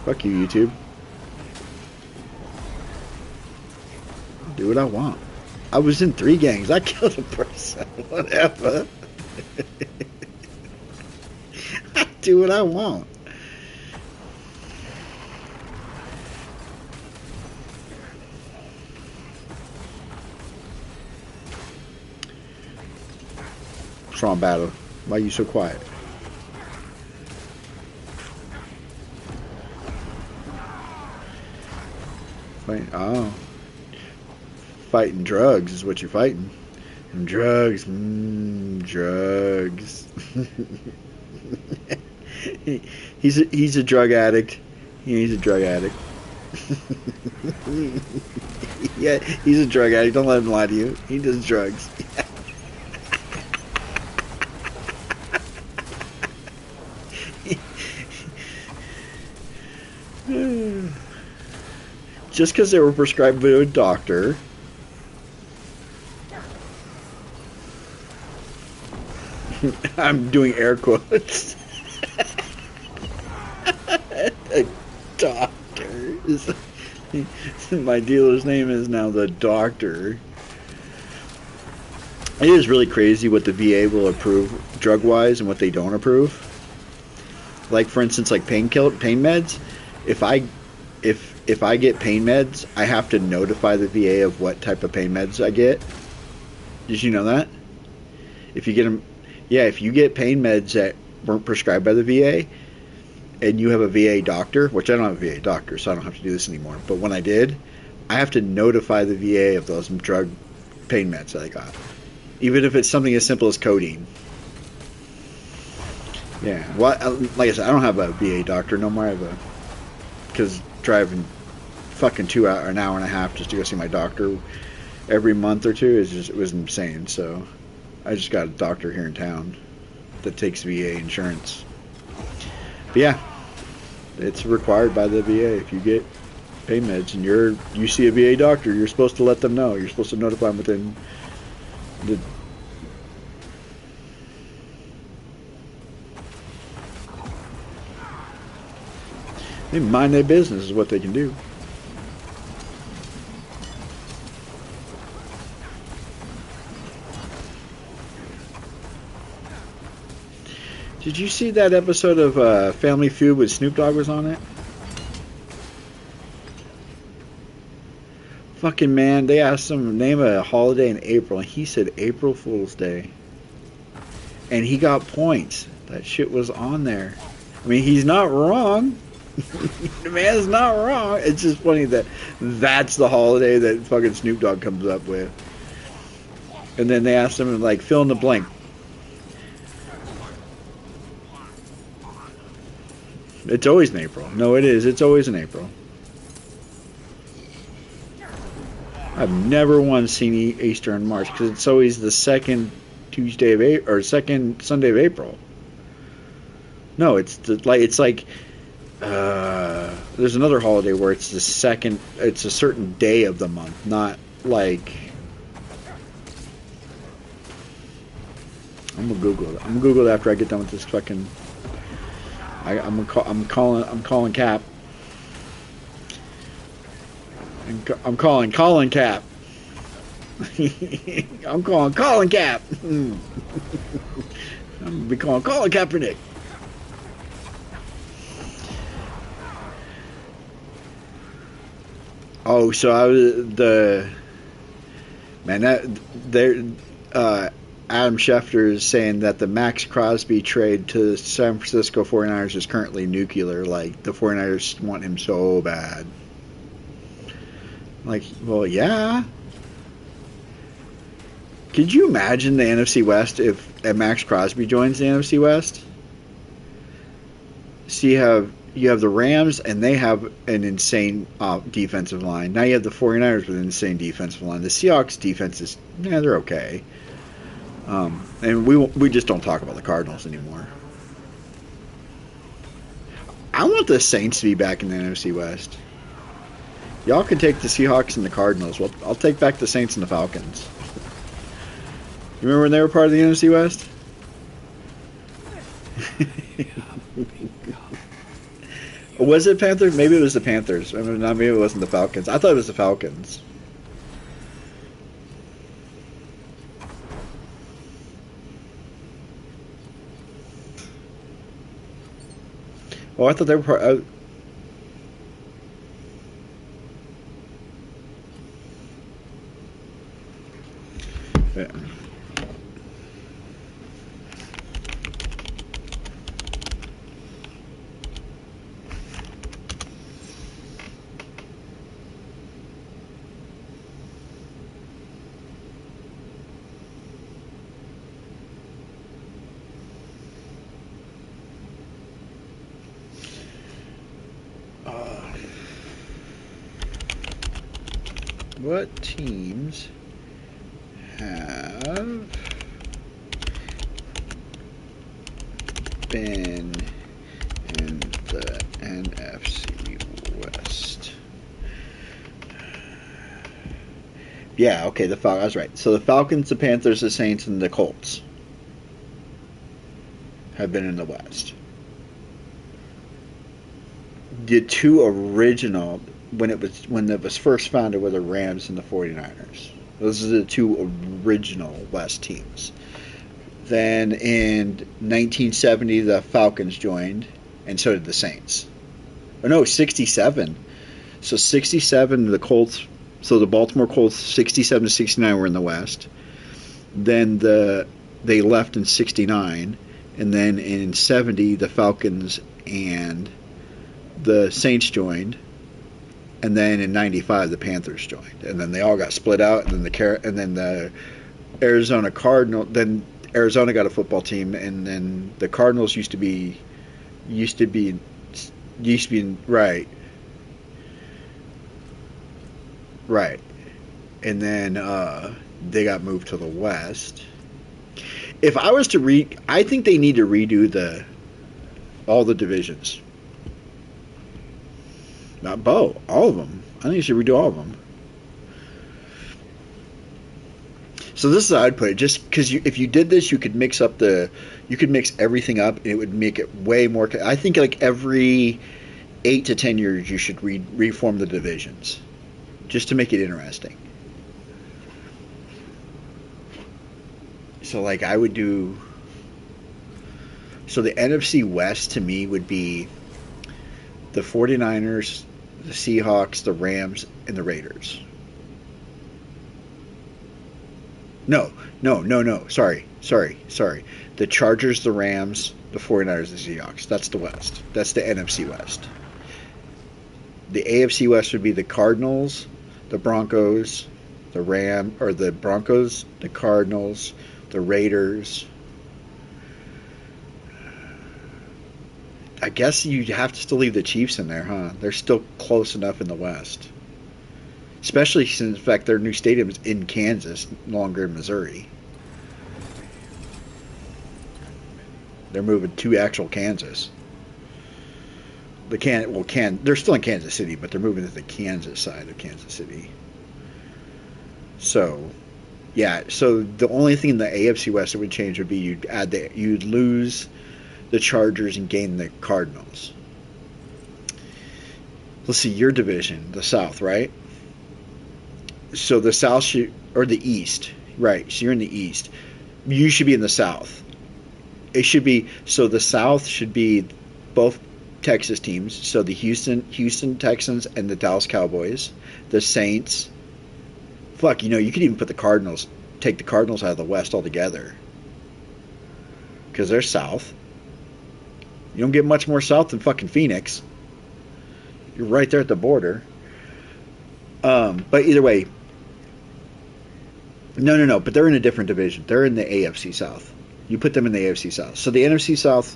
Fuck you, YouTube. Do what I want. I was in 3 gangs. I killed a person. Whatever. I do what I want. Strong battle. Why are you so quiet? Oh. Fighting drugs is what you're fighting. And drugs. Drugs. He's a drug addict. He's a drug addict. Yeah, he's a drug addict. Don't let him lie to you. He does drugs. Just because they were prescribed by a doctor. I'm doing air quotes. A doctor. My dealer's name is now the Doctor. It is really crazy what the VA will approve drug-wise and what they don't approve. Like, for instance, like pain meds. If I get pain meds, I have to notify the VA of what type of pain meds I get. Did you know that? If you get them, yeah, if you get pain meds that weren't prescribed by the VA, and you have a VA doctor, which I don't have a VA doctor, so I don't have to do this anymore. But when I did, I have to notify the VA of those drug pain meds that I got, even if it's something as simple as codeine. Yeah, well, like I said, I don't have a VA doctor no more. I have a, because driving fucking an hour and a half just to go see my doctor every month or two it was insane. So I just got a doctor here in town that takes VA insurance. But yeah, it's required by the VA. If you get pain meds and you see a VA doctor, you're supposed to let them know. You're supposed to notify them within the. They mind their business is what they can do. Did you see that episode of Family Feud with Snoop Dogg was on it? Fucking man, they asked him to name a holiday in April, and he said April Fool's Day. And he got points. That shit was on there. I mean, he's not wrong. The man's not wrong. It's just funny that that's the holiday that fucking Snoop Dogg comes up with. And then they asked him, like, fill in the blank. It's always in April. No, it is. It's always in April. I've never once seen Easter in March because it's always the second Tuesday of April or second Sunday of April. No, it's like there's another holiday where it's the second. It's a certain day of the month, not like. I'm gonna Google it. I'm gonna Google it after I get done with this fucking. I'm calling Cap. I'm calling Colin Cap. I'm calling Colin Cap. I'm gonna be calling Colin Kaepernick. Oh, so I was Adam Schefter is saying that the Max Crosby trade to the San Francisco 49ers is currently nuclear. Like, the 49ers want him so bad. Like, well, yeah. Could you imagine the NFC West if Max Crosby joins the NFC West? So you have the Rams, and they have an insane defensive line. Now you have the 49ers with an insane defensive line. The Seahawks defense is, yeah, they're okay. And we just don't talk about the Cardinals anymore. I want the Saints to be back in the NFC West. Y'all can take the Seahawks and the Cardinals. Well, I'll take back the Saints and the Falcons. You remember when they were part of the NFC West? Was it Panthers? Maybe it was the Panthers. I mean, maybe it wasn't the Falcons. I thought it was the Falcons. Oh, I thought they were part. Yeah. What teams have been in the NFC West? Yeah, okay, the Falcons. I was right. So the Falcons, the Panthers, the Saints, and the Colts have been in the West. The two original, when it was first founded, were the Rams and the 49ers. Those are the two original West teams. Then in 1970, the Falcons joined, and so did the Saints. Oh no, 67. So 67, the Colts. So the Baltimore Colts, 67 to 69, were in the West. Then they left in 69, and then in 70, the Falcons and the Saints joined, and then in 95 the Panthers joined, and then they all got split out, and then the Arizona Cardinal, then Arizona got a football team, and then the Cardinals used to be right, and then they got moved to the West. If I was to I think they need to redo all the divisions. Not Bo, all of them. I think you should redo all of them. So this is how I'd put it. Just because if you did this, you could mix everything up, and it would make it way more. I think like every 8 to 10 years, you should reform the divisions, just to make it interesting. So like I would do. So the NFC West to me would be the 49ers, the Seahawks, the Rams, and the Raiders. No. Sorry. The Chargers, the Rams, the 49ers, the Seahawks. That's the West. That's the NFC West. The AFC West would be the Cardinals, the Broncos, the Broncos, the Cardinals, the Raiders. I guess you'd have to still leave the Chiefs in there, huh? They're still close enough in the West. Especially since, in fact, their new stadium is in Kansas, no longer in Missouri. They're moving to actual Kansas. They're still in Kansas City, but they're moving to the Kansas side of Kansas City. So, yeah. So the only thing in the AFC West that would change would be you'd lose the Chargers and gain the Cardinals. Let's see, your division, the South, right? So the South or the East, right? So you're in the East. You should be in the South. It should be, so the South should be both Texas teams. So the Houston Texans and the Dallas Cowboys. The Saints. Fuck, you could even put the Cardinals take the Cardinals out of the West altogether. Because they're south. You don't get much more south than fucking Phoenix. You're right there at the border. But either way, no. But they're in a different division. They're in the AFC South. You put them in the AFC South. So the NFC South.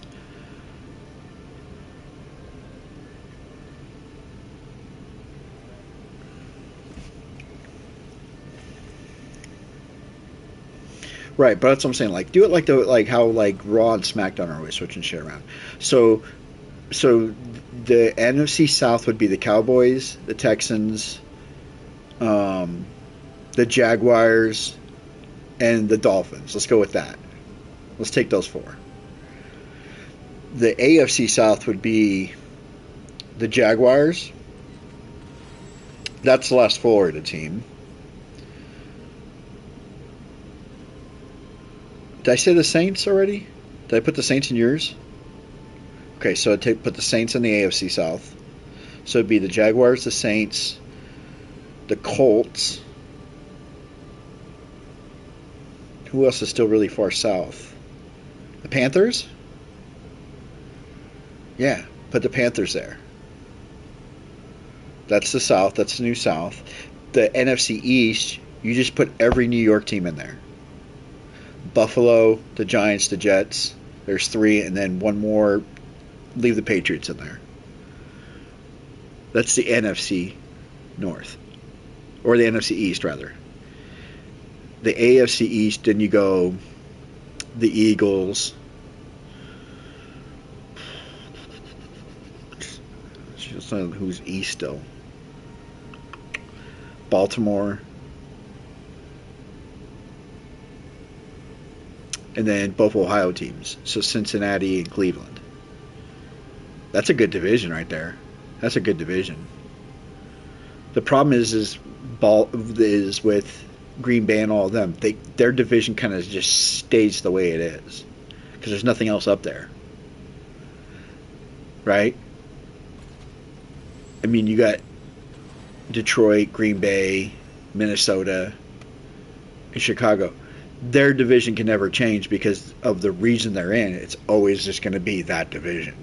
Right, but that's what I'm saying. Like, do it like how like Raw and SmackDown are always switching shit around. So the NFC South would be the Cowboys, the Texans, the Jaguars, and the Dolphins. Let's go with that. Let's take those four. The AFC South would be the Jaguars. That's the last Florida team. Did I say the Saints already? Did I put the Saints in yours? Okay, so I'd put the Saints in the AFC South. So it'd be the Jaguars, the Saints, the Colts. Who else is still really far south? The Panthers? Yeah, put the Panthers there. That's the South. That's the New South. The NFC East, you just put every New York team in there. Buffalo, the Giants, the Jets. There's three, and then one more. Leave the Patriots in there. That's the NFC North. Or the NFC East, rather. The AFC East, then you go the Eagles. Just don't know who's East still. Baltimore. And then both Ohio teams. So Cincinnati and Cleveland. That's a good division right there. That's a good division. The problem is with Green Bay and all of them. Their division kind of just stays the way it is. Because there's nothing else up there. Right? I mean, you got Detroit, Green Bay, Minnesota, and Chicago. Their division can never change because of the region they're in. It's always just going to be that division.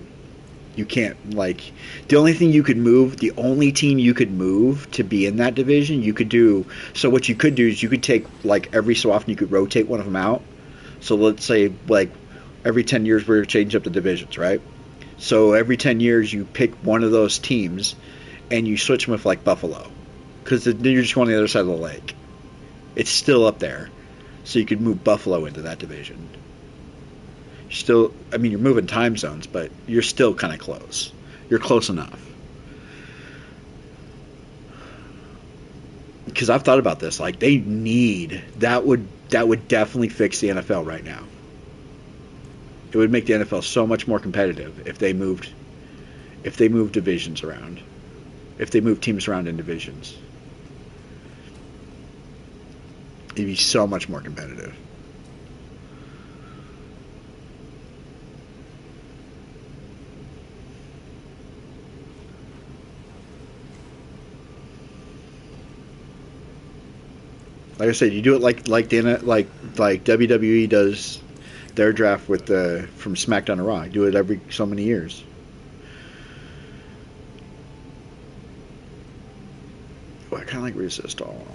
You can't, like, the only thing you could move, the only team you could move to be in that division, you could do, so what you could do is you could take, like, every so often you could rotate one of them out. So let's say, like, every 10 years we're going to change up the divisions, right? So every 10 years you pick one of those teams and you switch them with, like, Buffalo. Because then you're just going on the other side of the lake. It's still up there. So you could move Buffalo into that division. Still, I mean, you're moving time zones, but you're still kind of close. You're close enough. Because I've thought about this. Like, they need, that would definitely fix the NFL right now. It would make the NFL so much more competitive if they moved divisions around. If they moved teams around in divisions. It'd be so much more competitive. Like I said, you do it like WWE does their draft with from SmackDown to Raw. You do it every so many years. Oh, I kind of like resist all.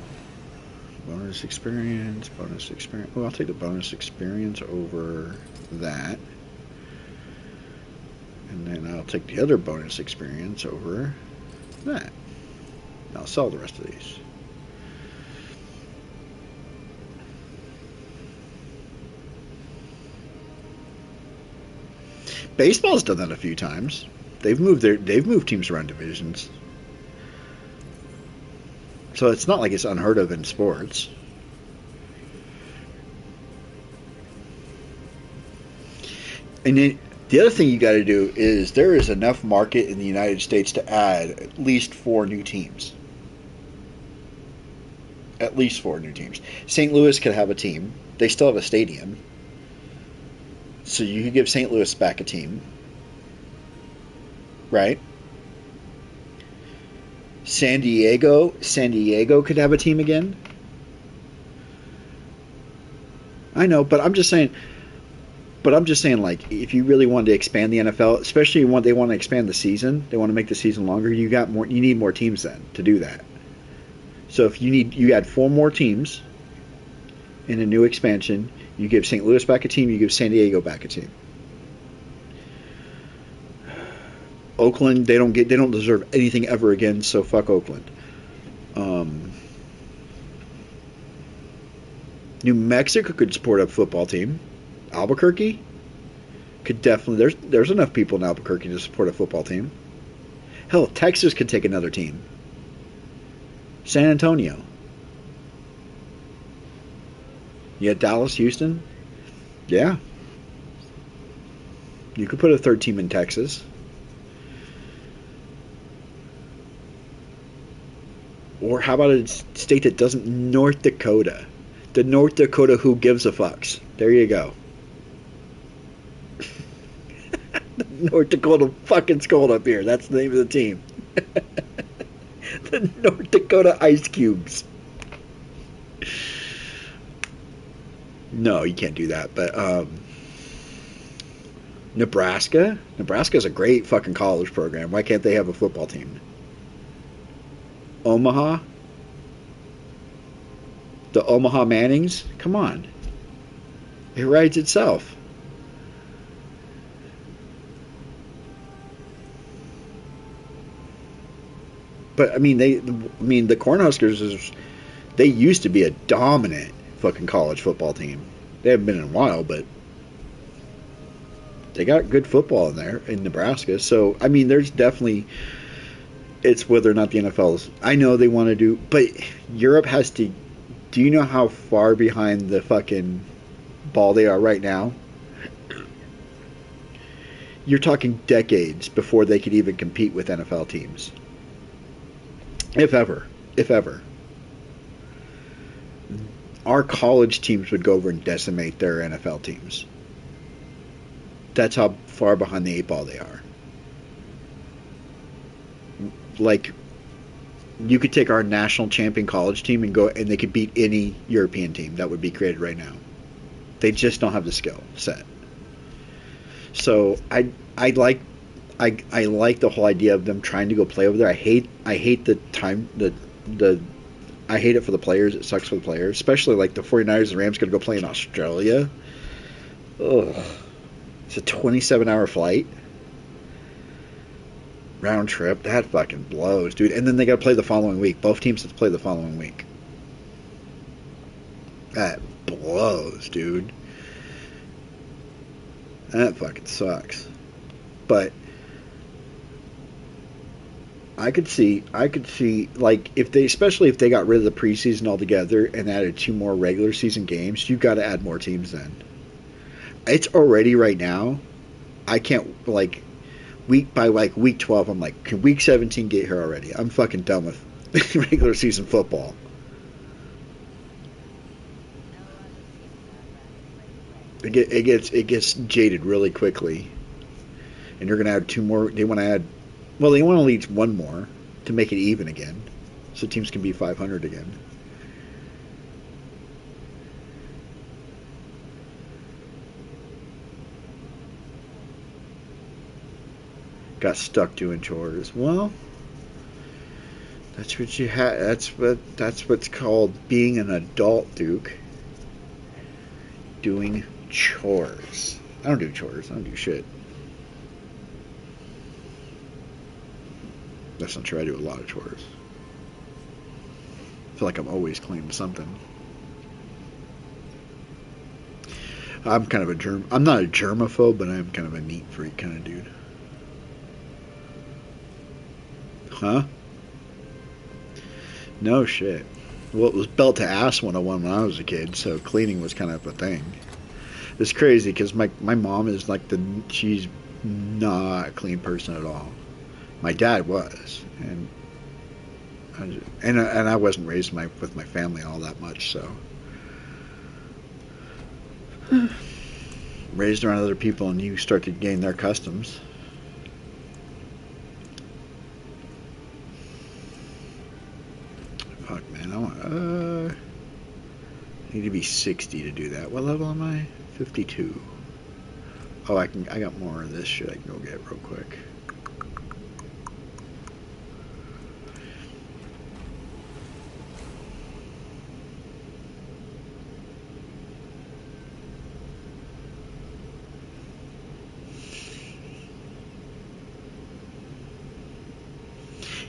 Bonus experience. Oh, I'll take the bonus experience over that. And then I'll take the other bonus experience over that. I'll sell the rest of these. Baseball's done that a few times. They've moved teams around divisions. So it's not like it's unheard of in sports. And then the other thing you got to do is there is enough market in the United States to add at least 4 new teams. At least 4 new teams. St. Louis could have a team. They still have a stadium. So you could give St. Louis back a team. Right? San Diego could have a team again. I know, but I'm just saying. But I'm just saying, like, if you really wanted to expand the NFL, especially when they want to expand the season, they want to make the season longer. You need more teams then to do that. So if you add 4 more teams in a new expansion, you give St. Louis back a team, you give San Diego back a team. Oakland, they don't deserve anything ever again. So fuck Oakland. New Mexico could support a football team. Albuquerque could definitely. There's enough people in Albuquerque to support a football team. Hell, Texas could take another team. San Antonio. Yeah, Dallas, Houston. Yeah. You could put a third team in Texas. Or how about a state that doesn't? North Dakota. The North Dakota who gives a fucks. There you go. North Dakota fucking cold up here. That's the name of the team. The North Dakota Ice Cubes. No, you can't do that. But Nebraska? Nebraska's a great fucking college program. Why can't they have a football team? Omaha? The Omaha Mannings? Come on. It rides itself. But I mean, the Cornhuskers they used to be a dominant fucking college football team. They haven't been in a while, but they got good football in there in Nebraska. So I mean, there's definitely it's whether or not the NFL's. I know they want to do, but Europe has to. Do you know how far behind the fucking ball they are right now? You're talking decades before they could even compete with NFL teams. If ever. If ever. Our college teams would go over and decimate their NFL teams. That's how far behind the 8 ball they are. Like, you could take our national champion college team and they could beat any European team that would be created right now. They just don't have the skill set. So I like the whole idea of them trying to go play over there. I hate the time I hate it for the players. It sucks for the players, especially like the 49ers and Rams going to go play in Australia. Ugh. It's a 27-hour flight. Round trip. That fucking blows, dude. And then they got to play the following week. Both teams have to play the following week. That blows, dude. That fucking sucks. But I could see like especially if they got rid of the preseason altogether and added 2 more regular season games, you've got to add more teams then. It's already right now. I can't like week 12 I'm like, can week 17 get here already? I'm fucking done with regular season football. It gets jaded really quickly. And you're going to add 2 more. They want to lead 1 more to make it even again. So teams can be 500 again. Got stuck doing chores. Well, that's what you had. That's what's called being an adult, Duke. Doing chores. I don't do chores. I don't do shit. That's not true. I do a lot of chores. I feel like I'm always cleaning something. I'm kind of I'm not a germaphobe, but I'm kind of a neat freak kind of dude. Huh? No shit. Well, it was belt to ass 101 when I was a kid, so cleaning was kind of a thing. It's crazy because my mom is like she's not a clean person at all. My dad was, and I wasn't raised with my family all that much, so raised around other people, and you start to gain their customs. Fuck, man, Need to be 60 to do that. What level am I? 52. Oh, I got more of this shit I can go get real quick.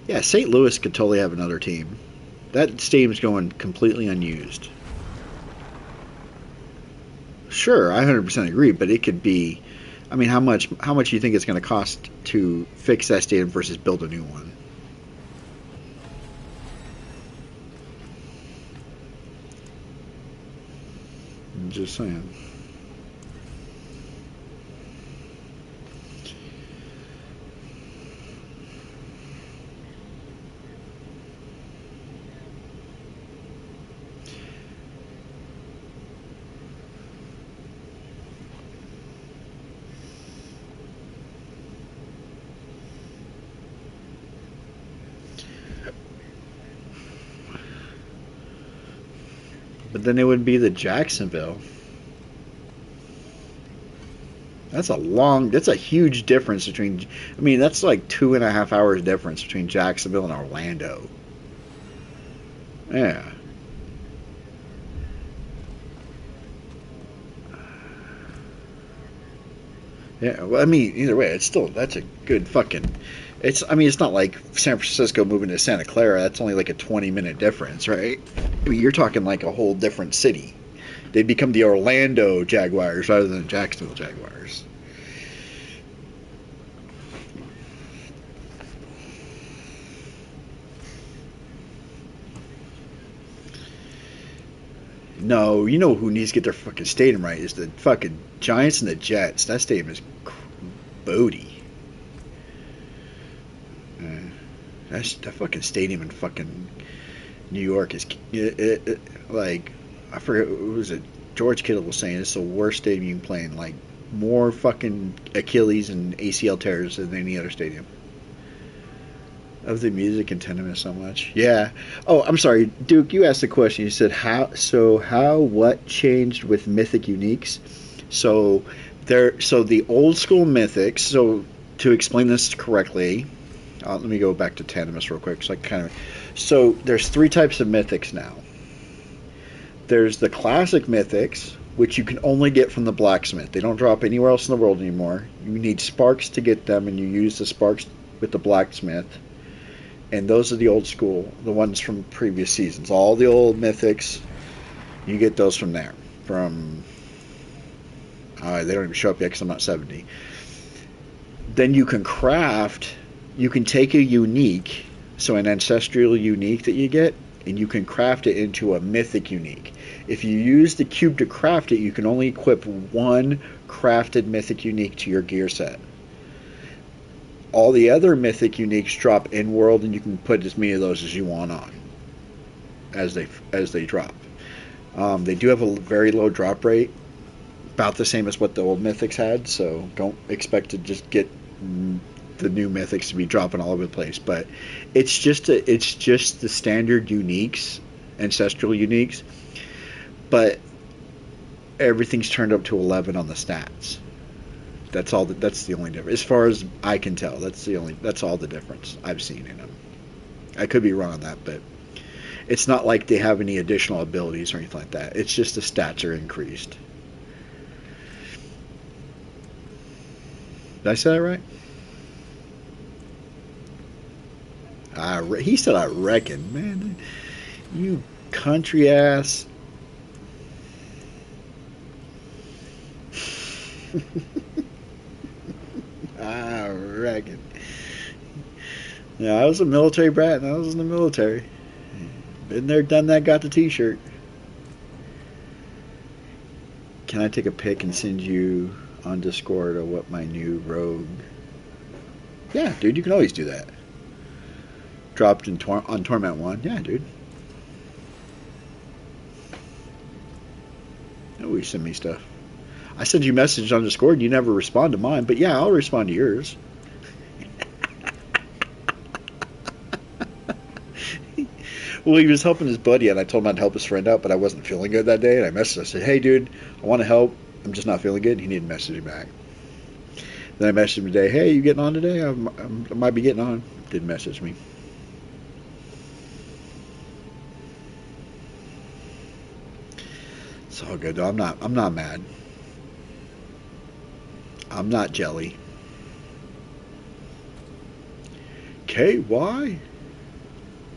Yeah, St. Louis could totally have another team. That stadium's going completely unused. Sure, I 100% agree, but it could be. I mean, how much do you think it's going to cost to fix that stadium versus build a new one? I'm just saying. But then it would be the Jacksonville. That's a huge difference between, I mean, that's like 2.5 hours difference between Jacksonville and Orlando. Yeah. Yeah, well, I mean, either way, that's a good fucking, I mean, it's not like San Francisco moving to Santa Clara. That's only like a 20-minute difference, right? I mean, you're talking like a whole different city. They'd become the Orlando Jaguars rather than the Jacksonville Jaguars. No, you know who needs to get their fucking stadium right is the fucking Giants and the Jets. That stadium is Bodie. That fucking stadium in fucking New York is like, I forget, what was it? George Kittle was saying it's the worst stadium you can play in. Like, more fucking Achilles and ACL tears than any other stadium. Of the music and Tenement so much. Yeah. Oh, I'm sorry, Duke. You asked the question. You said how. So how? What changed with Mythic Uniques? So there. So the old school Mythics. So to explain this correctly, let me go back to Tanimus real quick. So there's three types of Mythics now. There's the classic Mythics, which you can only get from the blacksmith. They don't drop anywhere else in the world anymore. You need sparks to get them, and you use the sparks with the blacksmith. And those are the old school, the ones from previous seasons. All the old mythics, you get those from there. From they don't even show up yet because I'm not 70. Then you can craft. You can take a unique, so an ancestral unique that you get, and you can craft it into a mythic unique. If you use the cube to craft it, you can only equip one crafted mythic unique to your gear set. All the other mythic uniques drop in world, and you can put as many of those as you want on as they drop. They do have a very low drop rate, about the same as what the old mythics had. So don't expect to just get the new mythics to be dropping all over the place. But it's just the standard uniques, ancestral uniques. But everything's turned up to 11 on the stats. That's all. That's the only difference, as far as I can tell. That's all the difference I've seen in them. I could be wrong on that, but it's not like they have any additional abilities or anything like that. It's just the stats are increased. Did I say that right? He said I reckon, man. You country ass. I reckon. Yeah, I was a military brat and I was in the military. Been there, done that, got the t-shirt. Can I take a pic and send you on Discord of what my new rogue? Yeah, dude, you can always do that. Dropped on Torment 1. Yeah, dude. Always send me stuff. I send you messages on Discord and you never respond to mine, but yeah, I'll respond to yours. Well, he was helping his buddy, and I told him I'd help his friend out, but I wasn't feeling good that day, and I messaged him. I said, "Hey, dude, I want to help. I'm just not feeling good." He didn't message me back. Then I messaged him today. Hey, you getting on today? I might be getting on. Didn't message me. It's all good though. I'm not mad. I'm not jelly. KY?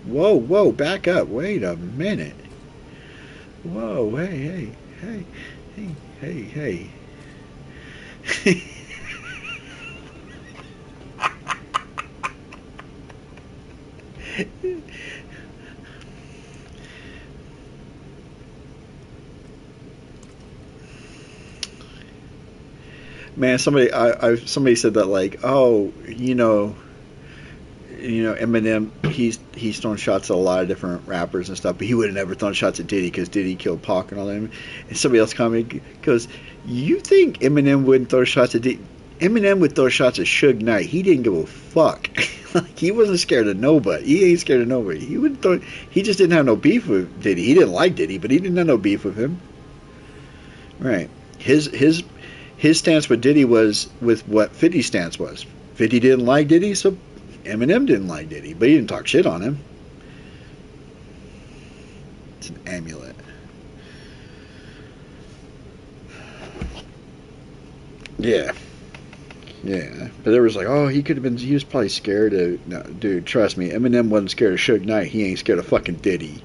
Whoa, whoa, back up. Wait a minute. Whoa, hey, hey, hey, hey, hey, hey. Man, somebody said that like, oh, Eminem, he's thrown shots at a lot of different rappers and stuff, but he would have never thrown shots at Diddy because Diddy killed Pac and all that. And somebody else commented, goes, "You think Eminem wouldn't throw shots at Diddy? Eminem would throw shots at Suge Knight. He didn't give a fuck. Like he wasn't scared of nobody. He ain't scared of nobody. He wouldn't throw. He just didn't have no beef with Diddy. He didn't like Diddy, but he didn't have no beef with him. Right? His stance with Diddy was with what 50's stance was. 50 didn't like Diddy, so Eminem didn't like Diddy, but he didn't talk shit on him. It's an amulet. Yeah. Yeah. But there was like, oh, he was probably scared of, no, dude, trust me, Eminem wasn't scared of Suge Knight. He ain't scared of fucking Diddy.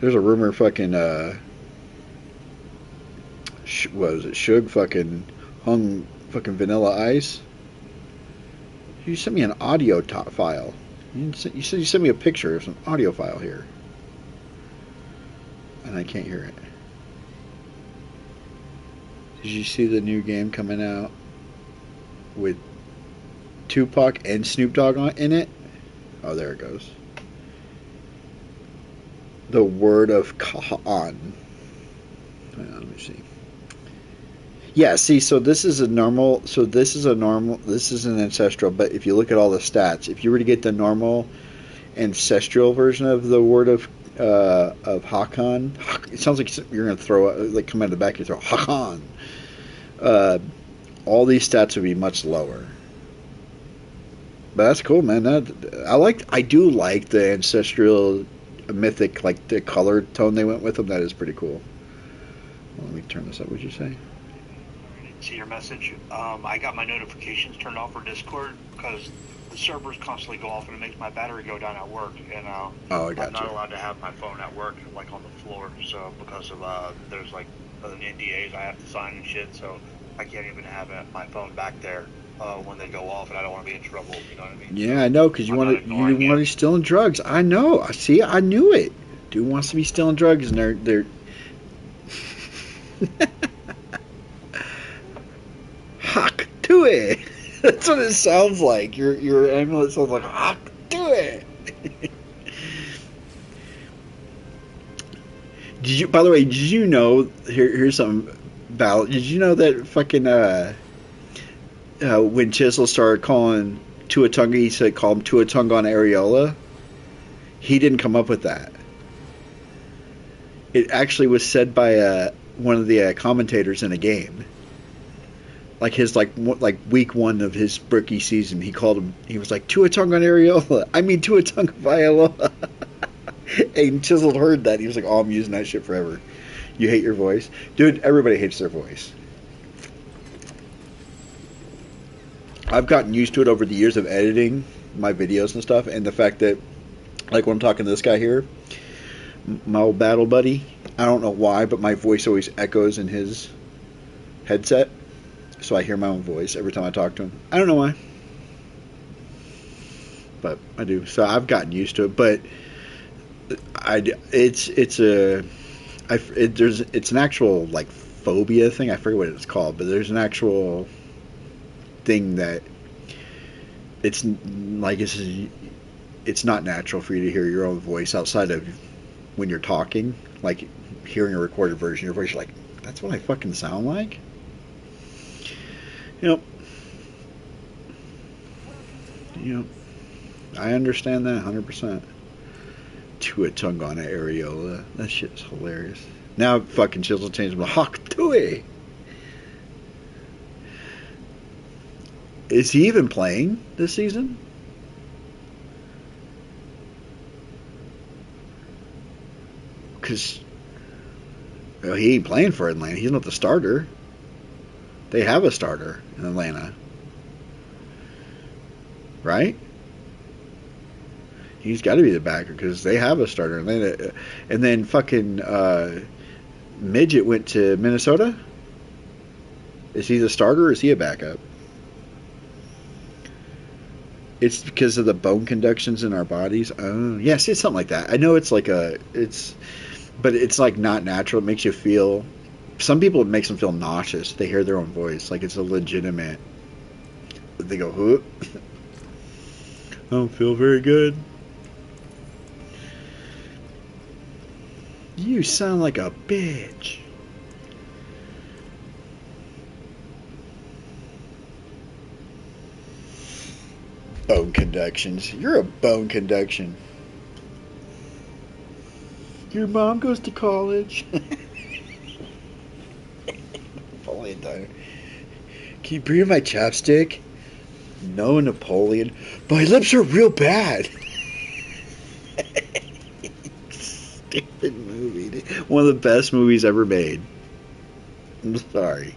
There's a rumor fucking, what was it, Suge fucking hung fucking Vanilla Ice. You sent me an audio file. You said you sent me a picture of some audio file here, and I can't hear it. Did you see the new game coming out with Tupac and Snoop Dogg in it? Oh, there it goes. The Word of Khan. Let me see. Yeah, see, so this is an ancestral, but if you look at all the stats, if you were to get the normal ancestral version of the word of Hakan, it sounds like you're going to throw, like come out of the back of your throat, Hakan. All these stats would be much lower. But that's cool, man. I do like the ancestral mythic, like the color tone they went with them. That is pretty cool. Well, let me turn this up. What'd you say? See your message. I got my notifications turned off for Discord because the servers constantly go off and it makes my battery go down at work. And oh, I got I'm not allowed to have my phone at work, like on the floor. So because of there's like NDAs I have to sign and shit, so I can't even have my phone back there when they go off, and I don't want to be in trouble. You know what I mean? Yeah, I know, because you want to be stealing drugs. I know. I see. I knew it. Dude wants to be stealing drugs, and they're. Hawk to it. That's what it sounds like. Your amulet sounds like hawk to it. Did you? By the way, did you know? Here's something. Did you know that fucking when Chisel started calling Tuatunga, he said call him Tuatunga on Areola. He didn't come up with that. It actually was said by one of the commentators in a game. Like his like week one of his rookie season, he called him. He was like Tuatunga on Areola. I mean Tuatunga Viola. And Chisel heard that. He was like, "Oh, I'm using that shit forever." You hate your voice, dude. Everybody hates their voice. I've gotten used to it over the years of editing my videos and stuff, and the fact that, like, when I'm talking to this guy here, my old battle buddy, I don't know why, but my voice always echoes in his headset, so I hear my own voice every time I talk to him. I don't know why, but I do. So I've gotten used to it, but it's an actual like phobia thing. I forget what it's called, but there's an actual thing that it's like it's not natural for you to hear your own voice outside of when you're talking, like hearing a recorded version of your voice. You're like, that's what I fucking sound like. You know. I understand that 100%. To a tongue on an areola. That shit's hilarious. Now fucking Chisel changed my hawk to it. Is he even playing this season? Because he ain't playing for Atlanta. He's not the starter. They have a starter in Atlanta. Right? He's got to be the backer because they have a starter in Atlanta. And then fucking Midget went to Minnesota? Is he the starter or is he a backup? It's because of the bone conductions in our bodies. Oh, yeah, see, it's something like that. I know it's like but it's like not natural. It makes you feel. Some people, it makes them feel nauseous. They hear their own voice, like it's a legitimate. They go, "Huh? I don't feel very good." You sound like a bitch. Bone conductions. You're a bone conduction. Your mom goes to college. Can you breathe my chapstick? No, Napoleon. My lips are real bad. Stupid movie. One of the best movies ever made. I'm sorry.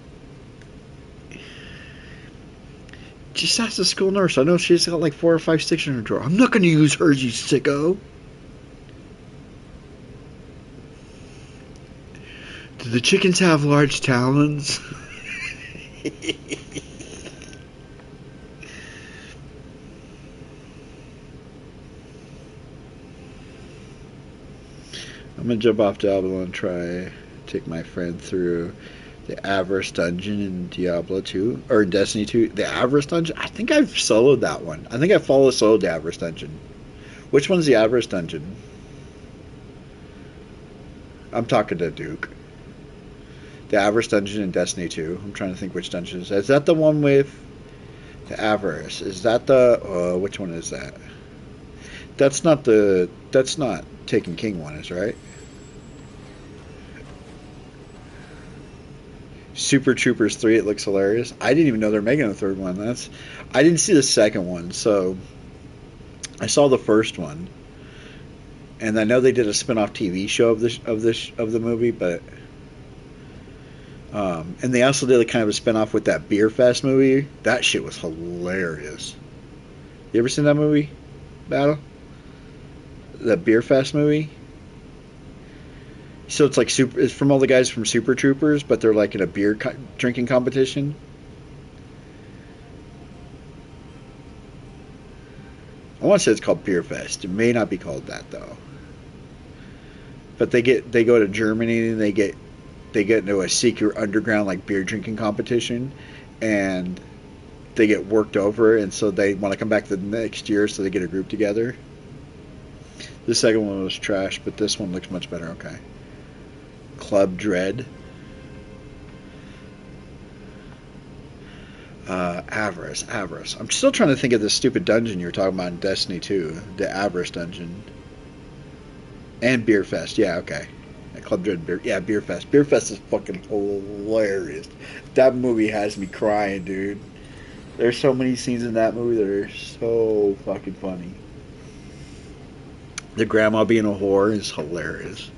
Just ask the school nurse. I know she's got like 4 or 5 sticks in her drawer. I'm not going to use hers, you sicko. Do the chickens have large talons? I'm going to jump off Diablo and try take my friend through the Avarice Dungeon in Diablo 2, or Destiny 2. The Avarice Dungeon? I think I've soloed that one. I think I soloed the Avarice Dungeon. Which one's the Avarice Dungeon? I'm talking to Duke. The Avarice Dungeon in Destiny 2. I'm trying to think which dungeon is that. Is that the one with the Avarice? Is that the... which one is that? That's not Taken King one, is right? Super Troopers 3, it looks hilarious. I didn't even know they're making a third one. I didn't see the second one, so I saw the first one. And I know they did a spin-off TV show of the movie, but and they also did a kind of a spin-off with that Beer Fest movie. That shit was hilarious. You ever seen that movie, Battle? The Beer Fest movie? So it's like it's from all the guys from Super Troopers, but they're like in a beer drinking competition. I want to say it's called Beer Fest. It may not be called that though. But they go to Germany and they get into a secret underground like beer drinking competition, and they get worked over, and so they want to come back the next year, so they get a group together. The second one was trash, but this one looks much better. Okay. Club Dread. Avarice. I'm still trying to think of this stupid dungeon you were talking about in Destiny 2. The Avarice dungeon. And Beer Fest. Yeah, okay. Club Dread Beer. Yeah, Beer Fest. Beer Fest is fucking hilarious. That movie has me crying, dude. There's so many scenes in that movie that are so fucking funny. The grandma being a whore is hilarious.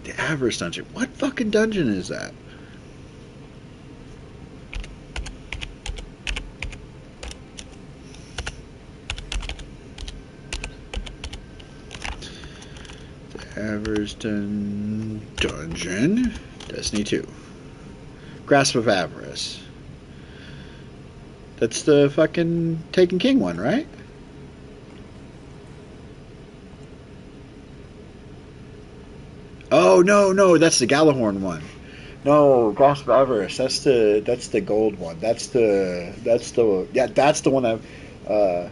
The Avarice Dungeon. What fucking dungeon is that? The Avarice Dungeon. Destiny 2. Grasp of Avarice. That's the fucking Taken King one, right? Oh no, that's the Galahorn one. No, Grasp of Avarice. That's the gold one. That's the one that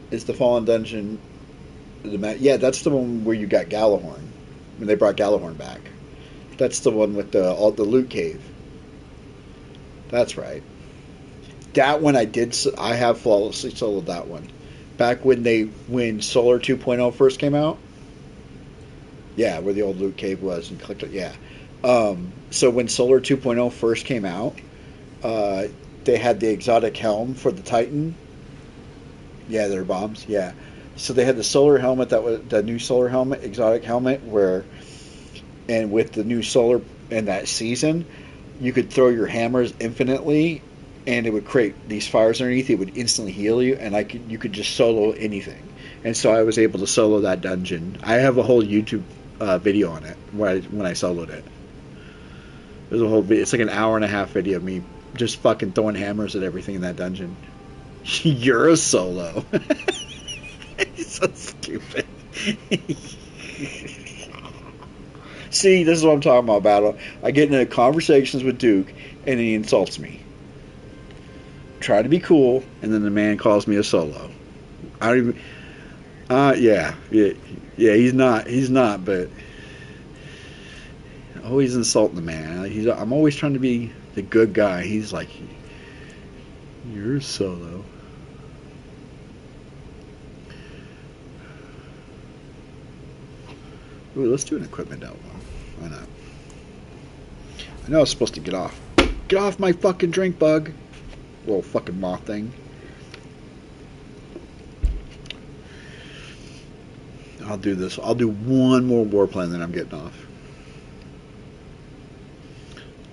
is the Fallen Dungeon. Yeah, that's the one where you got Galahorn when they brought Galahorn back. That's the one with the loot cave. That's right. That one I did. I have flawlessly soloed that one. Back when Solar 2.0 first came out. Yeah, where the old loot cave was and clicked it. Yeah. So when Solar 2.0 first came out, uh, they had the exotic helm for the Titan. Yeah, they're bombs. Yeah. So they had the solar helmet that was the new solar helmet, exotic helmet, and with the new solar in that season, you could throw your hammers infinitely, and it would create these fires underneath. It would instantly heal you, and you could just solo anything. And so I was able to solo that dungeon. I have a whole YouTube video on it when I soloed it. There's a whole video. It's like an hour and a half video of me just fucking throwing hammers at everything in that dungeon. You're a solo. He's so stupid. See, this is what I'm talking about, Battle. I get into conversations with Duke, and he insults me. Try to be cool, and then the man calls me a solo. I don't even... yeah, he's not, but... Always insulting the man. I'm always trying to be the good guy. He's like, you're a solo. Ooh, let's do an equipment out one. Why not? I know I was supposed to get off. Get off my fucking drink, bug. Little fucking moth thing. I'll do this. I'll do one more war plan, then I'm getting off.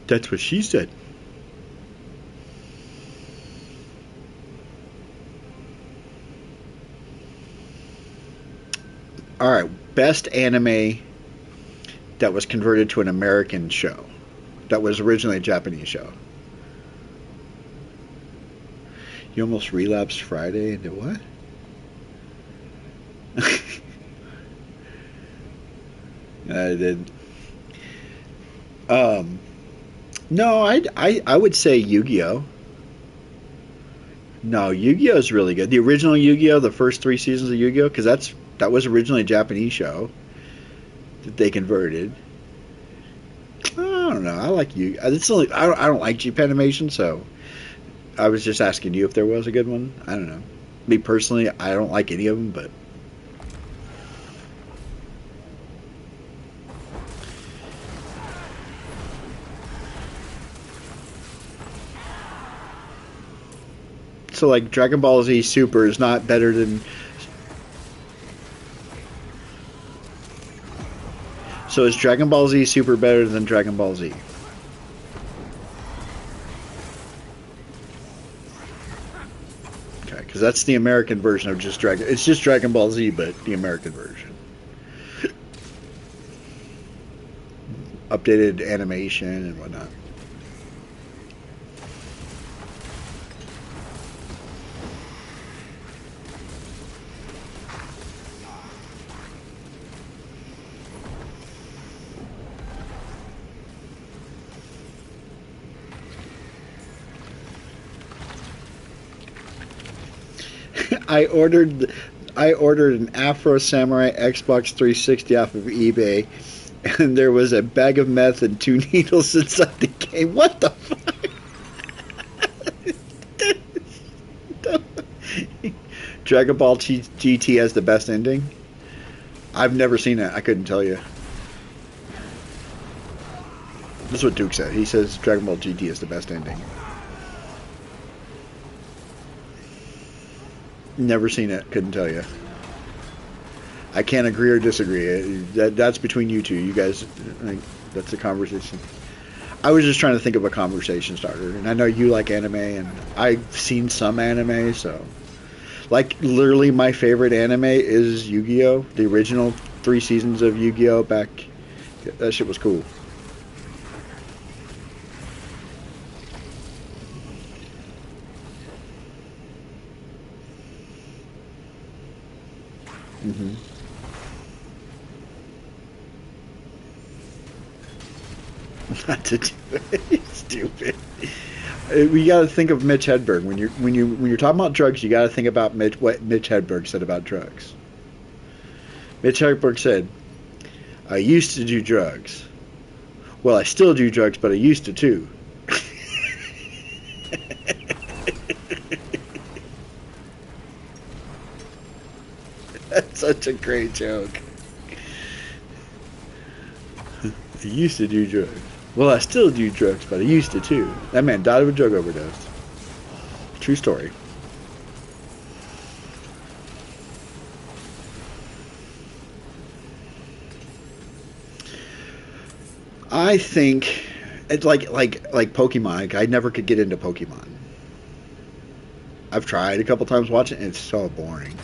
That's what she said. Alright, best anime that was converted to an American show. That was originally a Japanese show. You almost relapsed Friday into what? I did. No, I would say Yu-Gi-Oh! No, Yu-Gi-Oh! Is really good. The original Yu-Gi-Oh! The first 3 seasons of Yu-Gi-Oh! Because that was originally a Japanese show that they converted. I don't know. I like you. I don't like Jeep animation, so I was just asking you if there was a good one. I don't know. Me personally, I don't like any of them, but so like Dragon Ball Z Super is not better than. So is Dragon Ball Z Super better than Dragon Ball Z? Okay, because that's the American version of just Dragon. It's just Dragon Ball Z, but the American version. Updated animation and whatnot. I ordered an Afro Samurai Xbox 360 off of eBay, and there was a bag of meth and 2 needles inside the game. What the fuck? Dragon Ball GT has the best ending? I've never seen it. I couldn't tell you. That's what Duke said. He says Dragon Ball GT is the best ending. Never seen it. Couldn't tell you. I can't agree or disagree. That's between you two. You guys, that's a conversation. I was just trying to think of a conversation starter, and I know you like anime, and I've seen some anime, so like literally my favorite anime is Yu-Gi-Oh! The original 3 seasons of Yu-Gi-Oh! Back. That shit was cool. Mm-hmm. Not to do it. Stupid. We got to think of Mitch Hedberg when you're talking about drugs. You got to think about what Mitch Hedberg said about drugs. Mitch Hedberg said, I used to do drugs. Well, I still do drugs, but I used to too. That's such a great joke. I used to do drugs. Well, I still do drugs, but I used to too. That man died of a drug overdose. True story. I think it's like Pokemon. I never could get into Pokemon. I've tried a couple times watching it, and it's so boring.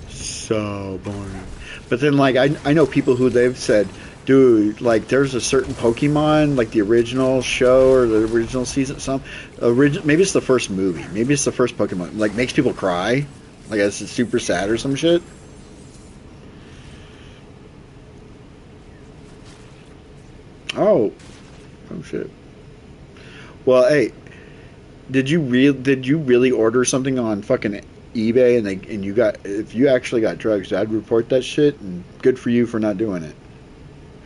So boring. But then like I know people who they've said, dude, like there's a certain Pokemon, like the original show or the original season, maybe it's the first movie, maybe it's the first Pokemon, like makes people cry, like it's super sad or some shit. Oh shit. Well, hey, did you really order something on fucking eBay and you got, if you actually got drugs, I'd report that shit, and good for you for not doing it.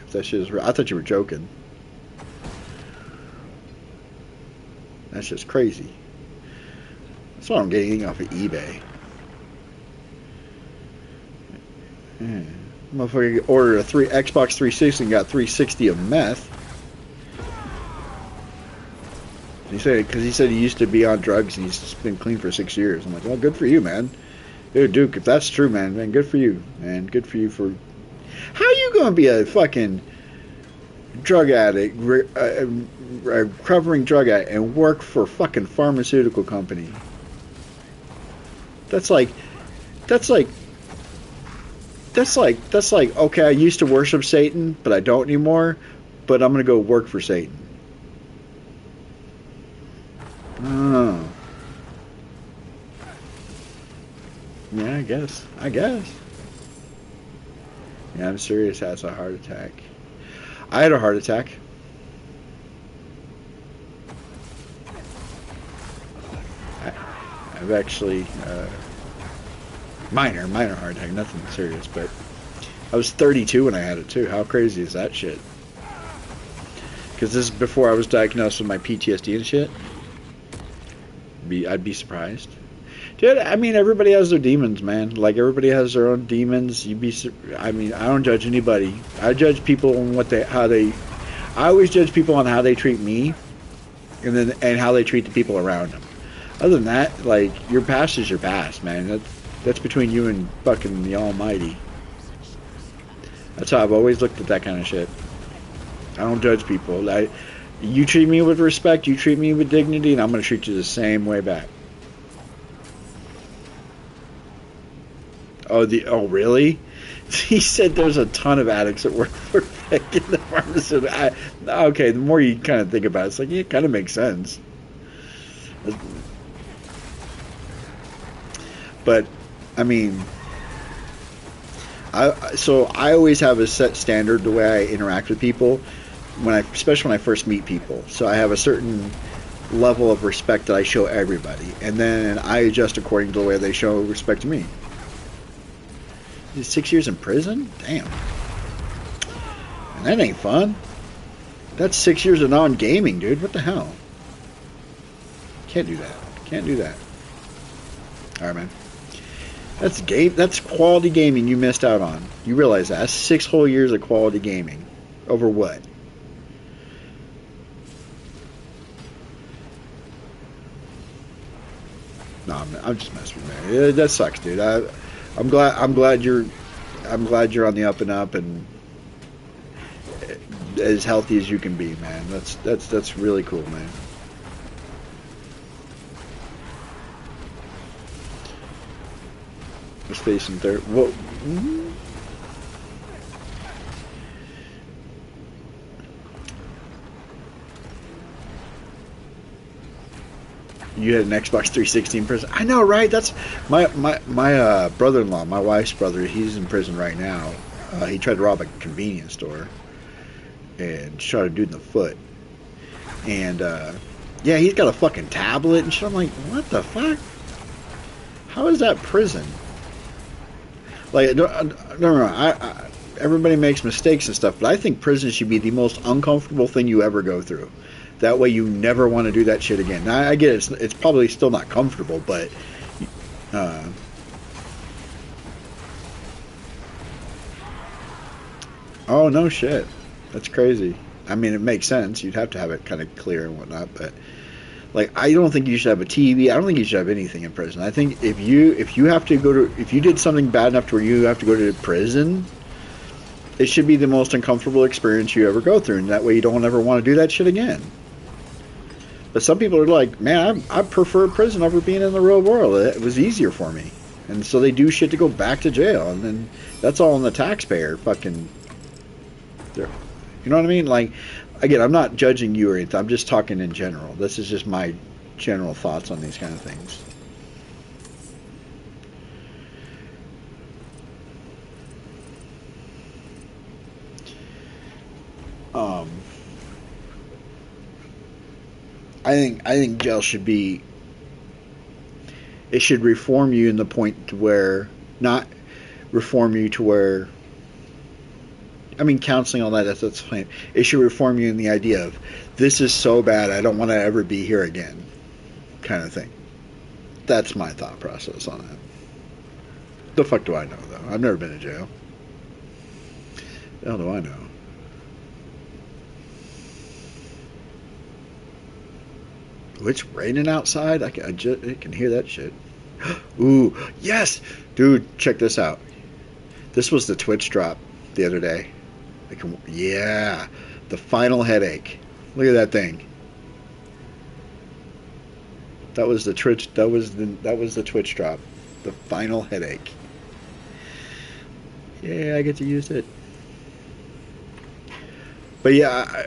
If that shit is real. I thought you were joking. That's just crazy. That's why I don't get anything off of eBay. Yeah. Motherfucker ordered a Xbox 360 and got 360 of meth. He said, because he said he used to be on drugs and he's been clean for 6 years. I'm like, well, good for you, man. Dude, Duke, if that's true, man, good for you, man. Good for you for. How are you gonna be a fucking drug addict, recovering drug addict, and work for a fucking pharmaceutical company? That's like, okay, I used to worship Satan, but I don't anymore. But I'm gonna go work for Satan. Oh. Yeah, I guess. Yeah, I'm serious. That's a heart attack. I had a heart attack. I've actually minor heart attack, nothing serious, but I was 32 when I had it too. How crazy is that shit? Because this is before I was diagnosed with my PTSD and shit. I'd be surprised. Dude, I mean, everybody has their demons, man. Like, everybody has their own demons. I mean, I don't judge anybody. I judge people on I always judge people on how they treat me, and how they treat the people around them. Other than that, like, your past is your past, man. That's between you and fucking the Almighty. That's how I've always looked at that kind of shit. I don't judge people. You treat me with respect, you treat me with dignity, and I'm going to treat you the same way back. Oh, really? He said there's a ton of addicts that work for in the pharmaceutical. Okay, the more you kind of think about it, it's like, yeah, it kind of makes sense. But, I mean, I always have a set standard the way I interact with people, especially when I first meet people. So I have a certain level of respect that I show everybody, and then I adjust according to the way they show respect to me. 6 years in prison? Damn. And that ain't fun. That's 6 years of non-gaming, dude. What the hell? Can't do that. Alright, man. That's quality gaming you missed out on. You realize that? That's 6 whole years of quality gaming. Over what? No, I'm just messing with you, man. That sucks, dude. I'm glad you're on the up and up and as healthy as you can be, man. That's really cool, man. Let's face it, there. Well, you had an Xbox 360 in prison. I know, right? That's my brother-in-law, my wife's brother. He's in prison right now. He tried to rob a convenience store and shot a dude in the foot. And yeah, he's got a fucking tablet and shit. I'm like, what the fuck? How is that prison? Like, no. Everybody makes mistakes and stuff, but I think prison should be the most uncomfortable thing you ever go through. That way, you never want to do that shit again. Now, I get it's probably still not comfortable, but. Oh no shit, that's crazy. I mean, it makes sense. You'd have to have it kind of clear and whatnot, but like, I don't think you should have a TV. I don't think you should have anything in prison. I think if you have to go to if you did something bad enough to where you have to go to prison, it should be the most uncomfortable experience you ever go through, and that way you don't ever want to do that shit again. But some people are like, man, I prefer prison over being in the real world. It was easier for me, and so they do shit to go back to jail, and then that's all on the taxpayer. Fucking, you know what I mean? Like, again, I'm not judging you or anything. I'm just talking in general. This is just my general thoughts on these kind of things. I think jail should be. It should reform you in the point to where, not reform you to where. I mean, counseling, all that's fine. It should reform you in the idea of, this is so bad, I don't want to ever be here again, kind of thing. That's my thought process on that. The fuck do I know, though? I've never been in jail. The hell do I know? It's raining outside. I can hear that shit. Ooh, yes! Dude, check this out. This was the Twitch drop the other day. Yeah, the final headache. Look at that thing. That was the Twitch. That was the Twitch drop. The final headache. Yeah, I get to use it. But yeah,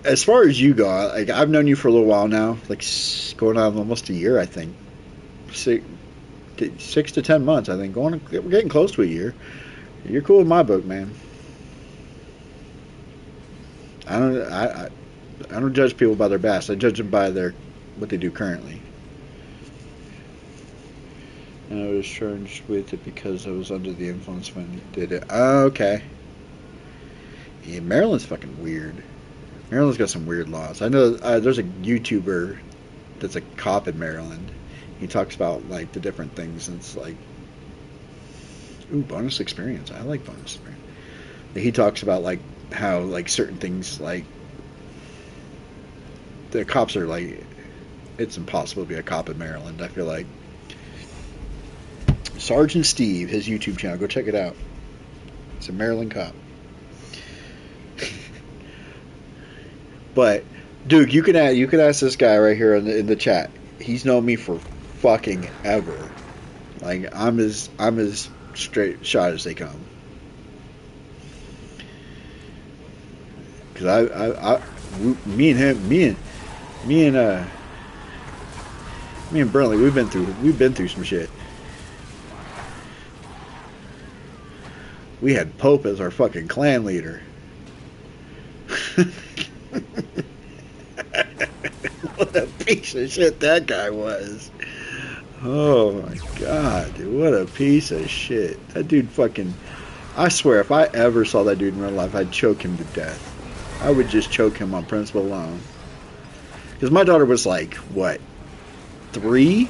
as far as you go, like, I've known you for a little while now, like going on almost a year, I think. 6 to 10 months, I think. We're getting close to a year. You're cool in my book, man. I don't judge people by their past. I judge them by what they do currently. And I was charged with it because I was under the influence when I did it. Oh, okay. Yeah, Maryland's fucking weird. Maryland's got some weird laws. I know there's a YouTuber that's a cop in Maryland. He talks about like the different things, and it's like, ooh, bonus experience. I like bonus experience. He talks about like how like certain things, like the cops are like, it's impossible to be a cop in Maryland. I feel like Sergeant Steve, his YouTube channel, go check it out. It's a Maryland cop. But Duke, you can ask this guy right here in the chat. He's known me for fucking ever. Like, I'm as straight shot as they come. Cause me and Burnley, we've been through some shit. We had Pope as our fucking clan leader. What a piece of shit that guy was. Oh my god, dude, what a piece of shit. That dude fucking, I swear, if I ever saw that dude in real life, I'd choke him to death. I would just choke him on principle alone. Because my daughter was like, what, 3?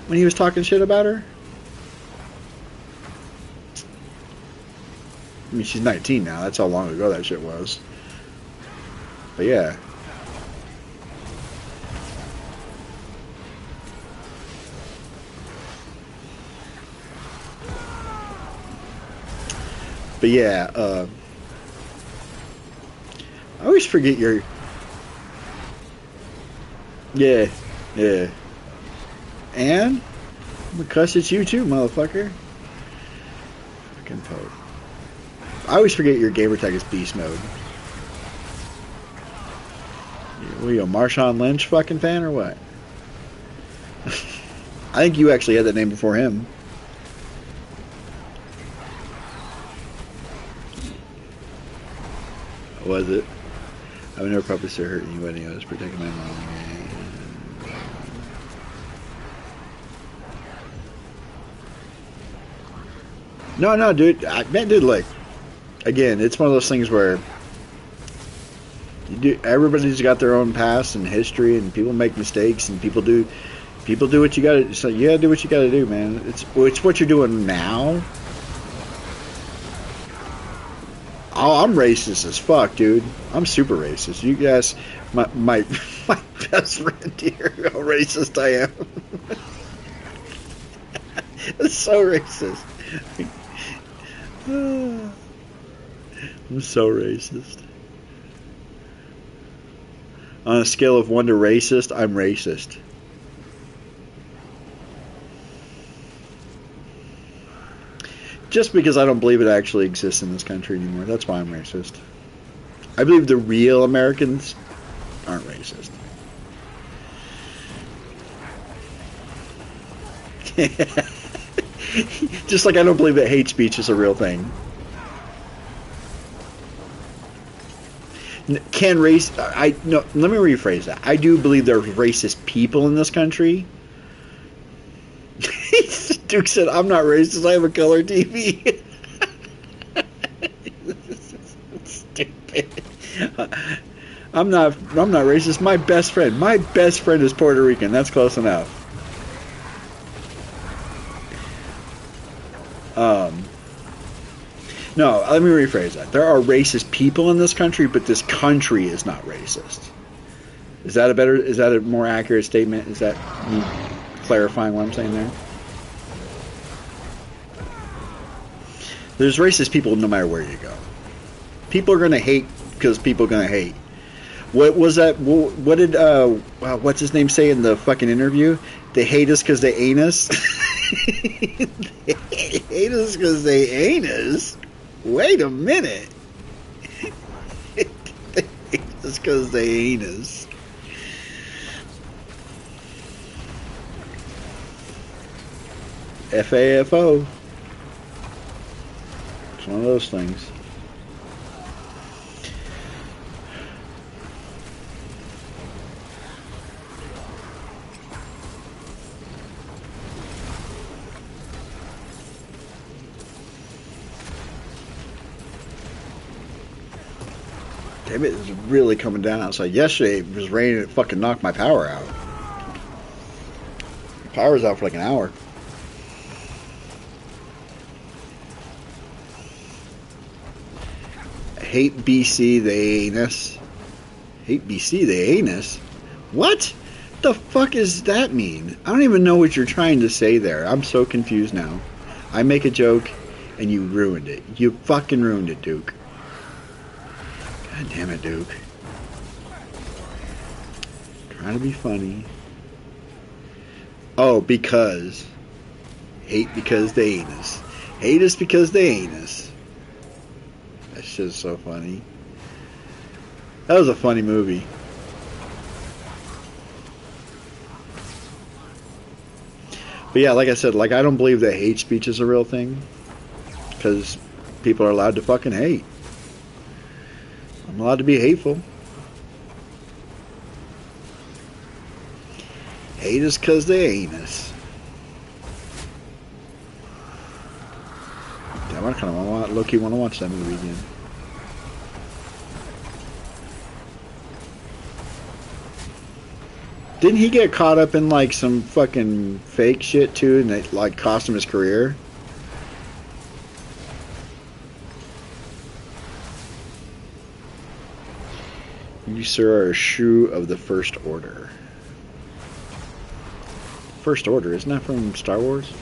When he was talking shit about her? I mean, she's 19 now. That's how long ago that shit was. But yeah. But yeah, I always forget your... Yeah. And? Because it's you too, motherfucker. Fucking Pope. I always forget your gamer tag is Beast Mode. What are you, a Marshawn Lynch fucking fan or what? I think you actually had that name before him. Was it? I would never probably start hurting you anyway. I was protecting my mom. No, no, dude. Man, dude, look. Again, it's one of those things where everybody's got their own past and history, and people make mistakes, and people do what you gotta. So you gotta do what you gotta do, man. It's what you're doing now. Oh, I'm racist as fuck, dude. I'm super racist. You guys, my my best friend here, how racist I am. It's so racist. I'm so racist. On a scale of 1 to racist, I'm racist. Just because I don't believe it actually exists in this country anymore. That's why I'm racist. I believe the real Americans aren't racist. Just like I don't believe that hate speech is a real thing. Can race... no, let me rephrase that. I do believe there's racist people in this country. Duke said, I'm not racist, I have a color TV. Stupid. I'm not racist. My best friend is Puerto Rican. That's close enough. No, let me rephrase that. There are racist people in this country, but this country is not racist. Is that a more accurate statement? Is that me clarifying what I'm saying there? There's racist people no matter where you go. People are going to hate because people are going to hate. What was that? What did what's his name say in the fucking interview? They hate us because they ain't us. They hate us because they ain't us. Wait a minute. They hate us because they ain't us. FAFO. It's one of those things. Damn it, it's really coming down outside. Yesterday it was raining, it fucking knocked my power out. Power's out for like an hour. Hate BC, they anus. Hate BC, they anus? What? The fuck does that mean? I don't even know what you're trying to say there. I'm so confused now. I make a joke and you ruined it. You fucking ruined it, Duke. God damn it, Duke. Trying to be funny. Oh, because. Hate because they ain't us. Hate us because they ain't us. That shit's so funny. That was a funny movie. But yeah, like I said, like I don't believe that hate speech is a real thing. Because people are allowed to fucking hate. I'm allowed to be hateful. Hate us because they ain't us. Damn, I kind of low-key want to watch that movie again. Didn't he get caught up in like some fucking fake shit too, and it like cost him his career? You, sir, are a shoe of the First Order. First Order, isn't that from Star Wars?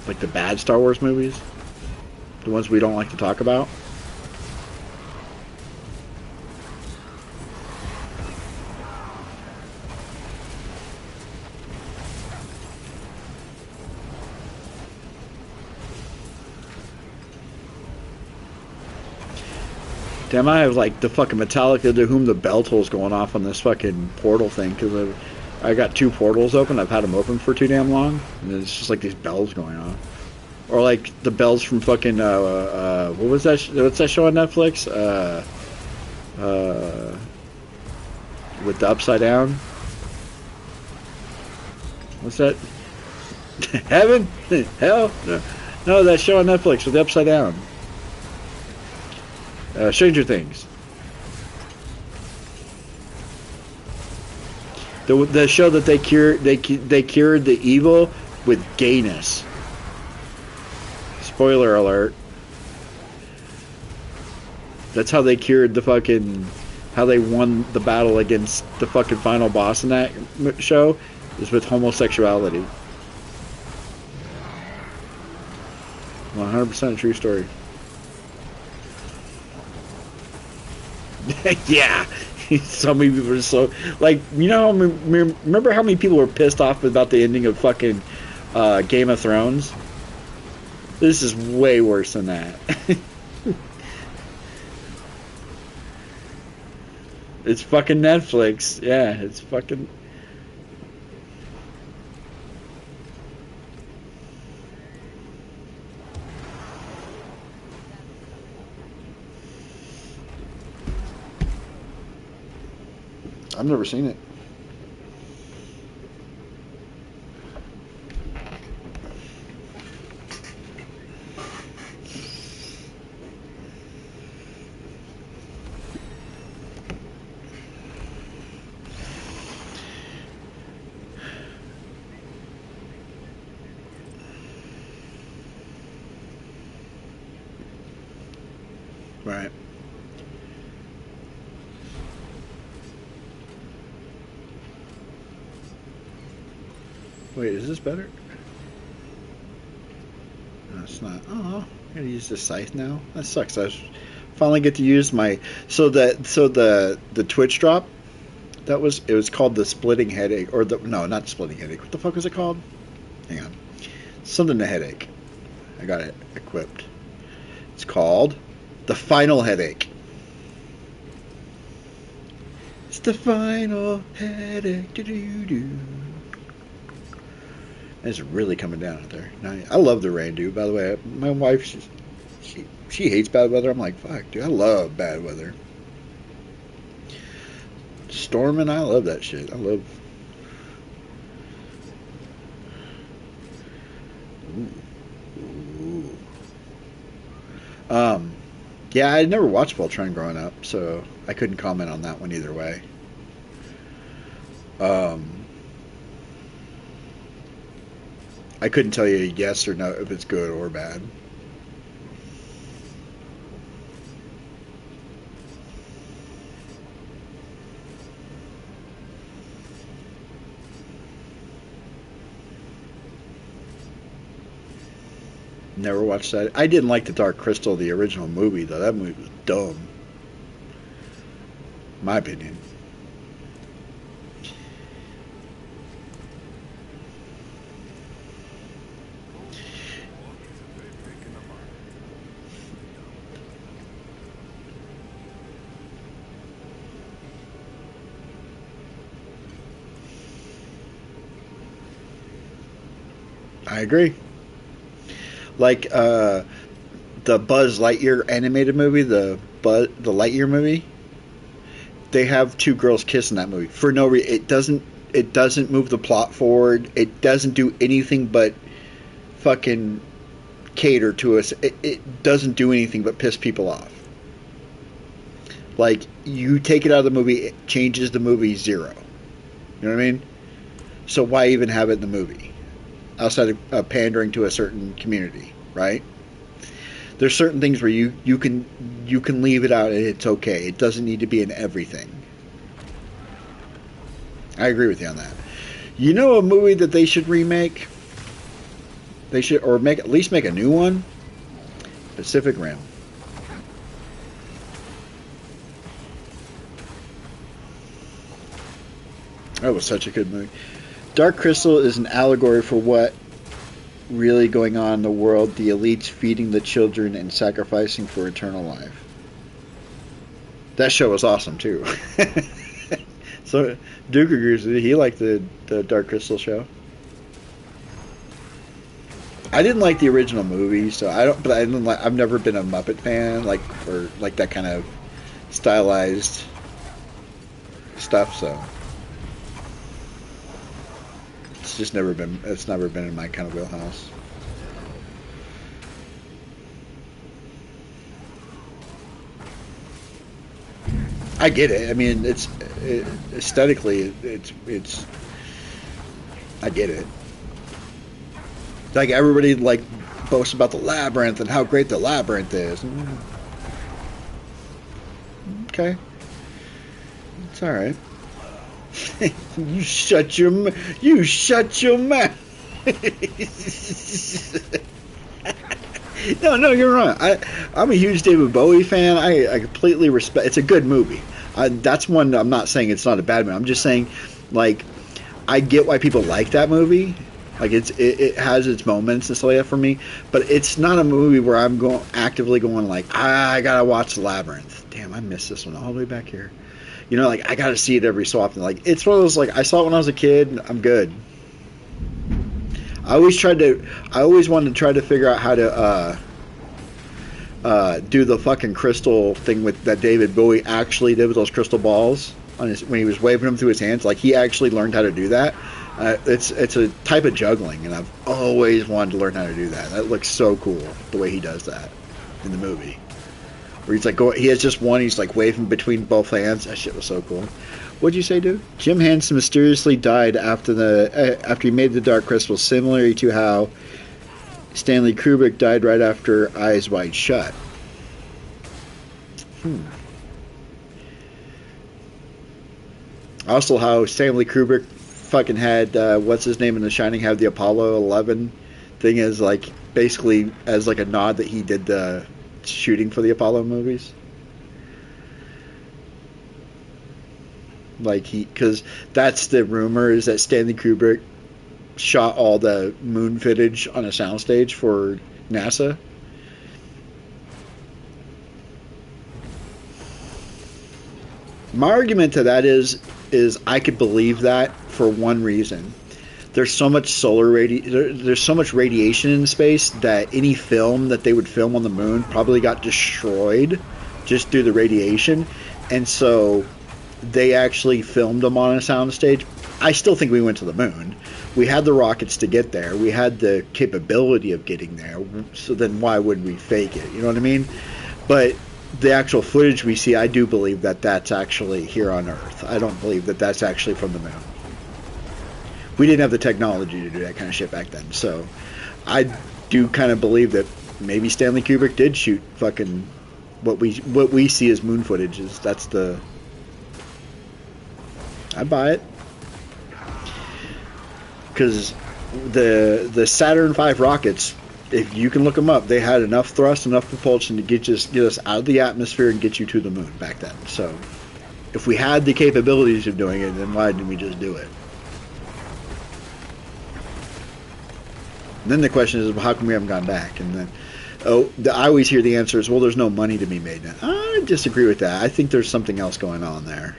Like the bad Star Wars movies? The ones we don't like to talk about? Damn, I have like the fucking Metallica To Whom the Bell Tolls going off on this fucking portal thing because I got 2 portals open. I've had them open for too damn long, and it's just like these bells going off, or like the bells from fucking what was that? What's that show on Netflix? With the upside down. What's that? Heaven? Hell? No. No, that show on Netflix with the Upside Down. Stranger Things. The show that they cured the evil with gayness. Spoiler alert. That's how they cured the fucking... How they won the battle against the fucking final boss in that show is with homosexuality. 100% a true story. Yeah. So many people are so... Like, you know, remember how many people were pissed off about the ending of fucking Game of Thrones? This is way worse than that. It's fucking Netflix. Yeah, it's fucking... I've never seen it. Right. Wait, is this better? No, it's not. Oh, I gotta use the scythe now. That sucks. I finally get to use my the Twitch drop. It was called the splitting headache, or the no, not splitting headache. What the fuck was it called? Hang on, something to headache. I got it equipped. It's called the final headache. It's the final headache. Do-do-do. It's really coming down out there. I love the rain, dude. By the way, my wife, she hates bad weather. I'm like, fuck, dude. I love bad weather. Storming, I love that shit. I love. Ooh. Yeah, I never watched Voltron growing up, so I couldn't comment on that one either way. I couldn't tell you yes or no if it's good or bad. Never watched that. I didn't like the Dark Crystal, the original movie, though. That movie was dumb. My opinion. I agree. Like the Buzz Lightyear animated movie, the Lightyear movie. They have two girls kiss in that movie for no reason. It doesn't move the plot forward. It doesn't do anything but fucking cater to us. It doesn't do anything but piss people off. Like, you take it out of the movie, it changes the movie zero. You know what I mean? So why even have it in the movie? Outside of pandering to a certain community, right? There's certain things where you can leave it out and it's okay. It doesn't need to be in everything. I agree with you on that. You know a movie that they should remake? They should, or at least make a new one? Pacific Rim. That was such a good movie. Dark Crystal is an allegory for what really going on in the world, the elites feeding the children and sacrificing for eternal life. That show was awesome too. So Duke agrees with you. He liked the Dark Crystal show. I didn't like the original movie, so I've never been a Muppet fan, or that kind of stylized stuff, so it's just never been in my kind of wheelhouse. I get it. I mean, aesthetically, it's. I get it. Like everybody like boasts about the labyrinth and how great the labyrinth is. Okay, it's all right. You shut your mouth. No, you're wrong. I'm a huge David Bowie fan. I completely respect. It's a good movie. That's one. I'm not saying it's not a bad movie. I'm just saying, like, I get why people like that movie. Like, it has its moments and stuff like that for me. But it's not a movie where I'm actively going like, I gotta watch Labyrinth. Damn, I missed this one all the way back here. You know, like I gotta see it every so often. Like it's one of those like I saw it when I was a kid. I'm good. I always wanted to try to figure out how to do the fucking crystal thing with that David Bowie actually did with those crystal balls on when he was waving them through his hands. Like he actually learned how to do that. It's a type of juggling, and I've always wanted to learn how to do that. That looks so cool the way he does that in the movie. Where he's like he has just one. He's like waving between both hands. That shit was so cool. What'd you say, dude? Jim Henson mysteriously died after he made the Dark Crystal, similarly to how Stanley Kubrick died right after Eyes Wide Shut. Also, how Stanley Kubrick fucking had what's his name in The Shining have the Apollo 11 thing as like basically as like a nod that he did the shooting for the Apollo movies. Like because that's the rumor is that Stanley Kubrick shot all the moon footage on a soundstage for NASA. My argument to that is I could believe that for one reason. There's so much there's so much radiation in space that any film that they would film on the moon probably got destroyed just through the radiation, and so they actually filmed them on a soundstage. I still think we went to the moon. We had the rockets to get there. We had the capability of getting there. So then why would we fake it? You know what I mean? But the actual footage we see, I do believe that that's actually here on Earth. I don't believe that that's actually from the moon. We didn't have the technology to do that kind of shit back then. So I do kind of believe that maybe Stanley Kubrick did shoot fucking what we see as moon footage. That's the... I buy it. Because the Saturn V rockets, if you can look them up, they had enough thrust, enough propulsion to get us out of the atmosphere and get you to the moon back then. So if we had the capabilities of doing it, then why didn't we just do it? And then the question is, well, how come we haven't gone back? And then, I always hear the answer is, well, there's no money to be made. I disagree with that. I think there's something else going on there.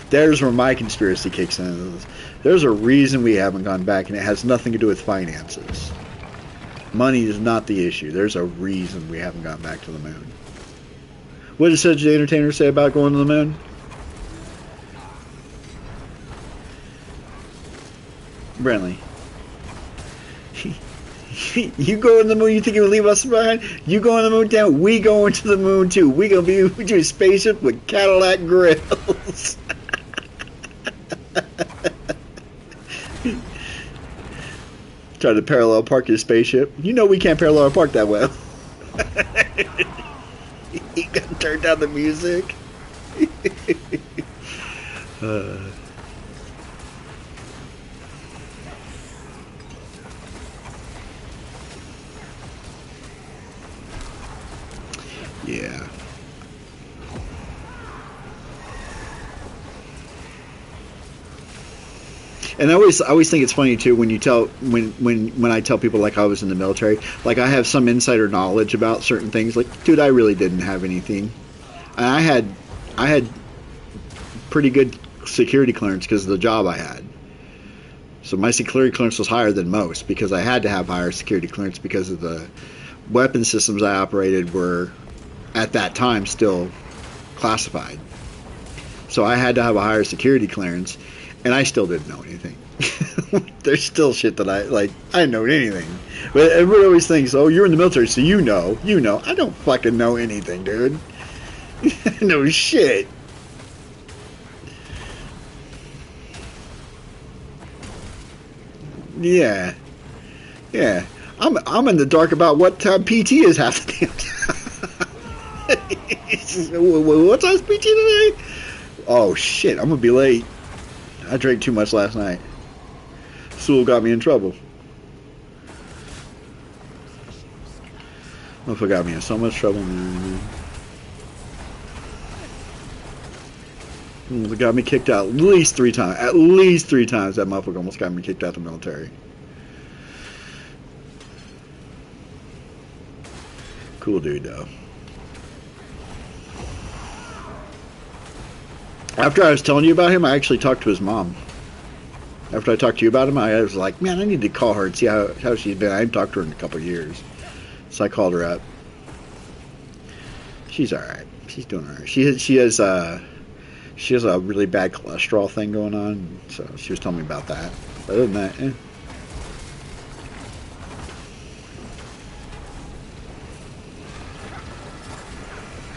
There's where my conspiracy kicks in. There's a reason we haven't gone back, and it has nothing to do with finances. Money is not the issue. There's a reason we haven't gone back to the moon. What did Cedric the Entertainer say about going to the moon? Brentley. You go on the moon, you think you would leave us behind? You go on the moon down, we going to the moon too. We gonna be to a spaceship with Cadillac grills. Try to parallel park your spaceship. You know we can't parallel park that well. You gotta turn down the music. Yeah. And I always think it's funny too when you tell when I tell people like I was in the military, like I have some insider knowledge about certain things. Like, dude, I really didn't have anything. And I had pretty good security clearance because of the job I had. So my security clearance was higher than most because I had to have higher security clearance because of the weapon systems I operated were at that time still classified. So I had to have a higher security clearance. And I still didn't know anything. There's still shit that I didn't know anything. But everybody always thinks, oh, you're in the military, so you know. I don't fucking know anything, dude. No shit. Yeah. Yeah. I'm in the dark about what time PT is half the damn time. What time's PT today? Oh shit, I'm gonna be late. I drank too much last night. Sewell got me in trouble. Motherfucker got me in so much trouble, man. It got me kicked out at least 3 times. At least 3 times that motherfucker almost got me kicked out of the military. Cool dude, though. After I was telling you about him, I actually talked to his mom. After I talked to you about him, I was like, man, I need to call her and see how she's been. I haven't talked to her in a couple of years. So I called her up. She's alright. She's doing alright. She has a really bad cholesterol thing going on, so she was telling me about that. Other than that, eh.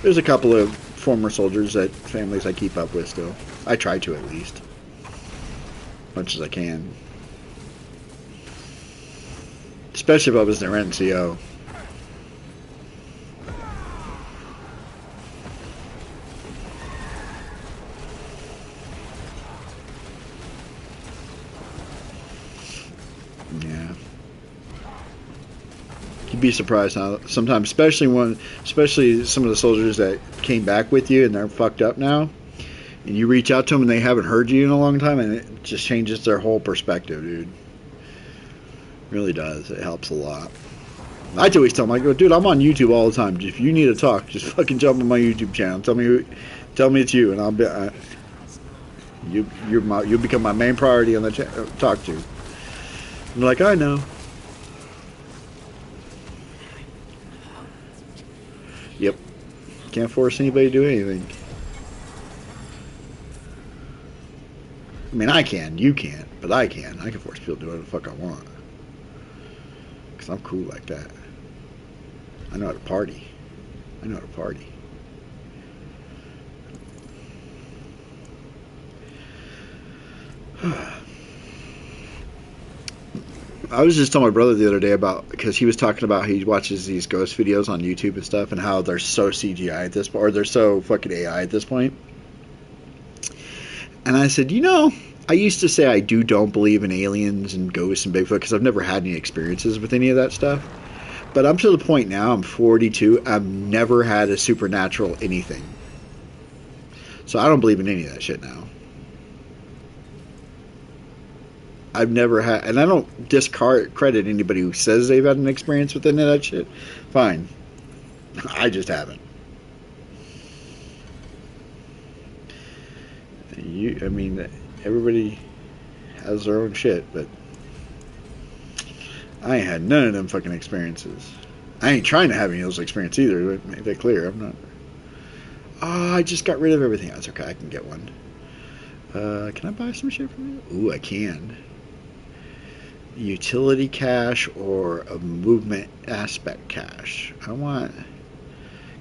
There's a couple of former soldiers that families I keep up with still. I try to, at least. Much as I can. Especially if I was their NCO. Yeah. You'd be surprised how sometimes, especially some of the soldiers that came back with you and they're fucked up now, and you reach out to them and they haven't heard you in a long time, and it just changes their whole perspective, dude. It really does. It helps a lot. I always tell them, I go, dude, I'm on YouTube all the time. If you need to talk, just fucking jump on my YouTube channel. Tell me it's you, and I'll be you'll become my main priority on the talk to. I'm like, I know. Yep. Can't force anybody to do anything. I mean, I can. You can't. But I can. I can force people to do whatever the fuck I want. Because I'm cool like that. I know how to party. I know how to party. I was just telling my brother the other day about, because he was talking about he watches these ghost videos on YouTube and stuff, and how they're so CGI at this point, or they're so fucking AI at this point. And I said, I used to say I don't believe in aliens and ghosts and Bigfoot because I've never had any experiences with any of that stuff. But I'm to the point now, I'm 42, I've never had a supernatural anything. So I don't believe in any of that shit now. I've never had, and I don't discredit anybody who says they've had an experience with any of that shit. Fine. I just haven't. I mean, everybody has their own shit, but I ain't had none of them fucking experiences. I ain't trying to have any of those experiences either. Make that clear. I'm not. Oh, I just got rid of everything. That's okay. I can get one. Can I buy some shit from you? Ooh, I can. Utility cache or a movement aspect cache. I want.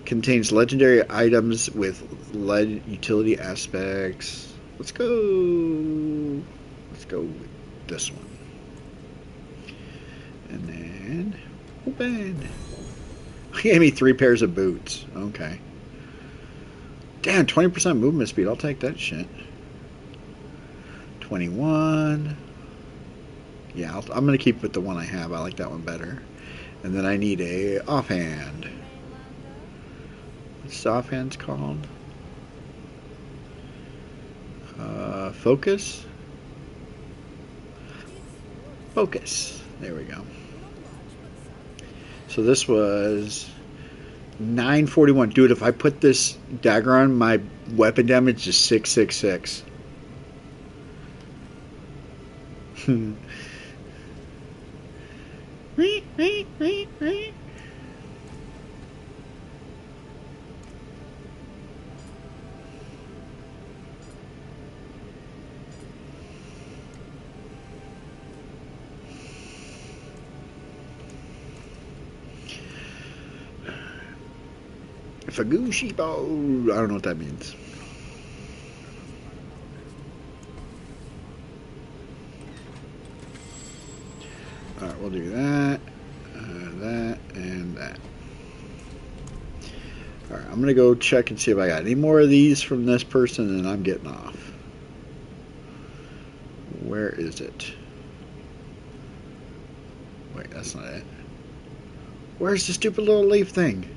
Contains legendary items with utility aspects. Let's go with this one. And then open. He gave me 3 pairs of boots. Okay. Damn, 20% movement speed. I'll take that shit. 21. Yeah, I'm going to keep with the one I have. I like that one better. And then I need a offhand. What's the offhand's called? Focus? Focus. There we go. So this was 941. Dude, if I put this dagger on, my weapon damage is 666. Fagushibo. I don't know what that means. Alright, we'll do that, that, and that. Alright, I'm gonna go check and see if I got any more of these from this person, and I'm getting off. Where is it? Wait, that's not it. Where's the stupid little leaf thing?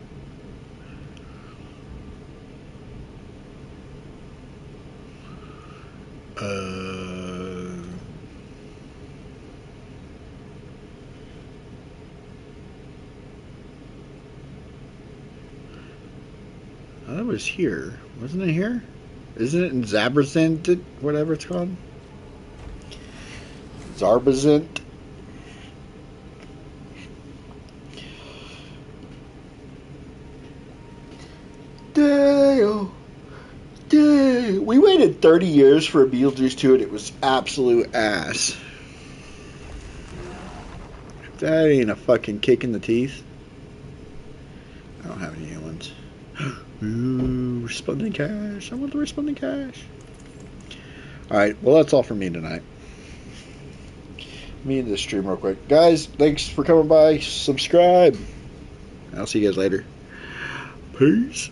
That was here. Wasn't it here? Isn't it in Zabrazint, whatever it's called? Zarbazint? Dale! Dale! We waited 30 years for a Beetlejuice 2 and it was absolute ass. That ain't a fucking kick in the teeth. I don't have any new ones. Ooh, responding cash. I want the responding cash. Alright, well that's all for me tonight. Me and this stream real quick. Guys, thanks for coming by. Subscribe. I'll see you guys later. Peace.